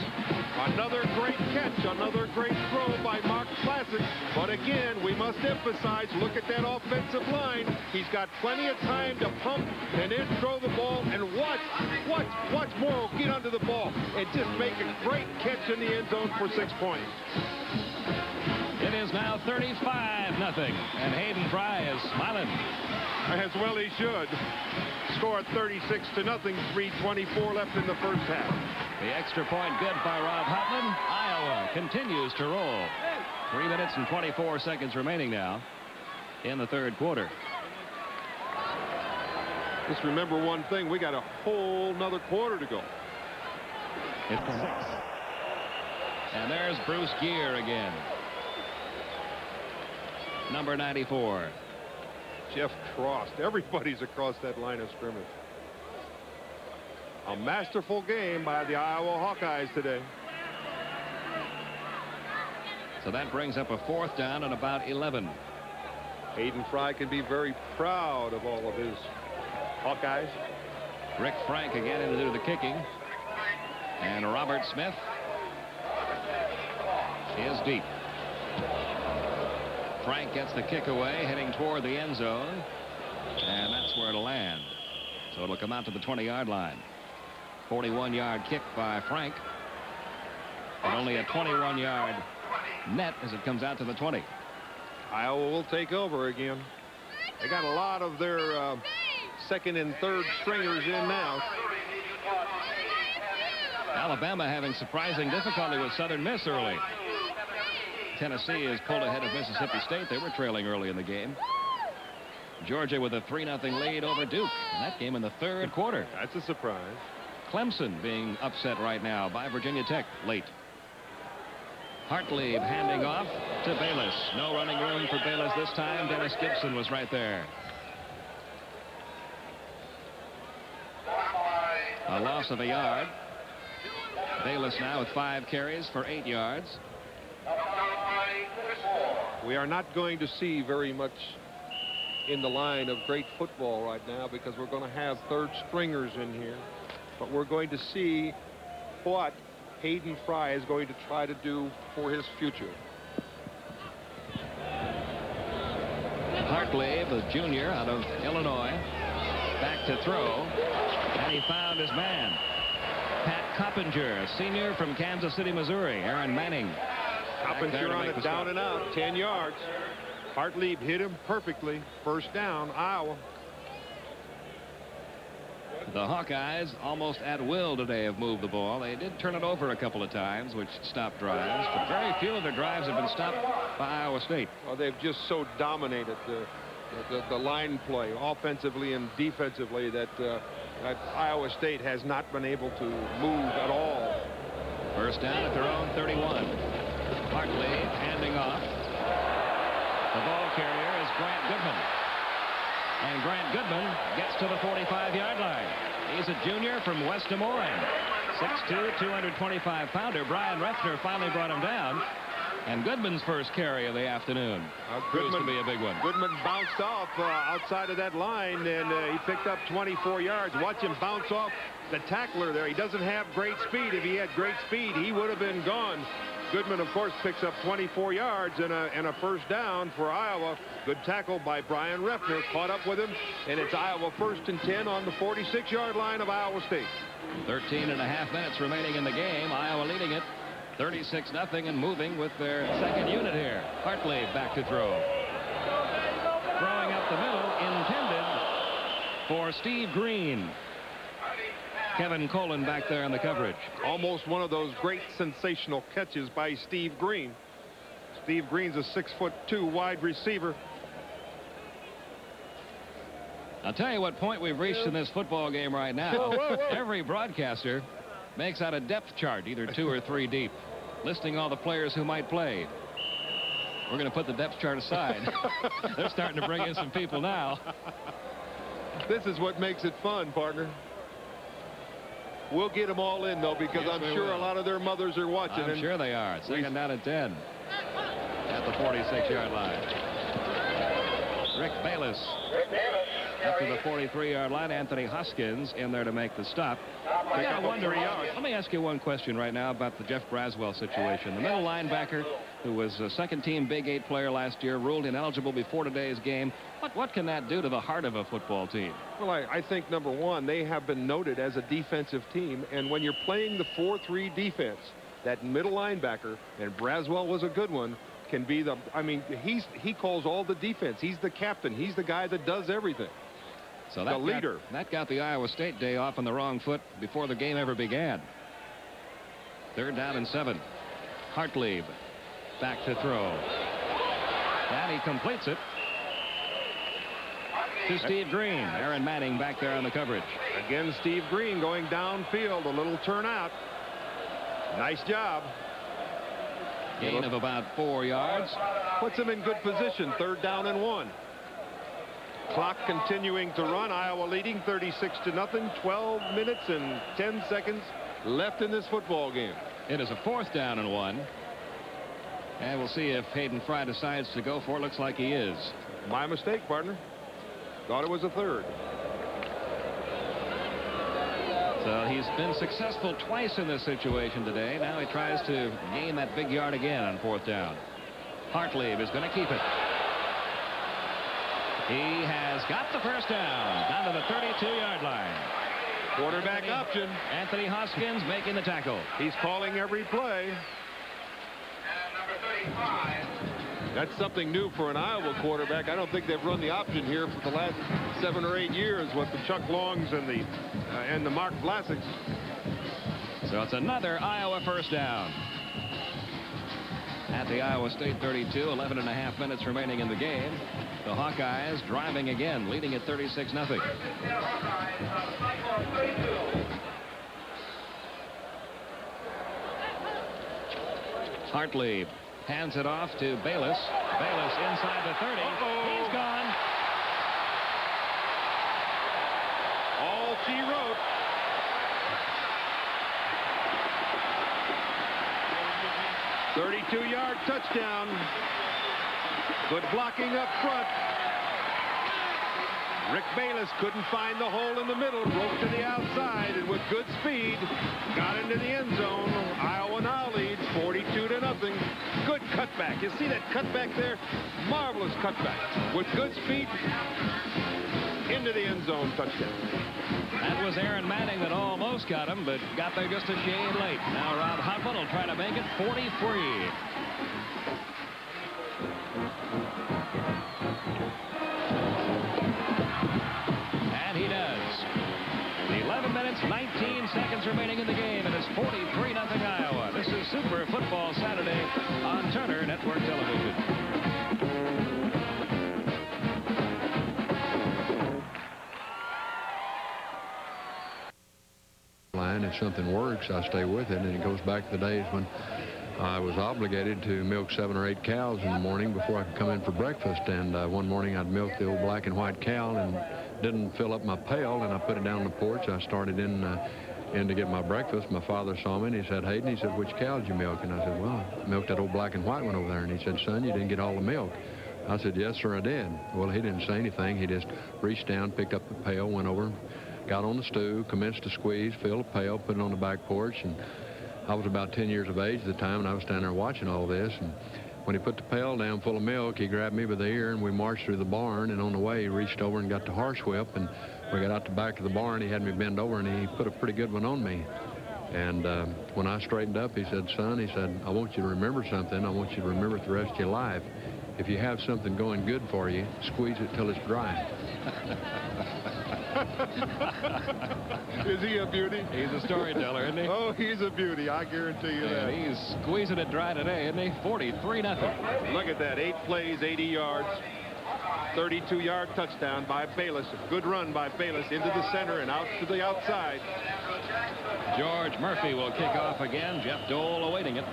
Another great catch, another great throw by Mark Vlasic. But again, we must emphasize, look at that offensive line. He's got plenty of time to pump and then throw the ball. And watch Mauro get under the ball and just make a great catch in the end zone for 6 points.
It is now 35-0, and Hayden Fry is smiling.
As well he should. Score 36-0, 3:24 left in the first half.
The extra point good by Rob Houghtlin. Iowa continues to roll. 3 minutes and 24 seconds remaining now in the third quarter.
Just remember one thing, we got a whole nother quarter to go.
It's 6. And there's Bruce Gear again. Number 94.
Jeff crossed. Everybody's across that line of scrimmage. A masterful game by the Iowa Hawkeyes today.
So that brings up a 4th down and about 11.
Hayden Fry can be very proud of all of his Hawkeyes.
Rick Frank again in to do the kicking. And Robert Smith is deep. Frank gets the kick away, heading toward the end zone. And that's where it'll land. So it'll come out to the 20-yard line. 41-yard kick by Frank. But only a 21-yard net as it comes out to the 20.
Iowa will take over again. They got a lot of their second and third stringers in now.
Alabama having surprising difficulty with Southern Miss early. Tennessee is pulled ahead of Mississippi State. They were trailing early in the game. Georgia with a 3-0 lead over Duke. And that game in the third quarter.
That's a surprise.
Clemson being upset right now by Virginia Tech late. Hartlieb handing off to Bayless. No running room for Bayless this time. Dennis Gibson was right there. A loss of a yard. Bayless now with 5 carries for 8 yards.
We are not going to see very much in the line of great football right now because we're going to have third stringers in here. But we're going to see what Hayden Fry is going to try to do for his future.
Hartlieb, a junior out of Illinois, back to throw, and he found his man. Pat Coppinger, a senior from Kansas City, Missouri. Aaron Manning.
Coppinger on a down and out, 10 yards. Hartlieb hit him perfectly. First down, Iowa.
The Hawkeyes almost at will today have moved the ball. They did turn it over a couple of times, which stopped drives, but very few of their drives have been stopped by Iowa State.
Well, they've just so dominated the line play offensively and defensively that Iowa State has not been able to move at all.
First down at their own 31. Hartley handing off. The ball carrier is Grant Goodman. And Grant Goodman gets to the 45-yard line. He's a junior from West Des Moines. 6'2", 225-pounder. Brian Reffner finally brought him down. And Goodman's first carry of the afternoon proves to be a big one.
Goodman bounced off outside of that line, and he picked up 24 yards. Watch him bounce off the tackler there. He doesn't have great speed. If he had great speed, he would have been gone. Goodman, of course, picks up 24 yards and a first down for Iowa. Good tackle by Brian Reffner. Caught up with him, and it's Iowa 1st and 10 on the 46-yard line of Iowa State.
13.5 minutes remaining in the game. Iowa leading it 36-0 and moving with their second unit here. Hartley back to throw. Throwing up the middle, intended for Steve Green. Kevin Colin back there in the coverage.
Almost one of those great sensational catches by Steve Green. Steve Green's a 6'2" wide receiver.
I'll tell you what point we've reached in this football game right now. Every broadcaster makes out a depth chart, either 2 or 3 deep, listing all the players who might play. We're going to put the depth chart aside. They're starting to bring in some people now.
This is what makes it fun, partner. We'll get them all in, though, because I'm sure a lot of their mothers are watching.
I'm sure they are. Second down at 10 at the 46-yard line. Rick Bayless up to the 43-yard line. Anthony Hoskins in there to make the stop. I gotta wonder, let me ask you one question right now about the Jeff Braswell situation. The middle linebacker, who was a second-team Big 8 player last year, ruled ineligible before today's game. What can that do to the heart of a football team?
Well, I think, number one, they have been noted as a defensive team, and when you're playing the 4-3 defense, that middle linebacker, and Braswell was a good one, can be the, I mean, he calls all the defense. He's the captain. He's the guy that does everything.
So that leader. That got the Iowa State day off on the wrong foot before the game ever began. 3rd down and 7. Hartley back to throw. And he completes it to Steve Green. Aaron Manning back there on the coverage.
Again, Steve Green going downfield, a little turnout. Nice job.
Gain of about 4 yards.
Puts him in good position. 3rd down and 1. Clock continuing to run. Iowa leading 36-0. 12 minutes and 10 seconds left in this football game.
It is a 4th down and 1. And we'll see if Hayden Fry decides to go for it. Looks like he is.
My mistake, partner. Thought it was a 3rd.
So he's been successful twice in this situation today. Now he tries to gain that big yard again on 4th down. Hartley is going to keep it. He has got the first down to the 32-yard line.
Quarterback option.
Anthony Hoskins making the tackle.
He's calling every play. That's something new for an Iowa quarterback. I don't think they've run the option here for the last 7 or 8 years with the Chuck Longs and the Mark Vlasics.
So it's another Iowa first down. At the Iowa State 32, 11.5 minutes remaining in the game. The Hawkeyes driving again, leading at 36-0. Hartley hands it off to Bayless. Bayless inside the 30. He's gone.
All she wrote. "32-yard touchdown." Good blocking up front. Rick Bayless couldn't find the hole in the middle, broke to the outside, and with good speed got into the end zone. Iowa now leads 42-0. Good cutback. You see that cutback there? Marvelous cutback. With good speed into the end zone, touchdown.
That was Aaron Manning that almost got him, but got there just a shade late. Now Rob Houghtlin will try to make it 40-free. And he does. The minutes, 19 seconds remaining in the game. It is 43-0 Iowa. This is Super Football Saturday on Turner Network Television.
If something works, I stay with it, and it goes back to the days when I was obligated to milk 7 or 8 cows in the morning before I could come in for breakfast. And one morning I'd milk the old black and white cow and didn't fill up my pail, and I put it down on the porch. I started in to get my breakfast. My father saw me and he said, "Hayden," he said, "which cow did you milk?" And I said, "Well, I milked that old black and white one over there." And he said, "Son, you didn't get all the milk." I said, "Yes, sir, I did." Well, he didn't say anything. He just reached down, picked up the pail, went over, got on the stool, commenced to squeeze, filled the pail, put it on the back porch. And I was about 10 years of age at the time, and I was standing there watching all this. And when he put the pail down full of milk, he grabbed me by the ear, and we marched through the barn. And on the way, he reached over and got the horsewhip. And we got out the back of the barn. He had me bend over, and he put a pretty good one on me. And when I straightened up, he said, "Son," he said, "I want you to remember something. I want you to remember it the rest of your life. If you have something going good for you, squeeze it till it's dry."
Is he a beauty?
He's a storyteller, isn't he?
Oh, he's a beauty. I guarantee you that.
He's squeezing it dry today, isn't he? 43-0.
Look at that. 8 plays, 80 yards. 32-yard touchdown by Bayless. A good run by Bayless into the center and out to the outside.
George Murphy will kick off again. Jeff Dole awaiting it.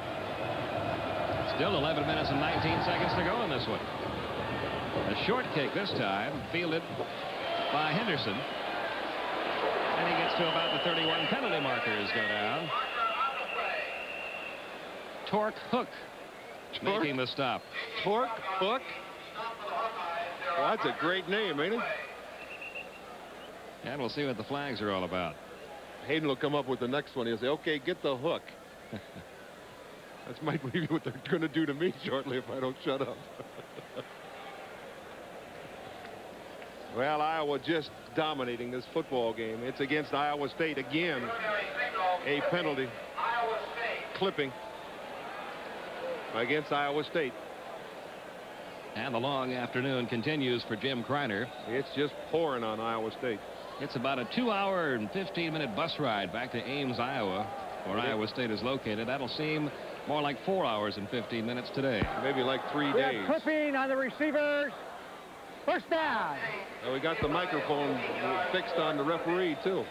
Still 11 minutes and 19 seconds to go in this one. A short kick this time, fielded by Henderson. And he gets to about the 31. Penalty markers go down. Torque Hook making the stop.
Torque Hook? Well, that's a great name, ain't it?
And we'll see what the flags are all about.
Hayden will come up with the next one. He'll say, "Okay, get the hook." That might be what they're going to do to me shortly if I don't shut up. Well, Iowa just dominating this football game. It's against Iowa State again. A penalty. Clipping against Iowa State.
And the long afternoon continues for Jim Kreiner.
It's just pouring on Iowa State.
It's about a 2-hour and 15-minute bus ride back to Ames, Iowa, where Iowa State is located. That'll seem more like 4 hours and 15 minutes today.
Maybe like 3 days.
Clipping on the receivers. First down.
Well, we got the microphone fixed on the referee, too.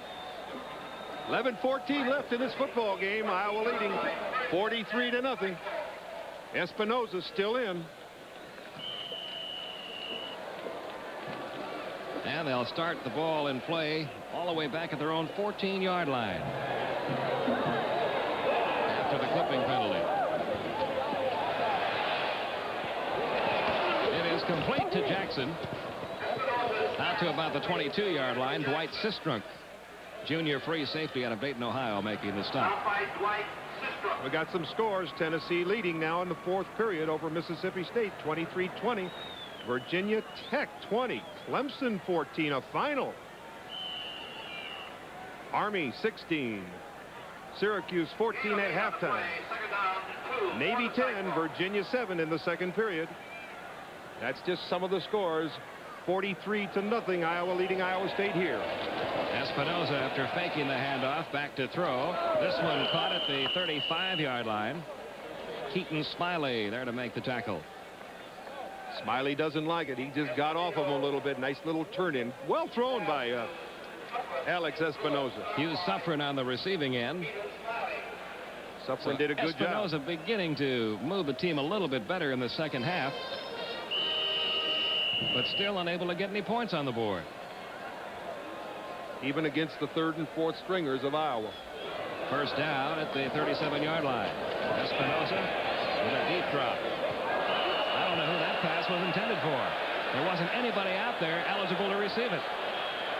11:14 left in this football game. Iowa leading 43-0. Espinoza still in.
And they'll start the ball in play all the way back at their own 14-yard line. After the clipping penalty. It is complete to Jackson. Out to about the 22-yard line. Dwight Sistrunk, junior free safety out of Dayton, Ohio, making the stop.
We got some scores. Tennessee leading now in the 4th period over Mississippi State, 23-20. Virginia Tech 20, Clemson 14, a final. Army 16, Syracuse 14 at halftime. Navy 10, Virginia 7 in the 2nd period. That's just some of the scores. 43-0, Iowa leading Iowa State here.
Espinoza, after faking the handoff, back to throw. This one caught at the 35-yard line. Keaton Smiley there to make the tackle.
Smiley doesn't like it. He just got off of him a little bit. Nice little turn in. Well thrown by Alex Espinoza.
Hugh Suffren on the receiving end.
Suffren did a good job.
Espinoza beginning to move the team a little bit better in the second half, but still unable to get any points on the board.
Even against the 3rd and 4th stringers of Iowa.
First down at the 37-yard line. Espinoza with a deep drop. I don't know who that pass was intended for. There wasn't anybody out there eligible to receive it.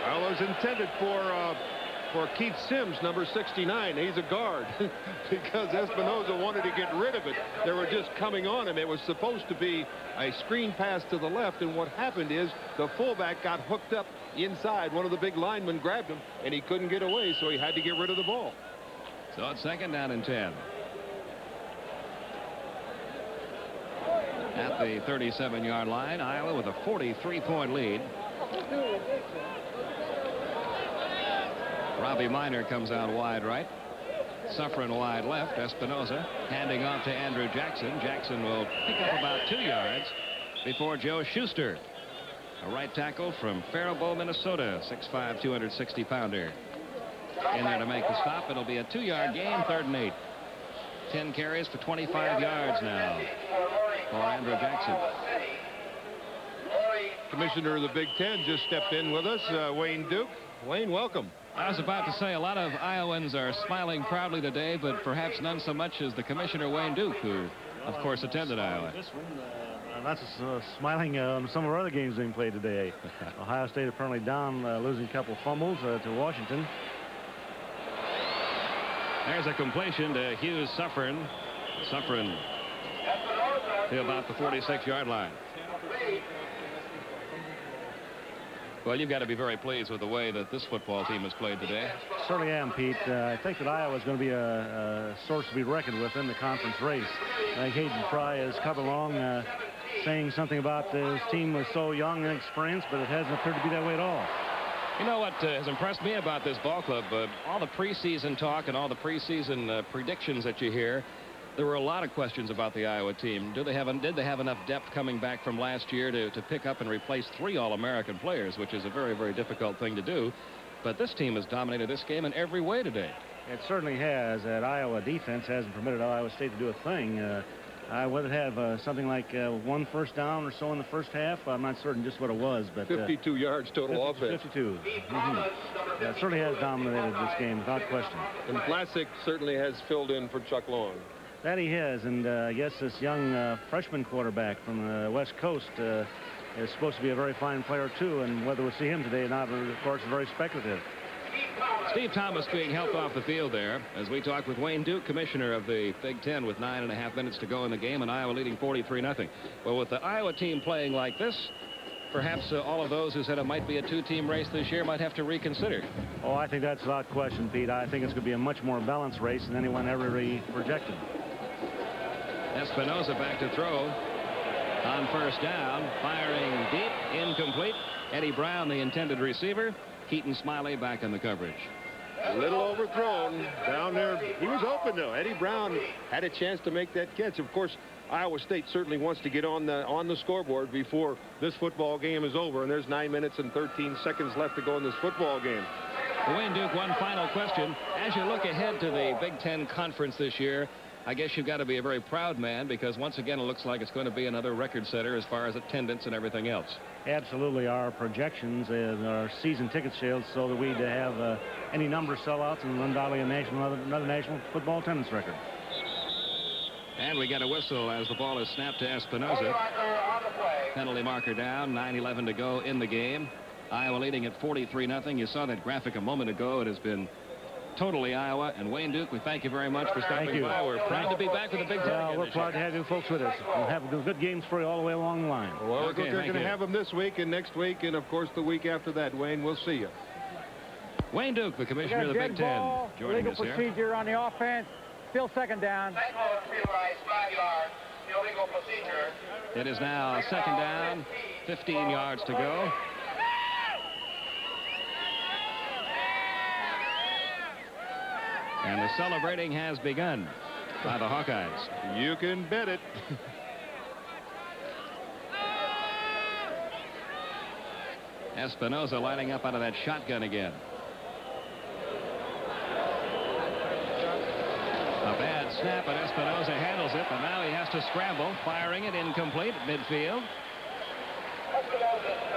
Well, it was intended for Keith Sims, number 69. He's a guard because Espinoza wanted to get rid of it. They were just coming on him. It was supposed to be a screen pass to the left, and what happened is the fullback got hooked up inside. One of the big linemen grabbed him, and he couldn't get away, so he had to get rid of the ball.
So it's 2nd down and 10. At the 37-yard line, Iowa with a 43-point lead. Robbie Minor comes out wide right. Suffering wide left. Espinoza handing off to Andrew Jackson. Jackson will pick up about 2 yards before Joe Schuster, a right tackle from Faribault, Minnesota, 6'5", 260-pounder. In there to make the stop. It'll be a 2-yard gain, 3rd and 8. 10 carries for 25 yards now for Andrew Jackson.
Commissioner of the Big Ten just stepped in with us, Wayne Duke. Wayne, welcome.
I was about to say a lot of Iowans are smiling proudly today, but perhaps none so much as the Commissioner Wayne Duke, who, of course, attended Iowa.
This one, not smiling on some of our other games being played today. Ohio State apparently down, losing a couple fumbles to Washington.
There's a completion to Hughes Suffern. Suffern to about the 46-yard line. Well, you've got to be very pleased with the way that this football team has played today.
Certainly am, Pete. I think that Iowa is going to be a source to be reckoned with in the conference race. I think Hayden Fry has come along saying something about his team was so young and inexperienced, but it hasn't appeared to be that way at all.
You know what has impressed me about this ball club? All the preseason talk and all the preseason predictions that you hear, there were a lot of questions about the Iowa team. Did they have enough depth coming back from last year to pick up and replace 3 All-American players, which is a very, very difficult thing to do. But this team has dominated this game in every way today.
It certainly has. That Iowa defense hasn't permitted Iowa State to do a thing. Iowa would have something like 1 first down or so in the first half. I'm not certain just what it was, but
52 yards total offense.
52. It certainly has dominated this game without question.
And Vlasic certainly has filled in for Chuck Long.
That he has, and I guess this young freshman quarterback from the West Coast is supposed to be a very fine player too, and whether we'll see him today or not, of course, is very speculative.
Steve Thomas being helped off the field there as we talk with Wayne Duke, commissioner of the Big Ten, with 9.5 minutes to go in the game, and Iowa leading 43-0. Well, with the Iowa team playing like this, perhaps all of those who said it might be a 2-team race this year might have to reconsider.
Oh, I think that's without question, Pete. I think it's going to be a much more balanced race than anyone ever projected.
Espinoza back to throw on first down, firing deep, incomplete. Eddie Brown, the intended receiver. Keaton Smiley back in the coverage.
A little overthrown down there. He was open, though. Eddie Brown had a chance to make that catch. Of course, Iowa State certainly wants to get on the scoreboard before this football game is over, and there's 9 minutes and 13 seconds left to go in this football game.
Wayne Duke, one final question. As you look ahead to the Big Ten Conference this year, I guess you've got to be a very proud man, because once again it looks like it's going to be another record setter as far as attendance and everything else.
Absolutely. Our projections and our season ticket sales so that we'd have any number of sellouts and undoubtedly another national football attendance record.
And we get a whistle as the ball is snapped to Espinoza. Penalty marker down, 9:11 to go in the game. Iowa leading at 43-0. You saw that graphic a moment ago. It has been totally Iowa. And Wayne Duke, we thank you very much for stopping by. We're proud to be back with the Big Ten.
Well, we're proud to have you folks with us. We'll have good games for you all the way along the line.
Well, we're going to have them this week and next week, and of course the week after that. Wayne, we'll see you.
Wayne Duke, the commissioner of the Big Ten, joining us here.
Legal procedure on the offense. Still second down.
It is now second down, 15 yards to go. And the celebrating has begun by the Hawkeyes.
You can bet it.
Espinoza lining up out of that shotgun again. A bad snap, and Espinoza handles it, but now he has to scramble, firing it incomplete at midfield.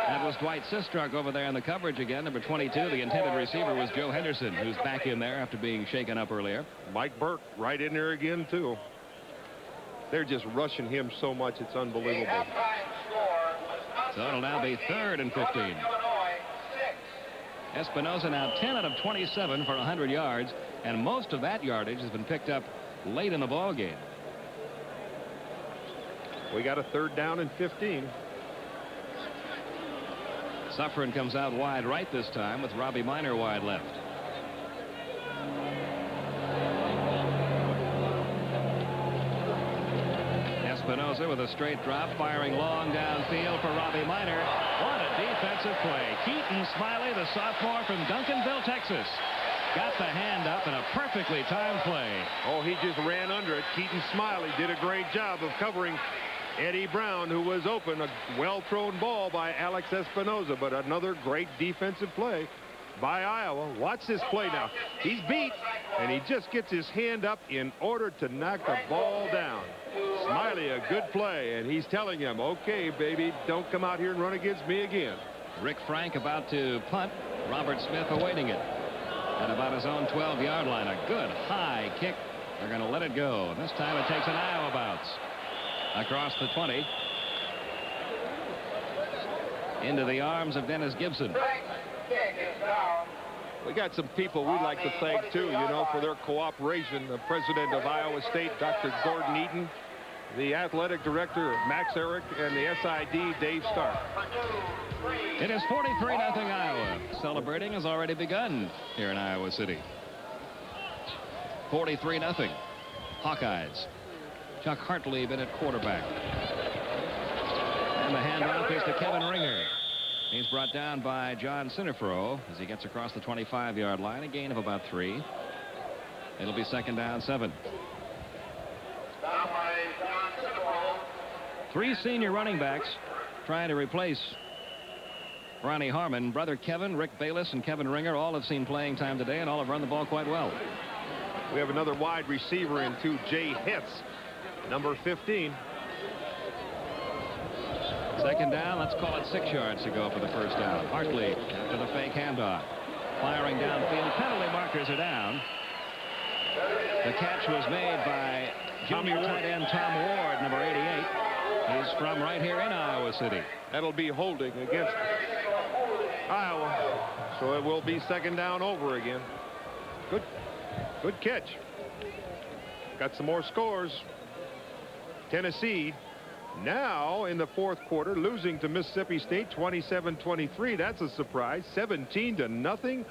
That was Dwight Sistrunk over there in the coverage again. Number 22, the intended receiver, was Joe Henderson, who's back in there after being shaken up earlier.
Mike Burke right in there again, too. They're just rushing him so much, it's unbelievable.
So it'll now be 3rd and 15. Espinoza now 10 out of 27 for 100 yards, and most of that yardage has been picked up late in the ball game.
We got a 3rd down and 15.
Suffern comes out wide right this time with Robbie Minor wide left. Espinoza with a straight drop, firing long downfield for Robbie Minor. What a defensive play. Keaton Smiley, the sophomore from Duncanville, Texas. got the hand up and a perfectly timed play.
Oh, he just ran under it. Keaton Smiley did a great job of covering Eddie Brown, who was open. A well-thrown ball by Alex Espinoza, but another great defensive play by Iowa. Watch this play now. He's beat, and he just gets his hand up in order to knock the ball down. Smiley, a good play, and he's telling him, okay, baby, don't come out here and run against me again.
Rick Frank about to punt. Robert Smith awaiting it at about his own 12-yard line. A good high kick. They're going to let it go. This time it takes an Iowa bounce across the 20 into the arms of Dennis Gibson.
We got some people we'd like to thank, too, for their cooperation. The president of Iowa State, Dr. Gordon Eaton, the athletic director, Max Eric, and the SID, Dave Stark.
It is 43-0 Iowa. Celebrating has already begun here in Iowa City. 43-0 Hawkeyes. Chuck Hartley been at quarterback. And the handoff is to Kevin Ringer. He's brought down by John Sinifro as he gets across the 25-yard line, a gain of about 3. It'll be 2nd down 7. 3 senior running backs trying to replace Ronnie Harmon. Brother Kevin, Rick Bayless, and Kevin Ringer all have seen playing time today, and all have run the ball quite well.
We have another wide receiver in, too, Jay Hetz, number 15.
2nd down. Let's call it 6 yards to go for the 1st down. Hartley after the fake handoff. Firing downfield. Penalty markers are down. The catch was made by junior tight end Tom Ward, number 88. He's from right here in Iowa City.
That'll be holding against Iowa. So it will be 2nd down over again. Good catch. Got some more scores. Tennessee now in the 4th quarter losing to Mississippi State 27-23. That's a surprise. 17-0.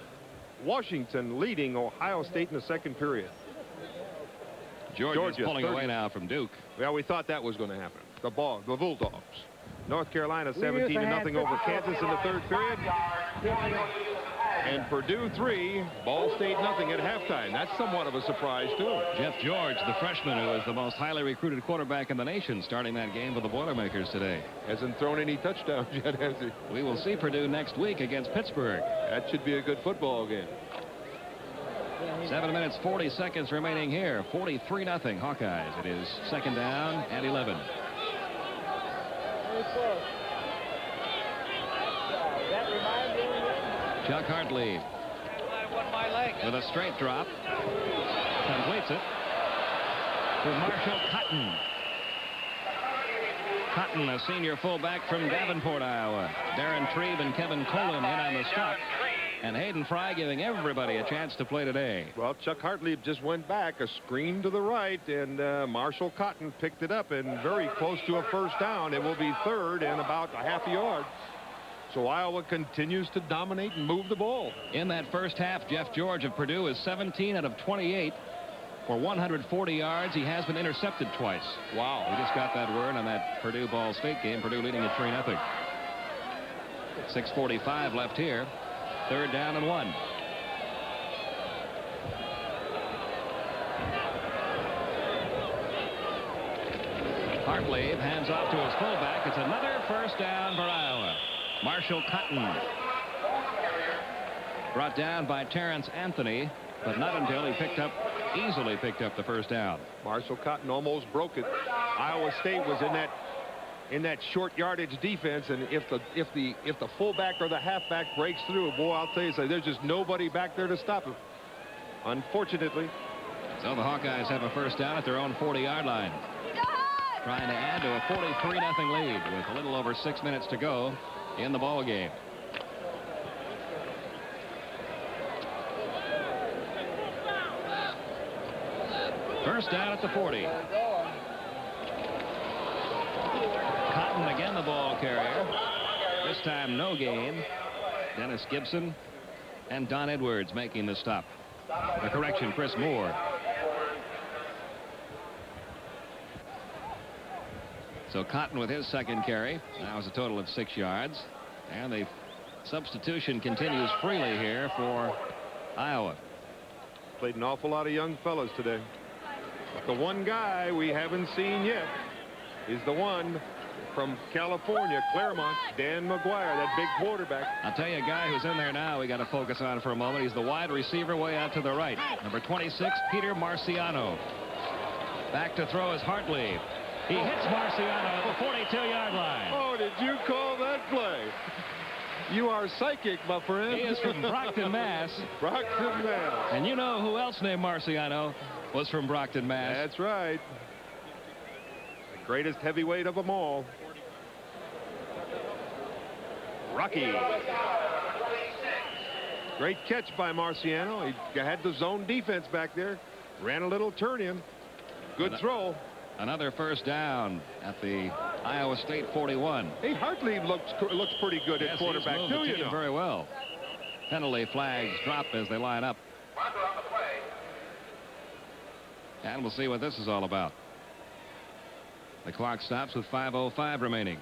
Washington leading Ohio State in the 2nd period.
Georgia's pulling away now from Duke.
Well, we thought that was going to happen. The Bulldogs. North Carolina 17-0 over Kansas in the 3rd period. And Purdue 3, Ball State nothing at halftime. That's somewhat of a surprise, too.
Jeff George, the freshman who is the most highly recruited quarterback in the nation, starting that game for the Boilermakers today.
Hasn't thrown any touchdowns yet, has he?
We will see Purdue next week against Pittsburgh.
That should be a good football game.
7 minutes 40 seconds remaining here. 43-0 Hawkeyes. It is 2nd down and 11. Chuck Hartley with a straight drop. Completes it to Marshall Cotton. Cotton, a senior fullback from Davenport, Iowa. Darren Trebe and Kevin Colon in on the stop. And Hayden Fry giving everybody a chance to play today.
Well, Chuck Hartley just went back, a screen to the right, and Marshall Cotton picked it up and very close to a 1st down. It will be 3rd and about a half a yard. So Iowa continues to dominate and move the ball.
In that 1st half, Jeff George of Purdue is 17 out of 28 for 140 yards. He has been intercepted twice.
Wow.
We just got that word on that Purdue Ball State game. Purdue leading at 3-0. 6:45 left here. 3rd down and 1. Hartley hands off to his fullback. It's another 1st down for Iowa. Marshall Cotton brought down by Terrence Anthony, but not until he easily picked up the 1st down.
Marshall Cotton almost broke it. Iowa State was in that short yardage defense, and if the fullback or the halfback breaks through, boy, I'll tell you, there's just nobody back there to stop him. Unfortunately.
So the Hawkeyes have a 1st down at their own 40-yard line. Trying to add to a 43-0 lead with a little over 6 minutes to go in the ball game. First down at the 40. Cotton again the ball carrier. This time no gain. Dennis Gibson and Don Edwards making the stop. The correction, Chris Moore. So Cotton with his 2nd carry. Now is a total of 6 yards. And the substitution continues freely here for Iowa.
Played an awful lot of young fellas today. But the one guy we haven't seen yet is the one from California, Claremont, Dan McGuire, that big quarterback.
I'll tell you a guy who's in there now we got to focus on for a moment. He's the wide receiver way out to the right. Number 26, Peter Marciano. Back to throw is Hartley. He hits Marciano at the 42-yard line.
Oh, did you call that play? You are psychic, my friend.
He is from Brockton, Mass.
Brockton, Mass.
And you know who else named Marciano was from Brockton, Mass.
That's right. The greatest heavyweight of them all. Rocky. Great catch by Marciano. He had the zone defense back there. Ran a little turn in. Good throw.
Another first down at the Iowa State 41.
Hey, Hartley looks pretty good at quarterback
he's
too,
moved the
you
team
know.
very well. Penalty flags drop as they line up. And we'll see what this is all about. The clock stops with 5:05 remaining.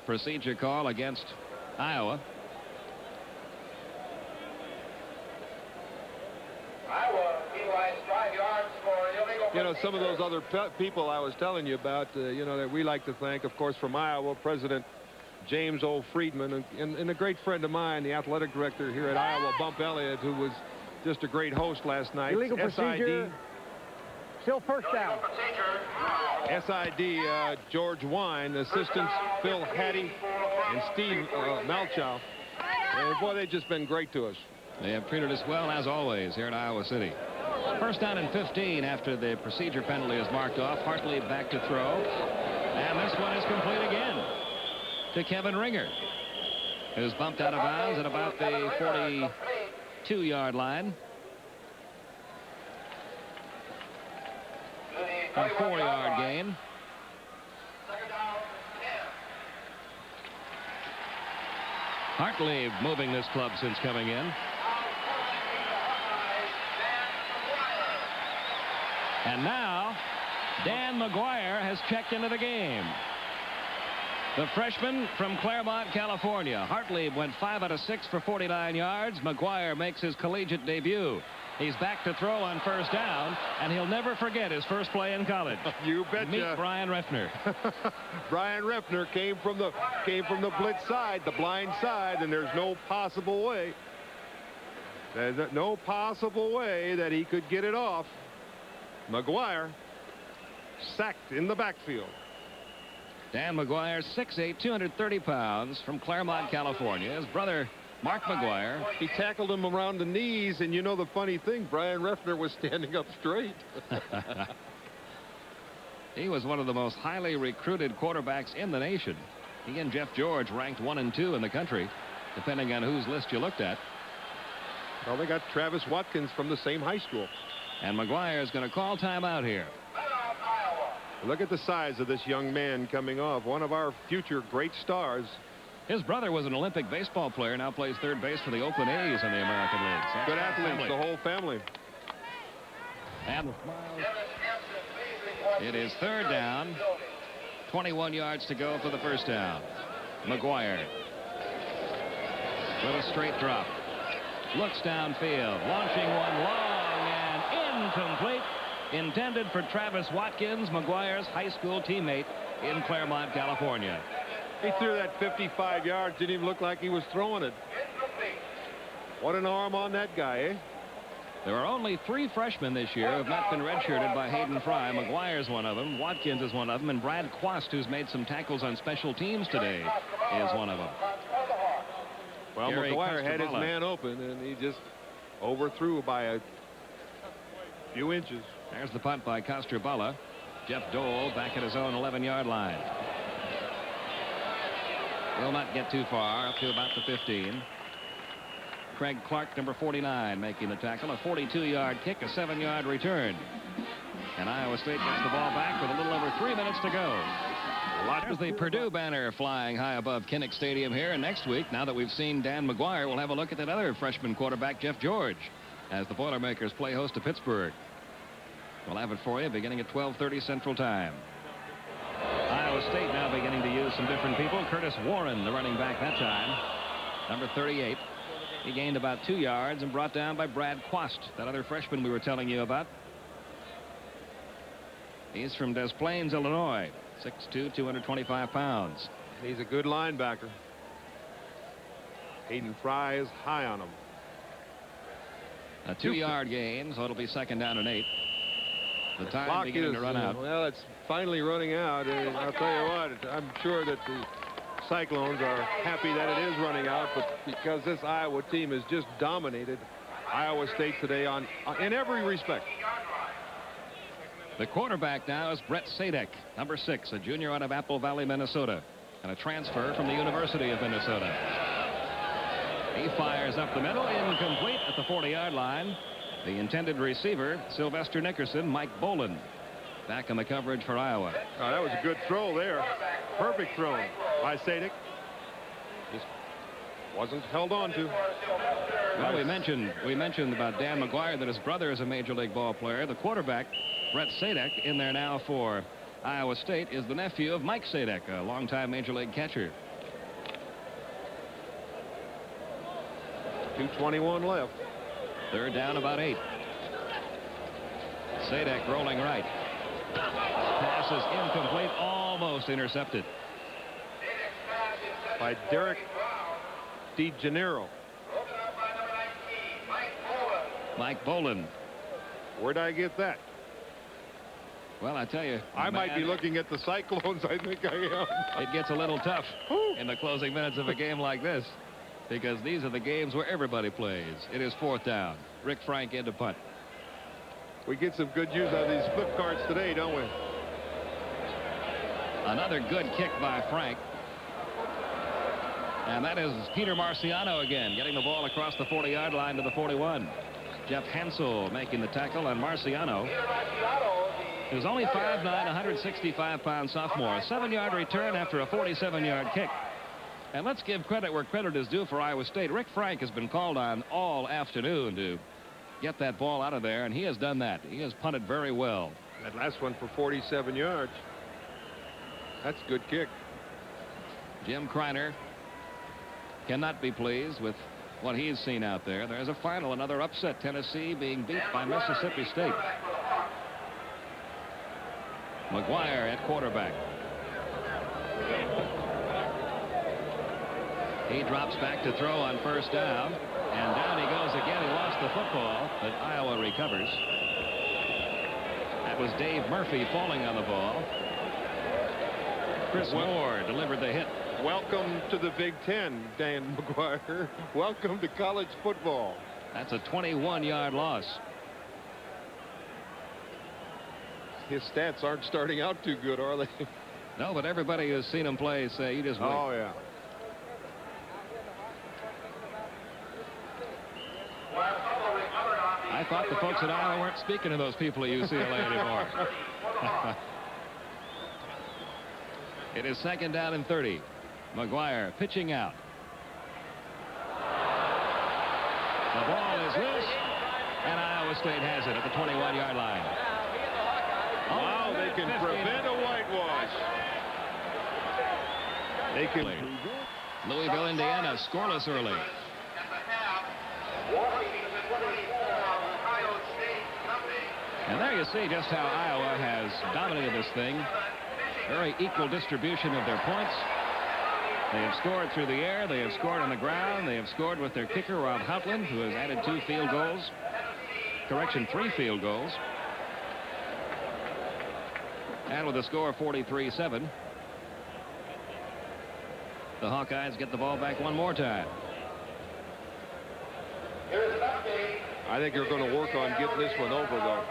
Procedure call against Iowa.
You know, some of those other people I was telling you about, you know, that we like to thank, of course, from Iowa, President James O. Friedman, and a great friend of mine, the athletic director here at Iowa, Bump Elliott, who was just a great host last night.
Illegal procedure. Still first down.
SID, George Wine, assistants Phil Hattie and Steve Malchow. And boy, they've just been great to us.
They have treated us well, as always, here in Iowa City. First down and 15 after the procedure penalty is marked off. Hartley back to throw. And this one is complete again to Kevin Ringer, who's bumped out of bounds at about the 42-yard line. A 4-yard gain. Hartley moving this club since coming in. And now Dan McGuire has checked into the game. The freshman from Claremont, California. Hartley went 5 out of 6 for 49 yards. McGuire makes his collegiate debut. He's back to throw on first down, and he'll never forget his first play in college.
You betcha.
Meet Brian Refner.
Brian Refner came from the blitz side, the blind side, and there's no possible way. There's no possible way that he could get it off. McGuire sacked in the backfield.
Dan McGuire, 6'8", 230 pounds, from Claremont, California. His brother, Mark McGuire.
He tackled him around the knees, and you know the funny thing, Brian Refner was standing up straight.
He was one of the most highly recruited quarterbacks in the nation. He and Jeff George ranked 1 and 2 in the country, depending on whose list you looked at.
Well, they got Travis Watkins from the same high school.
And McGuire is going to call timeout here.
Look at the size of this young man coming off. One of our future great stars.
His brother was an Olympic baseball player, now plays third base for the Oakland A's in the American League. So
good athletes, the whole family.
And the smiles. It is third down. 21 yards to go for the first down. McGuire with a straight drop. Looks downfield, launching one long and incomplete. Intended for Travis Watkins, McGuire's high school teammate in Claremont, California.
He threw that 55 yards, didn't even look like he was throwing it. What an arm on that guy, eh?
There are only 3 freshmen this year who have not been redshirted by Hayden Fry. McGuire's one of them, Watkins is one of them, and Brad Quast, who's made some tackles on special teams today, is one of them.
Well, McGuire had his man open, and he just overthrew by a few inches.
There's the punt by Costraballa. Jeff Dole back at his own 11-yard line. Will not get too far, up to about the 15. Craig Clark, number 49, making the tackle. A 42-yard kick, a 7-yard return. And Iowa State gets the ball back with a little over 3 minutes to go. There's the Purdue banner flying high above Kinnick Stadium here. And next week, now that we've seen Dan McGuire, we'll have a look at that other freshman quarterback, Jeff George, as the Boilermakers play host to Pittsburgh. We'll have it for you beginning at 12:30 Central Time. Iowa State now beginning to use some different people. Curtis Warren, the running back that time. number 38. He gained about 2 yards and brought down by Brad Quast, that other freshman we were telling you about. He's from Des Plaines, Illinois, 6'2", 225 pounds.
He's a good linebacker. Hayden Fry is high on him.
A 2-yard gain, so it'll be 2nd down and 8. The time beginning to run out.
Well, it's finally running out, and I'll tell you what, I'm sure that the Cyclones are happy that it is running out, but because this Iowa team has just dominated Iowa State today in every respect.
The quarterback now is Brett Sadek, number 6, a junior out of Apple Valley, Minnesota, and a transfer from the University of Minnesota. He fires up the middle, incomplete at the 40-yard line. The intended receiver, Sylvester Nickerson, Mike Boland, back in the coverage for Iowa.
Oh, that was a good throw there. Perfect throw by Sadek. Just wasn't held on to.
Well, we mentioned about Dan McGuire that his brother is a major league ball player. The quarterback, Brett Sadek, in there now for Iowa State, is the nephew of Mike Sadek, a longtime major league catcher.
2:21 left.
3rd down, about 8. Sadek rolling right. Pass is incomplete, almost intercepted
by Derek DeGennaro.
Mike Boland.
Where'd I get that?
Well, I tell you,
I might be looking at the Cyclones. I think I am.
It gets a little tough in the closing minutes of a game like this, because these are the games where everybody plays. It is 4th down. Rick Frank into punt.
We get some good use out of these flip cards today, don't we?
Another good kick by Frank. And that is Peter Marciano again, getting the ball across the 40-yard line to the 41. Jeff Hansel making the tackle on Marciano. He was only 5'9", 165-pound sophomore. A 7-yard return after a 47-yard kick. And let's give credit where credit is due for Iowa State. Rick Frank has been called on all afternoon to get that ball out of there, and he has done that. He has punted very well.
That last one for 47 yards. That's a good kick.
Jim Kreiner cannot be pleased with what he's seen out there. There's a final, another upset. Tennessee being beat by Mississippi State. McGuire at quarterback. He drops back to throw on 1st down, and down he goes again. He lost the football, but Iowa recovers. That was Dave Murphy falling on the ball. Chris Moore delivered the hit.
Welcome to the Big Ten, Dan McGuire. Welcome to college football.
That's a 21-yard loss.
His stats aren't starting out too good, are they?
No, but everybody who's seen him play say, you just wait.
Oh, yeah.
I thought the folks at Iowa weren't speaking to those people at UCLA anymore. It is 2nd down and 30. McGuire pitching out. The ball is loose, and Iowa State has it at the 21-yard line.
Wow, they can prevent a whitewash. They can.
Louisville, Indiana, scoreless early. And there you see just how Iowa has dominated this thing. Very equal distribution of their points. They have scored through the air. They have scored on the ground. They have scored with their kicker, Rob Houghtlin, who has added 2 field goals. Correction, 3 field goals. And with a score of 43-7, the Hawkeyes get the ball back one more time.
I think they're going to work on getting this one over, though.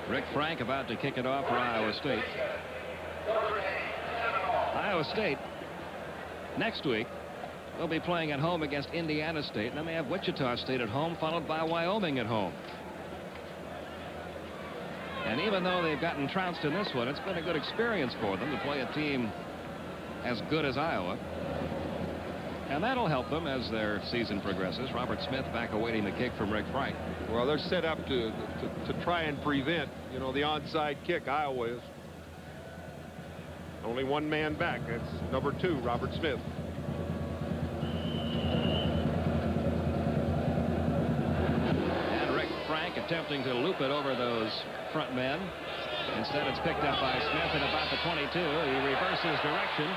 Rick Frank about to kick it off for Iowa State. Iowa State next week will be playing at home against Indiana State, and then they have Wichita State at home, followed by Wyoming at home. And even though they've gotten trounced in this one, it's been a good experience for them to play a team as good as Iowa. And that'll help them as their season progresses. Robert Smith back awaiting the kick from Rick Frank.
Well, they're set up to try and prevent, you know, the onside kick. Iowa is.
Only one man back. That's number 2, Robert Smith.
And Rick Frank attempting to loop it over those front men. Instead, it's picked up by Smith at about the 22. He reverses direction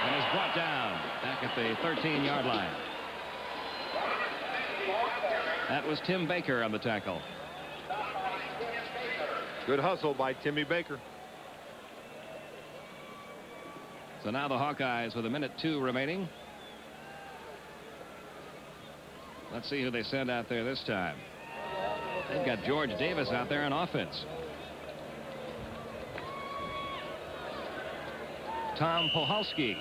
and is brought down back at the 13-yard line. That was Tim Baker on the tackle.
Good hustle by Timmy Baker.
So now the Hawkeyes with 1:02 remaining. Let's see who they send out there this time. They've got George Davis out there on offense. Tom Pohalski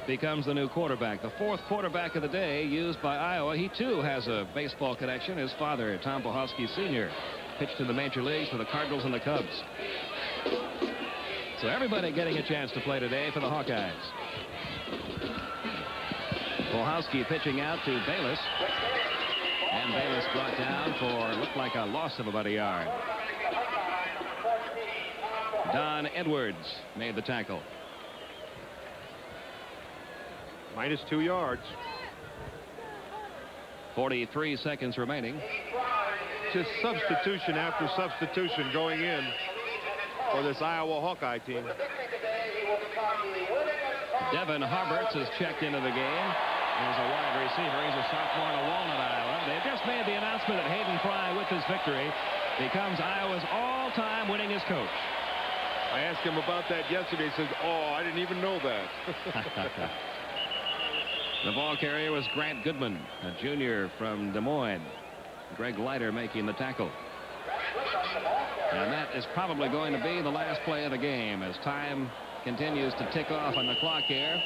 becomes the new quarterback, the 4th quarterback of the day used by Iowa. He too has a baseball connection. His father, Tom Pohalski Sr., pitched in the major leagues for the Cardinals and the Cubs. So everybody getting a chance to play today for the Hawkeyes. Pohalski pitching out to Bayless. And Bayless brought down for, looked like a loss of about a yard. Don Edwards made the tackle.
-2 yards.
43 seconds remaining.
Just substitution after substitution going in for this Iowa Hawkeye team.
Devin Harberts is checked into the game as a wide receiver. He's a sophomore in Walnut, Iowa. They've just made the announcement that Hayden Fry, with his victory, becomes Iowa's all-time winningest coach.
I asked him about that yesterday. He says, "Oh, I didn't even know that."
The ball carrier was Grant Goodman, a junior from Des Moines. Greg Leiter making the tackle. And that is probably going to be the last play of the game as time continues to tick off on the clock here.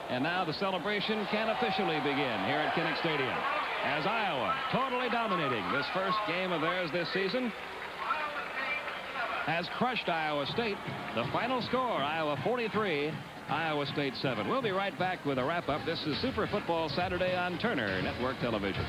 And now the celebration can officially begin here at Kinnick Stadium as Iowa, totally dominating this first game of theirs this season, has crushed Iowa State. The final score, Iowa 43, Iowa State 7. We'll be right back with a wrap-up. This is Super Football Saturday on Turner Network Television.